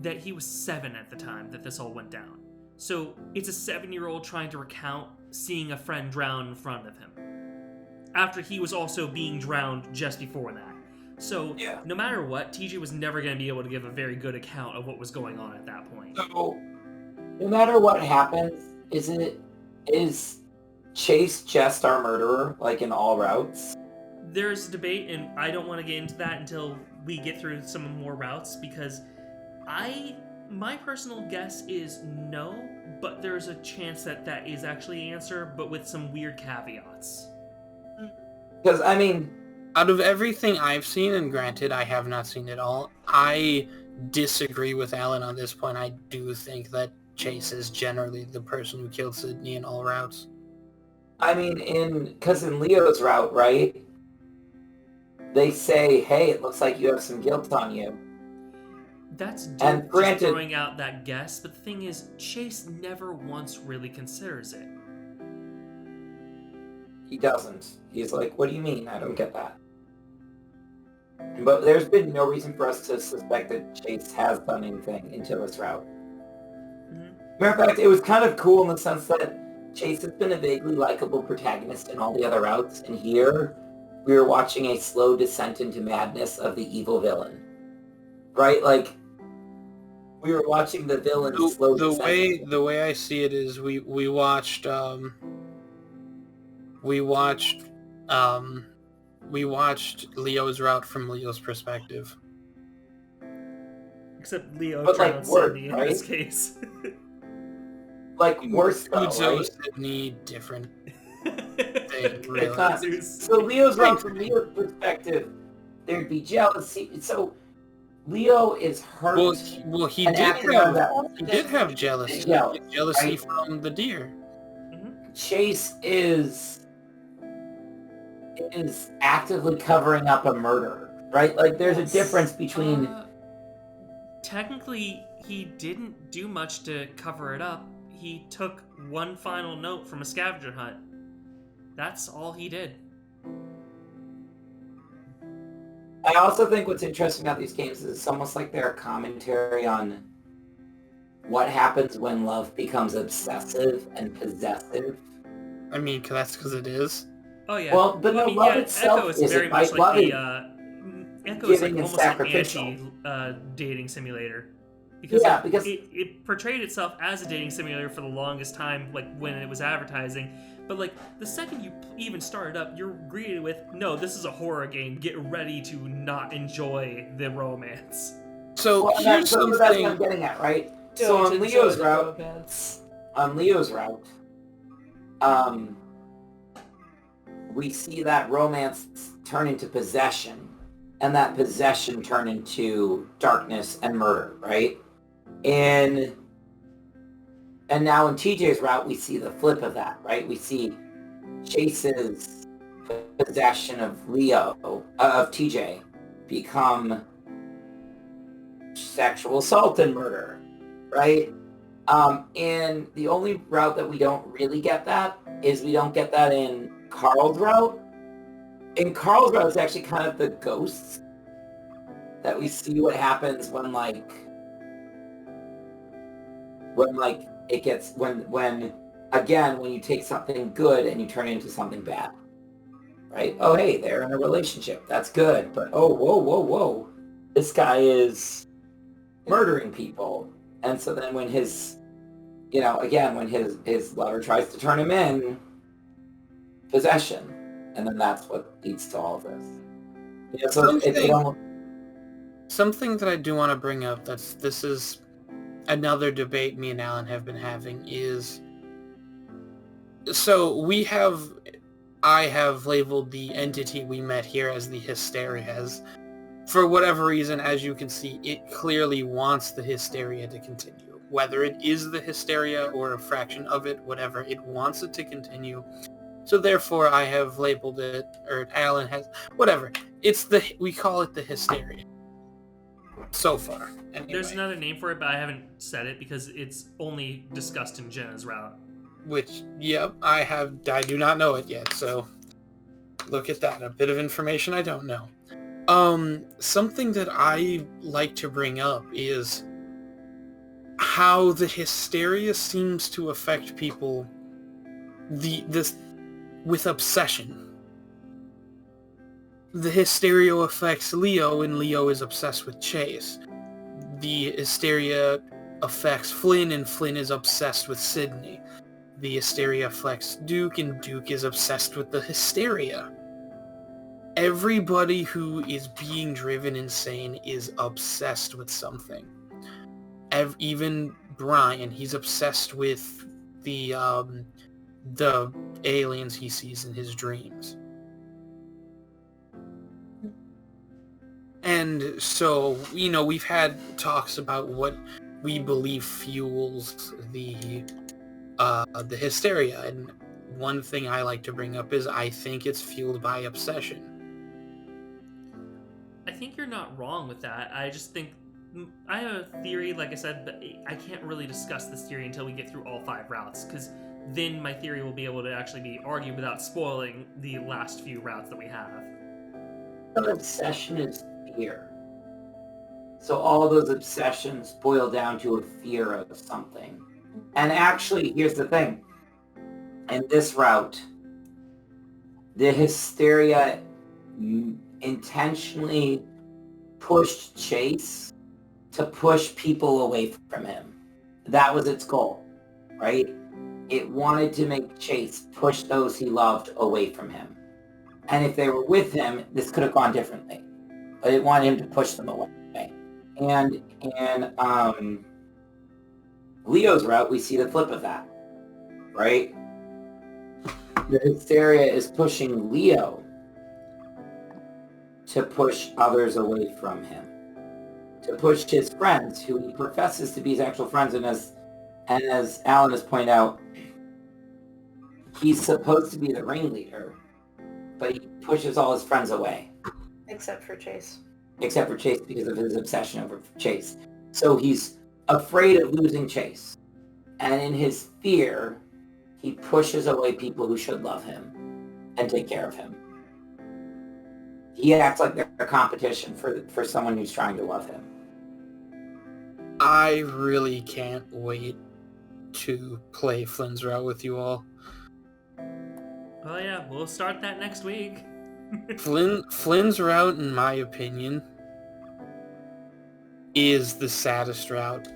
that he was 7 at the time that this all went down. So it's a 7-year-old trying to recount seeing a friend drown in front of him, after he was also being drowned just before that. So, Yeah. no matter what, TJ was never going to be able to give a very good account of what was going on at that point. So, no matter what happens, is Chase just our murderer, like in all routes? There's debate, and I don't want to get into that until we get through some more routes, because my personal guess is no, but there's a chance that that is actually the answer, but with some weird caveats. Because, I mean... Out of everything I've seen, and granted I have not seen it all, I disagree with Alan on this point. I do think that Chase is generally the person who killed Sydney in all routes. I mean, because in Leo's route, right, they say, hey, it looks like you have some guilt on you. That's And just granted- throwing out that guess, but the thing is, Chase never once really considers it. He doesn't. He's like, what do you mean? I don't get that. But there's been no reason for us to suspect that Chase has done anything until this route. Mhm. Matter of fact, it was kind of cool in the sense that Chase has been a vaguely likable protagonist in all the other routes, and here we were watching a slow descent into madness of the evil villain. Right? Like, we were watching the villain slow descent. The way I see it is we watched Leo's route from Leo's perspective. Except Leo But, like, drowned work, Sydney right? in this case. Like, worse though, Uzo, right? Sydney, different thing, It's really. not- So Leo's route from Leo's perspective, there'd be jealousy. So Leo is hurt. Well, he and did acting on have that. jealousy. Jealousy, right? From the deer. Chase is actively covering up a murder, right? Like, there's a difference between... Technically, he didn't do much to cover it up. He took one final note from a scavenger hunt. That's all he did. I also think what's interesting about these games is it's almost like they're a commentary on what happens when love becomes obsessive and possessive. I mean, that's because it is. Oh yeah. Well, but no, love itself Echo is isn't, very right? much Love like is Echo is like giving and almost an sacrificial. anti-dating simulator. Because, Yeah, it, because- it portrayed itself as a dating simulator for the longest time, like when it was advertising. But like the second you even start it up, you're greeted with, "No, this is a horror game. Get ready to not enjoy the romance." So Well, here's that's what I'm something. getting at, right? So Don't on enjoy Leo's the route, romance. we see that romance turn into possession, and that possession turn into darkness and murder, right? And now in TJ's route, we see the flip of that, right? We see Chase's possession of Leo, of TJ, become sexual assault and murder, right? And the only route that we don't really get that is we don't get that in Carl's route. In Carl's route, it's actually kind of the ghosts that we see what happens when you take something good and you turn it into something bad, right? Oh, hey, they're in a relationship. That's good. But, oh, whoa. This guy is murdering people. And so then when his lover tries to turn him in, possession. And then that's what leads to all of this. Yeah, so it almost... Something that I do want to bring up, this is another debate me and Alan have been having, is... So I have labeled the entity we met here as the Hysterias. For whatever reason, as you can see, it clearly wants the hysteria to continue. Whether it is the hysteria or a fraction of it, whatever, it wants it to continue. So therefore, I have labeled it, or Alan has, whatever. We call it the hysteria. So far. Anyway. There's another name for it, but I haven't said it because it's only discussed in Jenna's route. Which, yep, I do not know it yet, so look at that. A bit of information I don't know. Something that I like to bring up is how the hysteria seems to affect people with obsession. the hysteria affects Leo, and Leo is obsessed with Chase. The hysteria affects Flynn, and Flynn is obsessed with Sydney. The hysteria affects Duke, and Duke is obsessed with the hysteria. Everybody who is being driven insane is obsessed with something. Even Brian, he's obsessed with the aliens he sees in his dreams. And so, we've had talks about what we believe fuels the hysteria, and one thing I like to bring up is I think it's fueled by obsession. I think you're not wrong with that. I just think I have a theory, like I said, but I can't really discuss this theory until we get through all 5 routes, because then my theory will be able to actually be argued without spoiling the last few routes that we have. The obsession is fear. So all those obsessions boil down to a fear of something. And actually, here's the thing. In this route, the hysteria intentionally pushed Chase to push people away from him. That was its goal, right? It wanted to make Chase push those he loved away from him. And if they were with him, this could have gone differently. But it wanted him to push them away. And in Leo's route, we see the flip of that, right? The hysteria is pushing Leo to push others away from him, to push his friends, who he professes to be his actual friends, and as Alan has pointed out, he's supposed to be the ringleader, but he pushes all his friends away. Except for Chase. Except for Chase because of his obsession over Chase. So he's afraid of losing Chase. And in his fear, he pushes away people who should love him and take care of him. He acts like they're a competition for someone who's trying to love him. I really can't wait to play Flynn's route with you all. Oh yeah, we'll start that next week. Flynn's route, in my opinion, is the saddest route.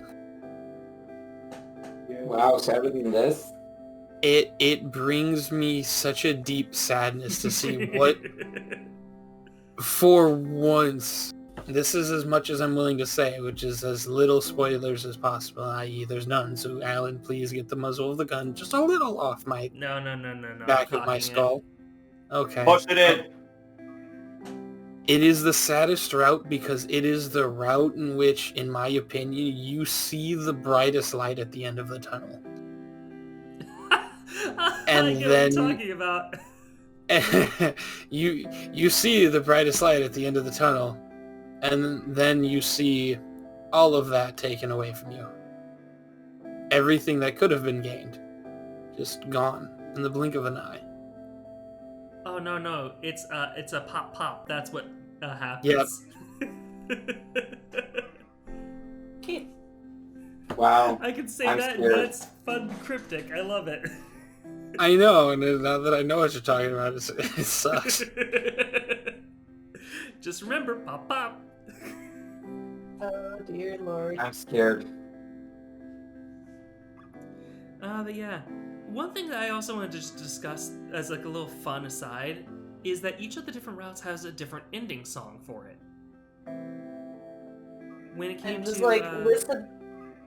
Wow, sadder than this? It brings me such a deep sadness to see what, for once, this is as much as I'm willing to say, which is as little spoilers as possible, i.e. there's none, so Alan, please get the muzzle of the gun just a little off my No. back of my skull. Okay. Push it in. It is the saddest route because it is the route in which, in my opinion, you see the brightest light at the end of the tunnel. And I get then what you're talking about. you see the brightest light at the end of the tunnel, and then you see all of that taken away from you. Everything that could have been gained, just gone in the blink of an eye. Oh no! It's a pop. That's what happens. Keith. Wow. I can say I'm that. scared. That's fun, cryptic. I love it. I know, and now that I know what you're talking about, it sucks. Just remember, pop. Oh dear Lord. I'm scared. But yeah, one thing that I also want to just discuss as like a little fun aside is that each of the different routes has a different ending song for it. When it came And just to listen.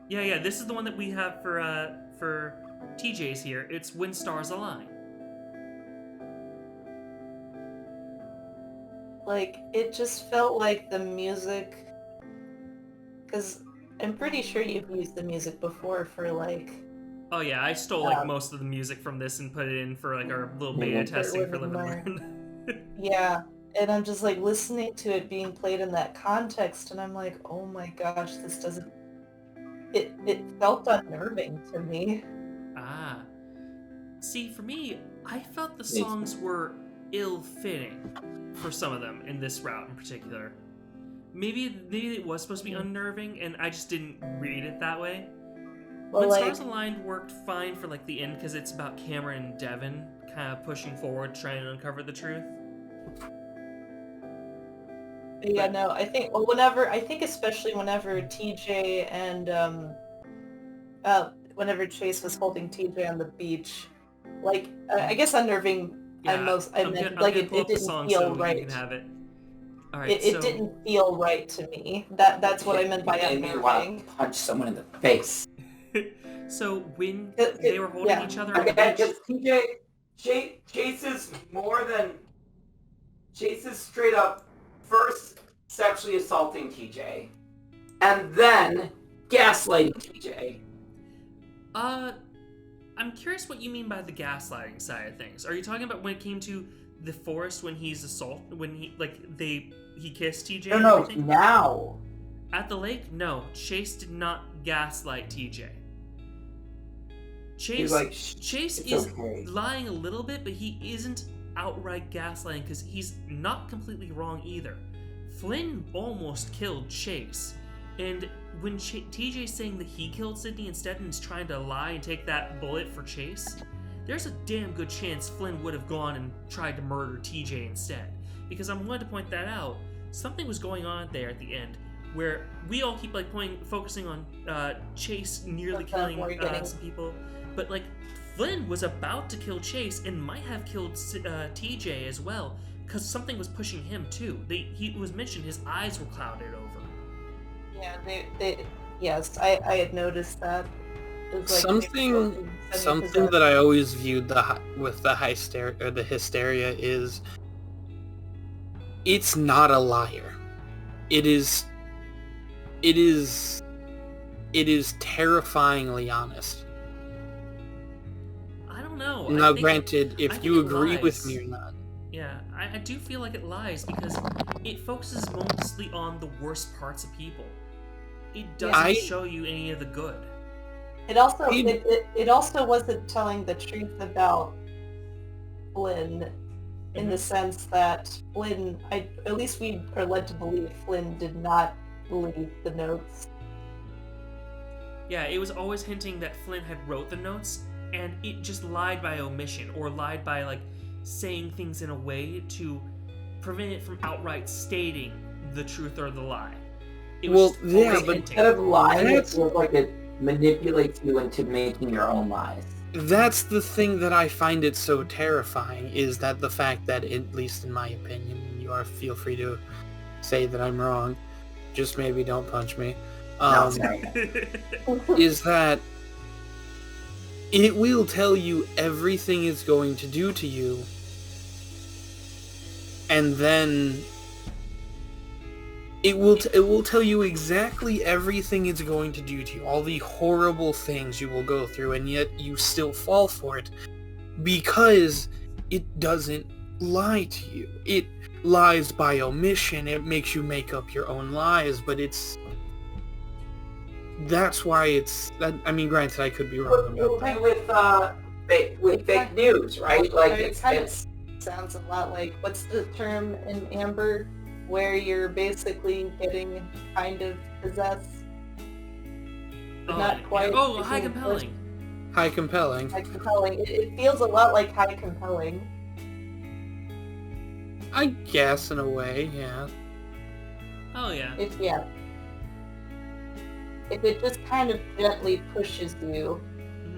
yeah, this is the one that we have for TJ's here. It's When Stars Align. Like, it just felt like the music, because I'm pretty sure you've used the music before for like. Oh yeah, I stole like most of the music from this and put it in for like our little beta testing for Live and Learn. Yeah, and I'm just like listening to it being played in that context, and I'm like, oh my gosh, this doesn't. It felt unnerving to me. Ah. See, for me, I felt the songs were ill-fitting for some of them in this route in particular. Maybe it was supposed to be unnerving, and I just didn't read it that way. Well, When Stars Aligned worked fine for like the end because it's about Cameron and Devin kind of pushing forward, trying to uncover the truth. Yeah, no, I think especially whenever TJ and whenever Chase was holding TJ on the beach, like I guess unnerving. Yeah, I I'm meant gonna, like I'm gonna it pull up the didn't song feel so right. you can have it. All right, It so didn't feel right to me. That's what I meant by It made me want unnerving. to punch someone in the face. so when It- they were holding yeah. each other on the Again, beach, because Chase is more than... Chase is straight up first sexually assaulting TJ, and then gaslighting TJ. I'm curious what you mean by the gaslighting side of things. Are you talking about when it came to the forest when he kissed TJ? and No, everything? now. At the lake? No, Chase did not gaslight TJ. Chase It's is okay. lying a little bit, but he isn't outright gaslighting because he's not completely wrong either. Flynn almost killed Chase, and when TJ's saying that he killed Sydney instead and is trying to lie and take that bullet for Chase, there's a damn good chance Flynn would have gone and tried to murder TJ instead. Because I'm wanting to point that out. Something was going on there at the end where we all keep focusing on Chase nearly killing some people, but Flynn was about to kill Chase and might have killed TJ as well because something was pushing him too. He was mentioned his eyes were clouded over. Yeah, yes, I had noticed that. It was Something that I always viewed with the hysteria is it's not a liar. It is terrifyingly honest. I don't know. Now, granted, if you agree with lies. me or not. Yeah, I do feel like it lies because it focuses mostly on the worst parts of people. It doesn't show you any of the good. It also wasn't telling the truth about Flynn in the sense that Flynn, at least we are led to believe Flynn did not believe the notes. Yeah, it was always hinting that Flynn had wrote the notes, and it just lied by omission, or lied by saying things in a way to prevent it from outright stating the truth or the lie. It was Well, yeah, always but hinting. Instead of lying, it feels like it manipulates you into making your own lies. That's the thing that I find it so terrifying, is that the fact that, at least in my opinion, feel free to say that I'm wrong, just maybe don't punch me, is that it will tell you everything it's going to do to you, and then it will tell you exactly everything it's going to do to you, all the horrible things you will go through, and yet you still fall for it because it doesn't lie to you. It lies by omission. It makes you make up your own lies, but that's why it's... I mean, granted, I could be wrong about that. With fake news, right? It's sounds a lot like, what's the term in Amber, where you're basically getting kind of possessed? Not quite. Oh, high compelling. High compelling. High compelling. It feels a lot like high compelling. I guess, in a way, yeah. Oh, yeah. If it just kind of gently pushes you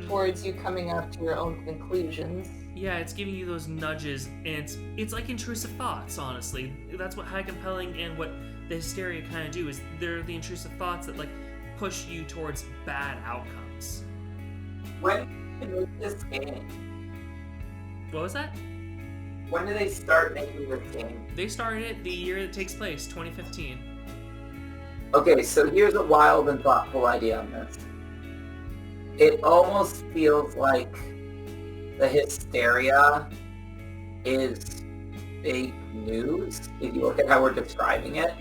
towards you coming up to your own conclusions. Yeah, it's giving you those nudges, and it's like intrusive thoughts, honestly. That's what high compelling and what the hysteria kind of do, is they're the intrusive thoughts that push you towards bad outcomes. When did this game? What was that? When did they start making this game? They started it the year it takes place, 2015. Okay, so here's a wild and thoughtful idea on this. It almost feels like the hysteria is fake news, if you look at how we're describing it.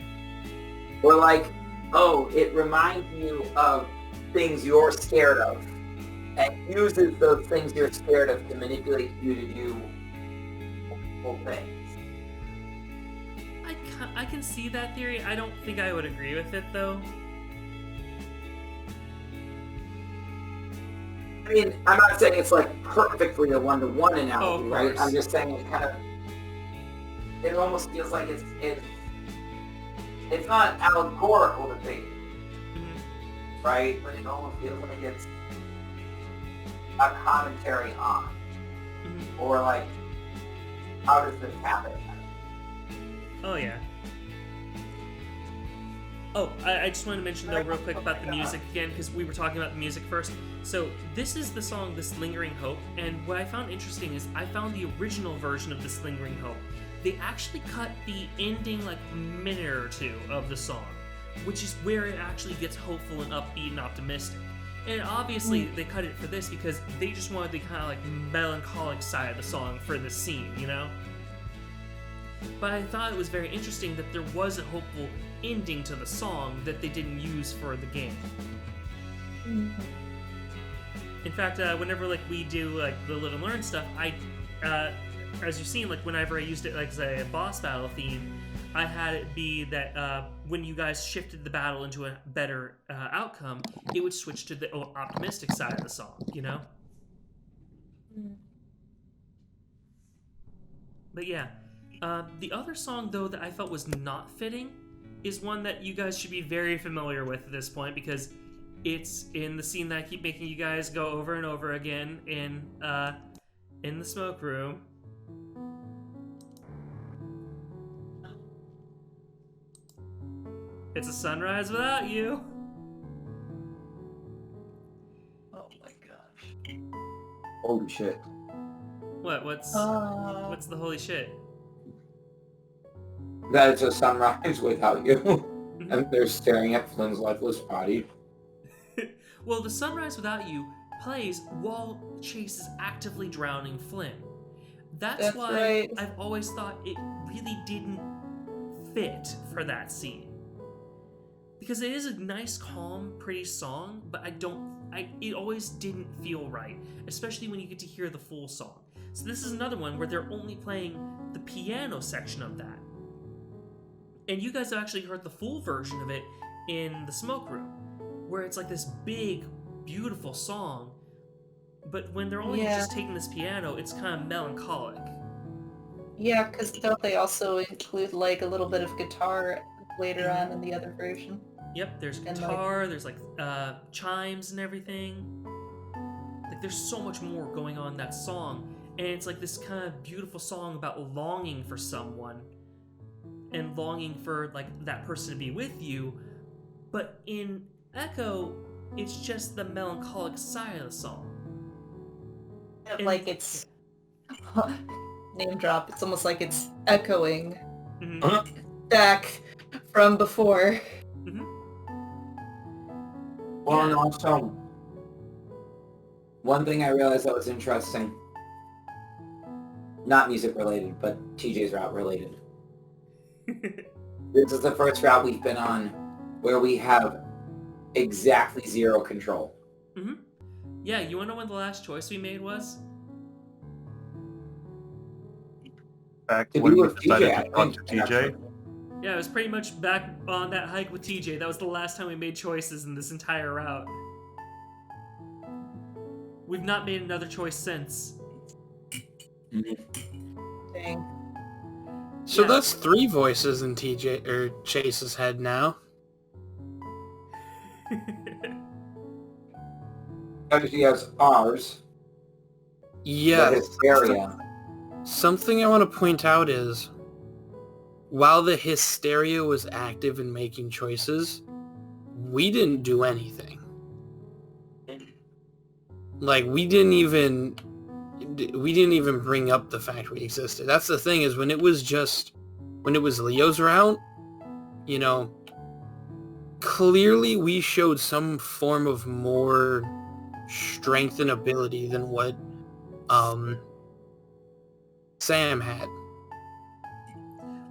We're like, oh, it reminds you of things you're scared of, and uses those things you're scared of to manipulate you to do awful things. I can see that theory. I don't think I would agree with it, though. I mean, I'm not saying it's perfectly a one-to-one analogy, right? I'm just saying it almost feels like it's it's not allegorical to think, Mhm. right? But it almost feels like it's a commentary on, Mhm. or like, how does this happen? Oh yeah. Oh, I just wanted to mention though real quick about the music again, because we were talking about the music first. So this is the song, This Lingering Hope, and what I found interesting is I found the original version of This Lingering Hope. They actually cut the ending like minute or two of the song, which is where it actually gets hopeful and upbeat and optimistic. And obviously they cut it for this because they just wanted the kind of like melancholic side of the song for this scene, you know? But I thought it was very interesting that there was a hopeful ending to the song that they didn't use for the game. In fact, whenever like we do like the live and learn stuff, I, as you've seen, like whenever I used it like as a boss battle theme, I had it be that when you guys shifted the battle into a better outcome, it would switch to the optimistic side of the song, you know? But yeah. The other song, though, that I felt was not fitting is one that you guys should be very familiar with at this point, because it's in the scene that I keep making you guys go over and over again in the smoke room. It's a sunrise without you. Oh my gosh. Holy shit. What? What's the holy shit? That it's a sunrise without you. And they're staring at Flynn's lifeless body. Well, the sunrise without you plays while Chase is actively drowning Flynn. That's why right. I've always thought it really didn't fit for that scene. Because it is a nice, calm, pretty song, but it always didn't feel right, especially when you get to hear the full song. So this is another one where they're only playing the piano section of that. And you guys have actually heard the full version of it in the smoke room, where it's like this big, beautiful song, but when they're only just taking this piano, it's kind of melancholic. Yeah, because don't they also include like a little bit of guitar later on in the other version? Yep, there's And, guitar, there's like chimes and everything. Like there's so much more going on in that song, and it's like this kind of beautiful song about longing for someone and longing for like that person to be with you. But in Echo, it's just the melancholic side of the song. And, Like it's name drop. It's almost like it's echoing back from before. Well, and also, one thing I realized that was interesting, not music related, but TJ's route related. This is the first route we've been on where we have exactly zero control. Yeah, you wanna know when the last choice we made was? Back To when be we with decided TJ, to talk to TJ. Yeah, it was pretty much back on that hike with TJ. That was the last time we made choices in this entire route. We've not made another choice since. Dang. So Yeah. that's 3 voices in TJ or Chase's head now. Actually, has ours. Yeah. The hysteria. Something I want to point out is, while the hysteria was active in making choices, we didn't do anything. Like, we didn't even bring up the fact we existed. That's the thing, is when it was Leo's route, you know, clearly we showed some form of more strength and ability than what Sam had.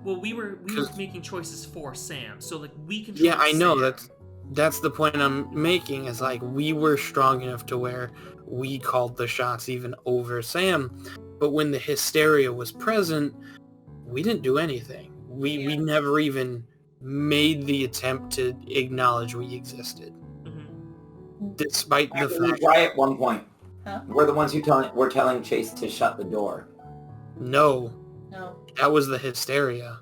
Well, we were making choices for Sam, so like we controlled. Yeah, I know. Sam. That's the point I'm making, is like we were strong enough to where we called the shots even over Sam. But when the hysteria was present, we didn't do anything. We never even made the attempt to acknowledge we existed. Despite the Actually, fact... Right at one point. Huh? We're the ones who were telling Chase to shut the door. No. No. That was the hysteria.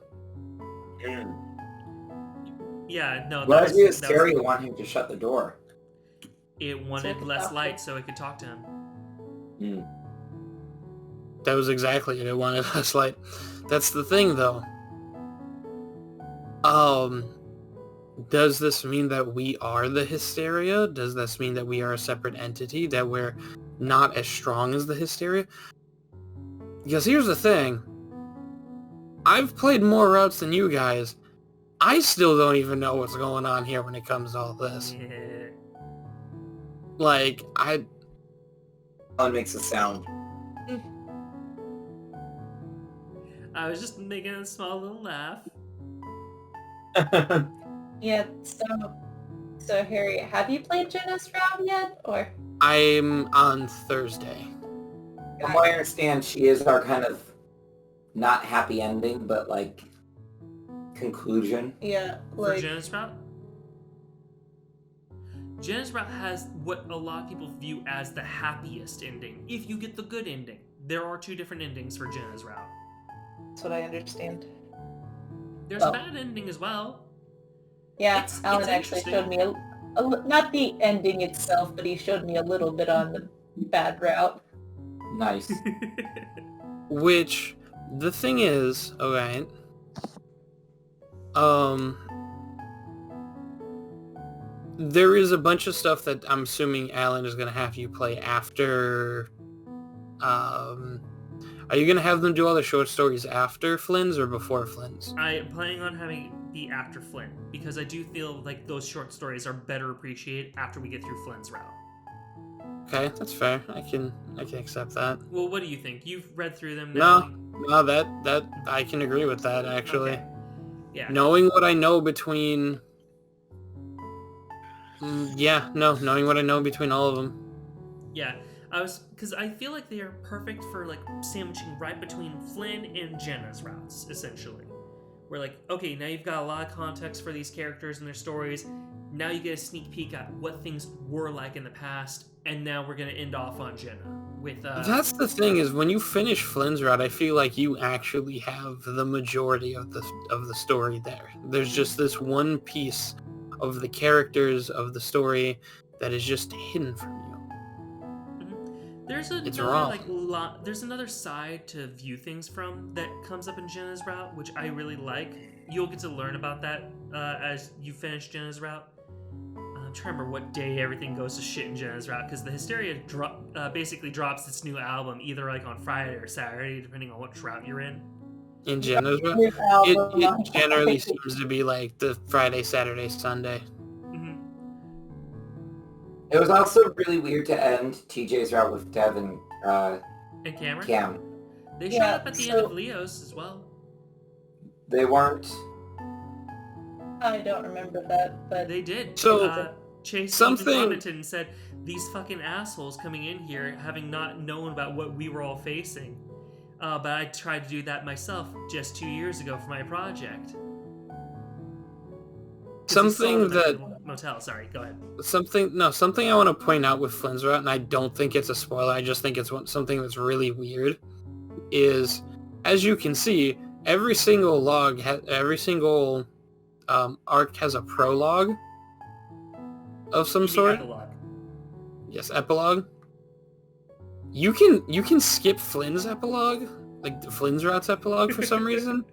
Yeah, no, Why that does the was, hysteria want him to shut the door? it So wanted it could less talk to light him. so it could talk to him. Hmm. That was exactly it. It wanted less light. That's the thing, though. Does this mean that we are the hysteria? Does this mean that we are a separate entity? That we're not as strong as the hysteria? Because here's the thing. I've played more routes than you guys. I still don't even know what's going on here when it comes to all this. Yeah. Like, Alan makes a sound. I was just making a small little laugh. Yeah, so Harry, have you played Jenna's Route yet? Or I'm on Thursday. From what I understand, she is our kind of not happy ending, but like conclusion. yeah, For like Janus Route? Janus Route has what a lot of people view as the happiest ending, if you get the good ending. There are 2 different endings for Janus Route. that's what I understand. There's Oh. a bad ending as well. Yeah, It's Alan actually interesting. showed me not the ending itself, but he showed me a little bit on the bad route. Nice. Which, the thing is, alright, there is a bunch of stuff that I'm assuming Alan is going to have you play after, are you going to have them do all the short stories after Flynn's or before Flynn's? I am planning on having it be after Flynn, because I do feel like those short stories are better appreciated after we get through Flynn's route. Okay, that's fair. I can accept that. Well, what do you think? You've read through them now? No, that I can agree with that actually. Okay. Yeah. Knowing what I know between, knowing what I know between all of them. Yeah, because I feel like they are perfect for like sandwiching right between Flynn and Jenna's routes, essentially. We're like, okay, now you've got a lot of context for these characters and their stories. Now you get a sneak peek at what things were like in the past, and now we're gonna end off on Jenna with. That's the thing is when you finish Flynn's route, I feel like you actually have the majority of the story there. There's just this one piece of the characters of the story that is just hidden from you. There's It's another wrong. there's another side to view things from that comes up in Jenna's route, which I really like. You'll get to learn about that as you finish Jenna's route. I'm trying to remember what day everything goes to shit in Jenna's route, because the Hysteria basically drops its new album either like on Friday or Saturday, depending on which route you're in. In Jenna's route, His album on it generally seems to be like the Friday, Saturday, Sunday. Hmm. It was also really weird to end TJ's route with Dev and And Cameron? Cam. They showed Yeah, up at the end of Leo's as well. They weren't. I don't remember that, but They did. So, Chase something- even commented and said, "These fucking assholes coming in here, having not known about what we were all facing. But I tried to do that myself just 2 years ago for my project." 'Cause he saw Something them at that the motel. Sorry, go ahead. something I want to point out with Flynn's route, and I don't think it's a spoiler, I just think it's something that's really weird, is, as you can see, every single arc has a prologue of some The sort. epilogue. Yes, epilogue. You can skip Flynn's epilogue, like the Flynn's route's epilogue for some reason.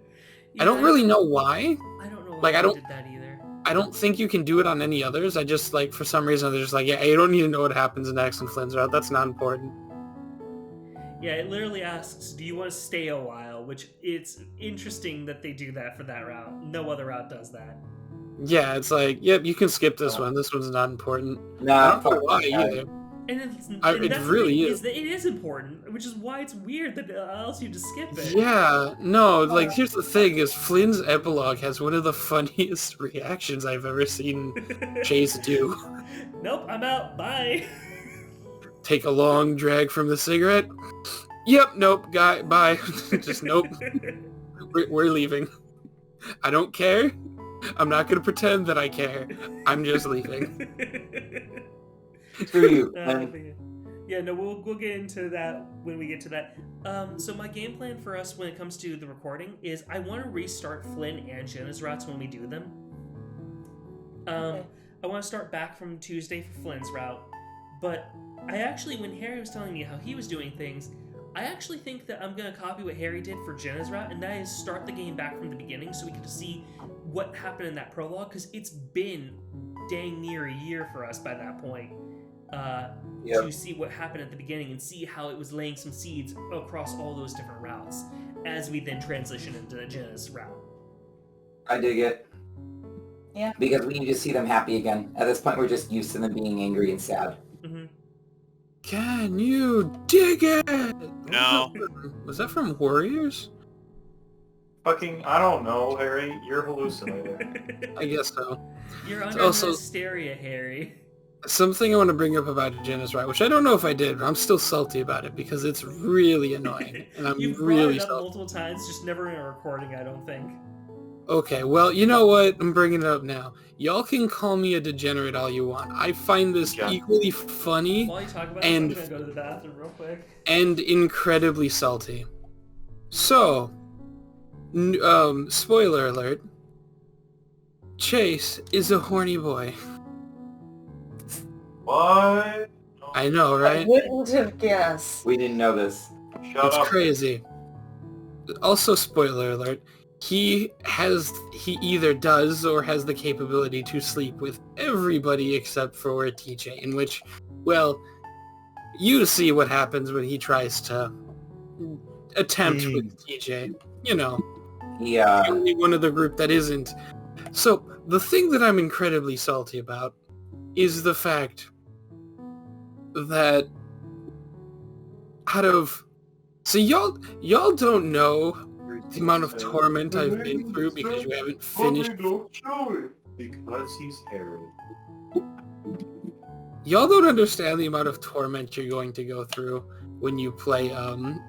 I don't Yeah, really know why. I don't know. like, Why I they don't- did that either. I don't think you can do it on any others. I just, like, for some reason, they're just like, yeah, you don't need to know what happens next in Flynn's route. That's not important. Yeah, it literally asks, "Do you want to stay a while?" Which it's interesting that they do that for that route. No other route does that. Yeah, it's like, yep, you can skip this one. This one's not important. No, I don't know why either. And, it's, and It that's the really thing, is. that it is important, which is why it's weird that it allows you to skip it. Yeah, no, like, here's the thing, is Flynn's epilogue has one of the funniest reactions I've ever seen Chase do. Nope, I'm out. Bye. Take a long drag from the cigarette. Yep, nope, guy, bye. Just nope, we're leaving. I don't care. I'm not gonna pretend that I care. I'm just leaving. Screw you. Yeah, no, we'll get into that when we get to that. So my game plan for us when it comes to the recording is I want to restart Flynn and Jenna's routes when we do them. Okay. I want to start back from Tuesday for Flynn's route, but I actually, when Harry was telling me how he was doing things, I actually think that I'm going to copy what Harry did for Jenna's route, and that is start the game back from the beginning so we can see what happened in that prologue, because it's been dang near a year for us by that point. To see what happened at the beginning and see how it was laying some seeds across all those different routes as we then transition into Jenna's route. I dig it. Yeah. Because we need to see them happy again. At this point, we're just used to them being angry and sad. Mm-hmm. Can you dig it? No. Was that from Warriors? Fucking, I don't know, Harry. You're hallucinating. I guess so. You're under Also- hysteria, Harry. Something I want to bring up about Jenna's right, which I don't know if I did, but I'm still salty about it because it's really annoying, and I'm You've brought really it up salty. multiple times, just never in a recording, I don't think. Okay, well, you know what? I'm bringing it up now. Y'all can call me a degenerate all you want. I find this Yeah. equally funny While you talk about And- this, I'm gonna go to the bathroom real quick. and incredibly salty. So, spoiler alert, Chase is a horny boy. What? I know, I right? wouldn't have guessed. We didn't know this. Shut It's up. crazy. Also, spoiler alert, he either does or has the capability to sleep with everybody except for TJ, in which, well, you see what happens when he tries to attempt with TJ. You know, Yeah. the only one of the group that isn't. So, the thing that I'm incredibly salty about is the fact that so y'all don't know the amount of torment I've been through because you haven't finished. Because he's Harry. Y'all don't understand the amount of torment you're going to go through when you play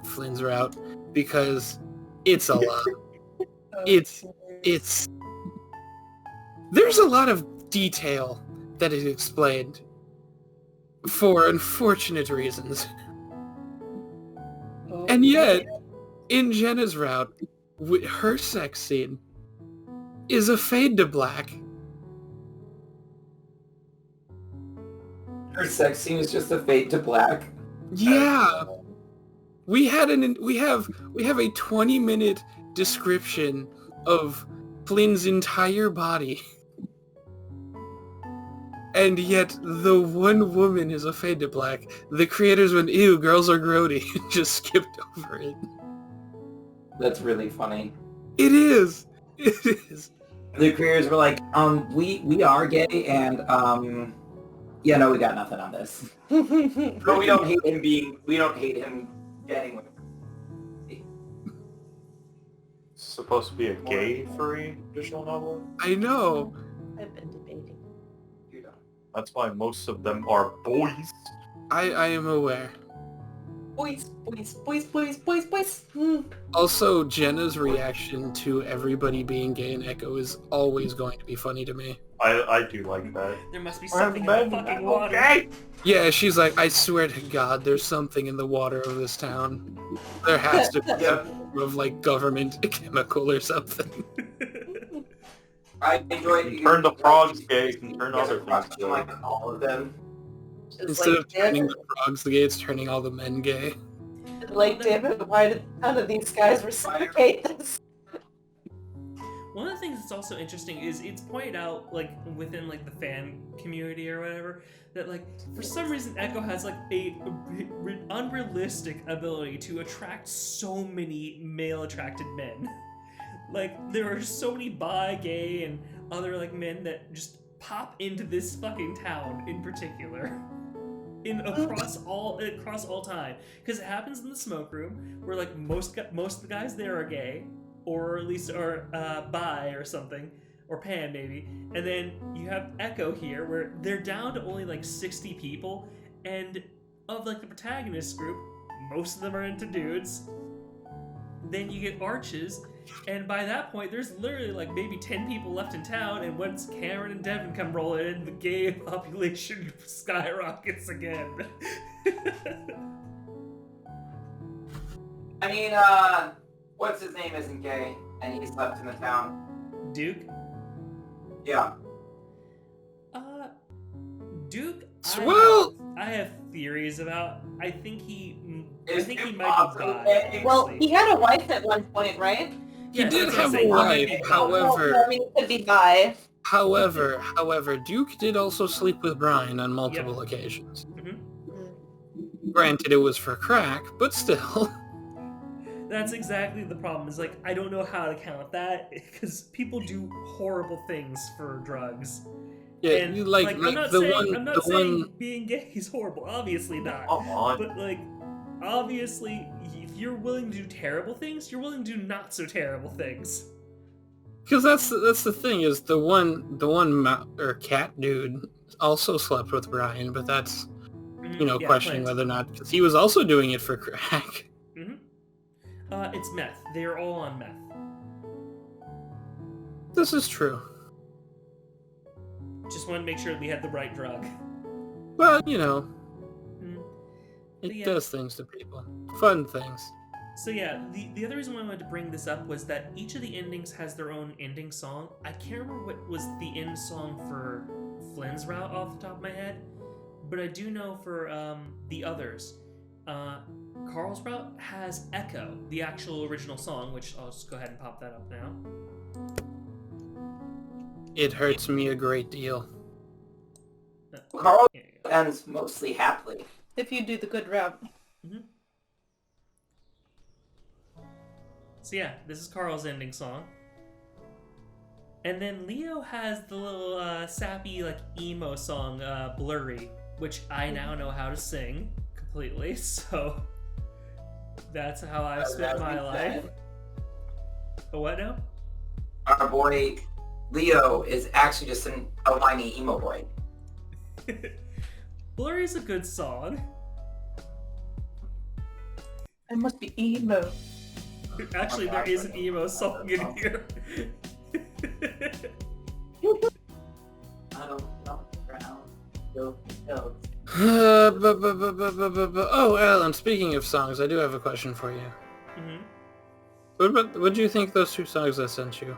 Flynn's route, because it's a lot. It's there's a lot of detail that is explained for unfortunate reasons. And yet, in Jenna's route, her sex scene is a fade to black. Her sex scene is just a fade to black. Yeah, we have a 20-minute description of Flynn's entire body, and yet the one woman is a fade to black. The creators went, "Ew, girls are grody," and just skipped over it. That's really funny. It is. It is. The creators were like, we are gay, and yeah, no, we got nothing on this. But we don't hate him getting with. It's supposed to be a gay furry visual novel? I know. I've been debating. That's why most of them are boys. I am aware. Boys. Also, Jenna's reaction to everybody being gay in Echo is always going to be funny to me. I do like that. There must be something in the fucking water. Okay. Yeah, she's like, I swear to God, there's something in the water of this town. There has to be some form of, like, government chemical or something. I enjoyed You turn the frogs gay, you can turn other things gay. like all of them. Instead of turning the frogs gay, it's turning all the men gay. Like, damn it, why did none of these guys reciprocate this? One of the things that's also interesting is it's pointed out, like, within, like, the fan community or whatever, that, like, for some reason Echo has, like, a unrealistic ability to attract so many male-attracted men. Like, there are so many bi, gay, and other, like, men that just pop into this fucking town in particular. Across all time. Because it happens in the smoke room, where, like, most of the guys there are gay, or at least are bi or something, or pan maybe, and then you have Echo here where they're down to only like 60 people, and of like the protagonist group, most of them are into dudes. Then you get Arches, and by that point there's literally like maybe 10 people left in town, and once Cameron and Devin come rolling in, the gay population skyrockets again. I mean, what's his name isn't gay, and he's left in the town. Duke? Yeah. Duke, Well- I have theories about. I think he Is might Duke be also bi. gay? Well, actually. he had a wife at one point, right? He Yes, did that's what I'm have a saying. He might wife, be bi. however, I mean, it could be bi. however, Duke did also sleep with Brian on multiple occasions. Granted, it was for crack, but still. That's exactly the problem. Is like I don't know how to count that because people do horrible things for drugs. Yeah, And you like I'm not the saying one, I'm not the saying one. being gay is horrible. Obviously not. Come on. But like, obviously, if you're willing to do terrible things, you're willing to do not so terrible things. Because that's the thing is the one cat dude also slept with Brian, but that's Yeah, questioning Clint. whether or not because he was also doing it for crack. It's meth. They are all on meth. This is true. Just want to make sure we had the right drug. Well, But it yeah. does things to people. Fun things. So yeah, the other reason why I wanted to bring this up was that each of the endings has their own ending song. I can't remember what was the end song for Flynn's route off the top of my head, but I do know for the others. Carl's route has Echo, the actual original song, which I'll just go ahead and pop that up now. It hurts me a great deal. Carl Here you go. ends mostly happily. If you do the good route. So yeah, this is Carl's ending song. And then Leo has the little sappy like emo song, Blurry, which I now know how to sing completely, so that's how I've spent my life. But what now? Our boy Leo is actually just a whiny emo boy. Blurry's a good song. It must be emo. Actually, there is an emo song in here. I don't know. No. Oh, Alan, speaking of songs, I do have a question for you. What do you think of those two songs I sent you?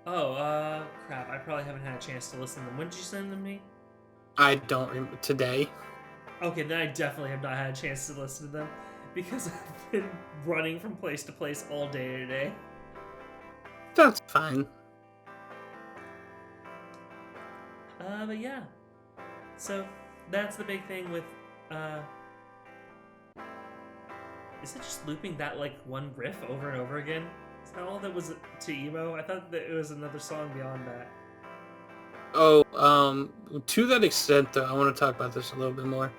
Oh, crap. I probably haven't had a chance to listen to them. When did you send them to me? I don't remember. Today? Okay, then I definitely have not had a chance to listen to them because I've been running from place to place all day today. That's fine. But yeah. So, that's the big thing with, is it just looping that, like, one riff over and over again? Is that all that was to emo? I thought that it was another song beyond that. Oh, to that extent, though, I want to talk about this a little bit more.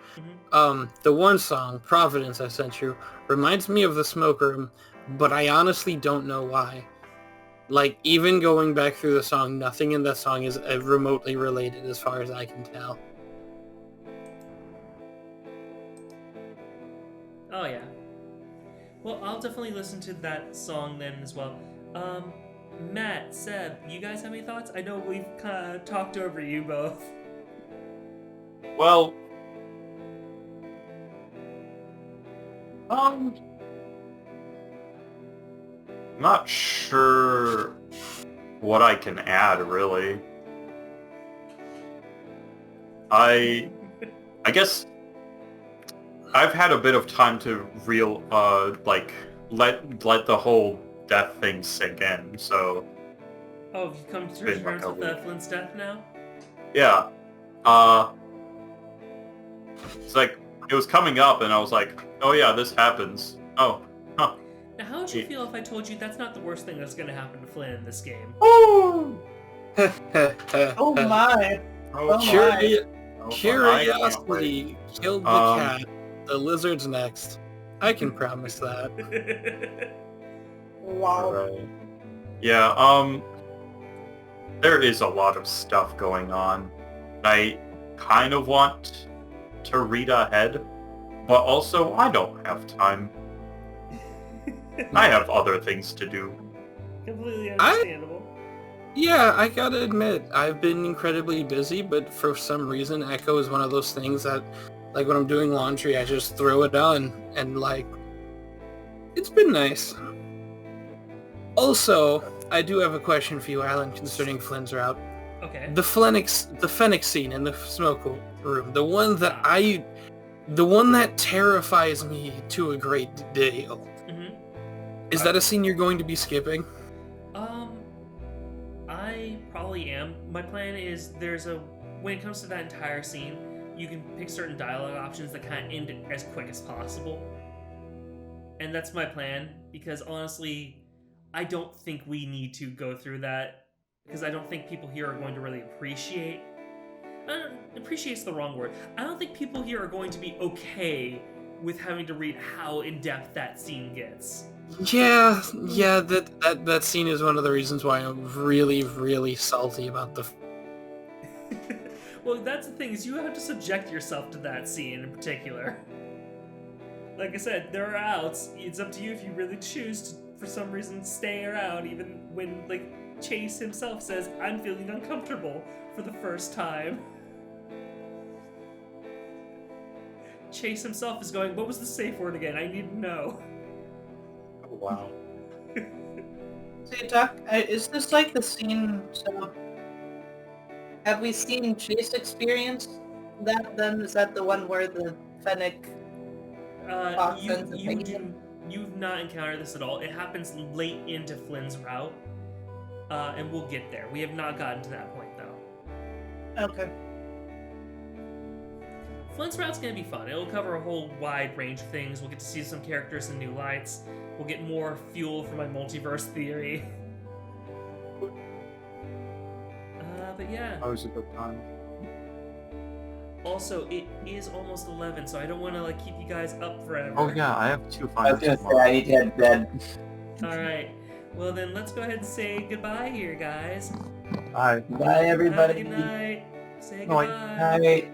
The one song, Providence, I sent you, reminds me of The Smoke Room, but I honestly don't know why. Like, even going back through the song, nothing in that song is remotely related as far as I can tell. Oh, yeah. Well, I'll definitely listen to that song then as well. Matt, Seb, you guys have any thoughts? I know we've kind of talked over you both. Well, not sure what I can add, really. I guess I've had a bit of time to let the whole death thing sink in, so Oh, have you come to Been terms with recovered. Flynn's death now? yeah. It's like, it was coming up and I was like, oh yeah, this happens. Oh, huh. Now, how would you feel if I told you that's not the worst thing that's going to happen to Flynn in this game? Oh my. Oh, Curiosity killed the cat. The lizard's next. I can promise that. Wow. Right. Yeah, there is a lot of stuff going on. I kind of want to read ahead, but also I don't have time. I have other things to do. Completely understandable. Yeah, I gotta admit, I've been incredibly busy, but for some reason Echo is one of those things that, like when I'm doing laundry, I just throw it on, and like, it's been nice. Also, I do have a question for you, Alan, concerning Flynn's route. Okay. The Fennec scene in the smoke room, the one that terrifies me to a great deal. Mm-hmm. Is that a scene you're going to be skipping? I probably am. My plan is when it comes to that entire scene, you can pick certain dialogue options that kind of end it as quick as possible. And that's my plan, because honestly, I don't think we need to go through that, because I don't think people here are going to really appreciate... appreciate's the wrong word. I don't think people here are going to be okay with having to read how in-depth that scene gets. Yeah, that scene is one of the reasons why I'm really, really salty about the... Well, that's the thing, is you have to subject yourself to that scene in particular. Like I said, there are outs. It's up to you if you really choose to, for some reason, stay or out, even when, like, Chase himself says, I'm feeling uncomfortable for the first time. Chase himself is going, what was the safe word again? I need to know. Oh, wow. So, Doc, is this like the scene, so... Have we seen Chase experience that then? Is that the one where the Fennec... You've not encountered this at all. It happens late into Flynn's route, and we'll get there. We have not gotten to that point, though. Okay. Flynn's route's gonna be fun. It'll cover a whole wide range of things. We'll get to see some characters in new lights. We'll get more fuel for my multiverse theory. But yeah. That was a good time. Also, it is almost 11, so I don't want to like keep you guys up forever. Oh yeah, I have 2 I was finals gonna say tomorrow. I need to head to bed. Alright. Well then, let's go ahead and say goodbye here, guys. Bye. Bye, everybody. Have a good night. Say Night. goodbye. Night.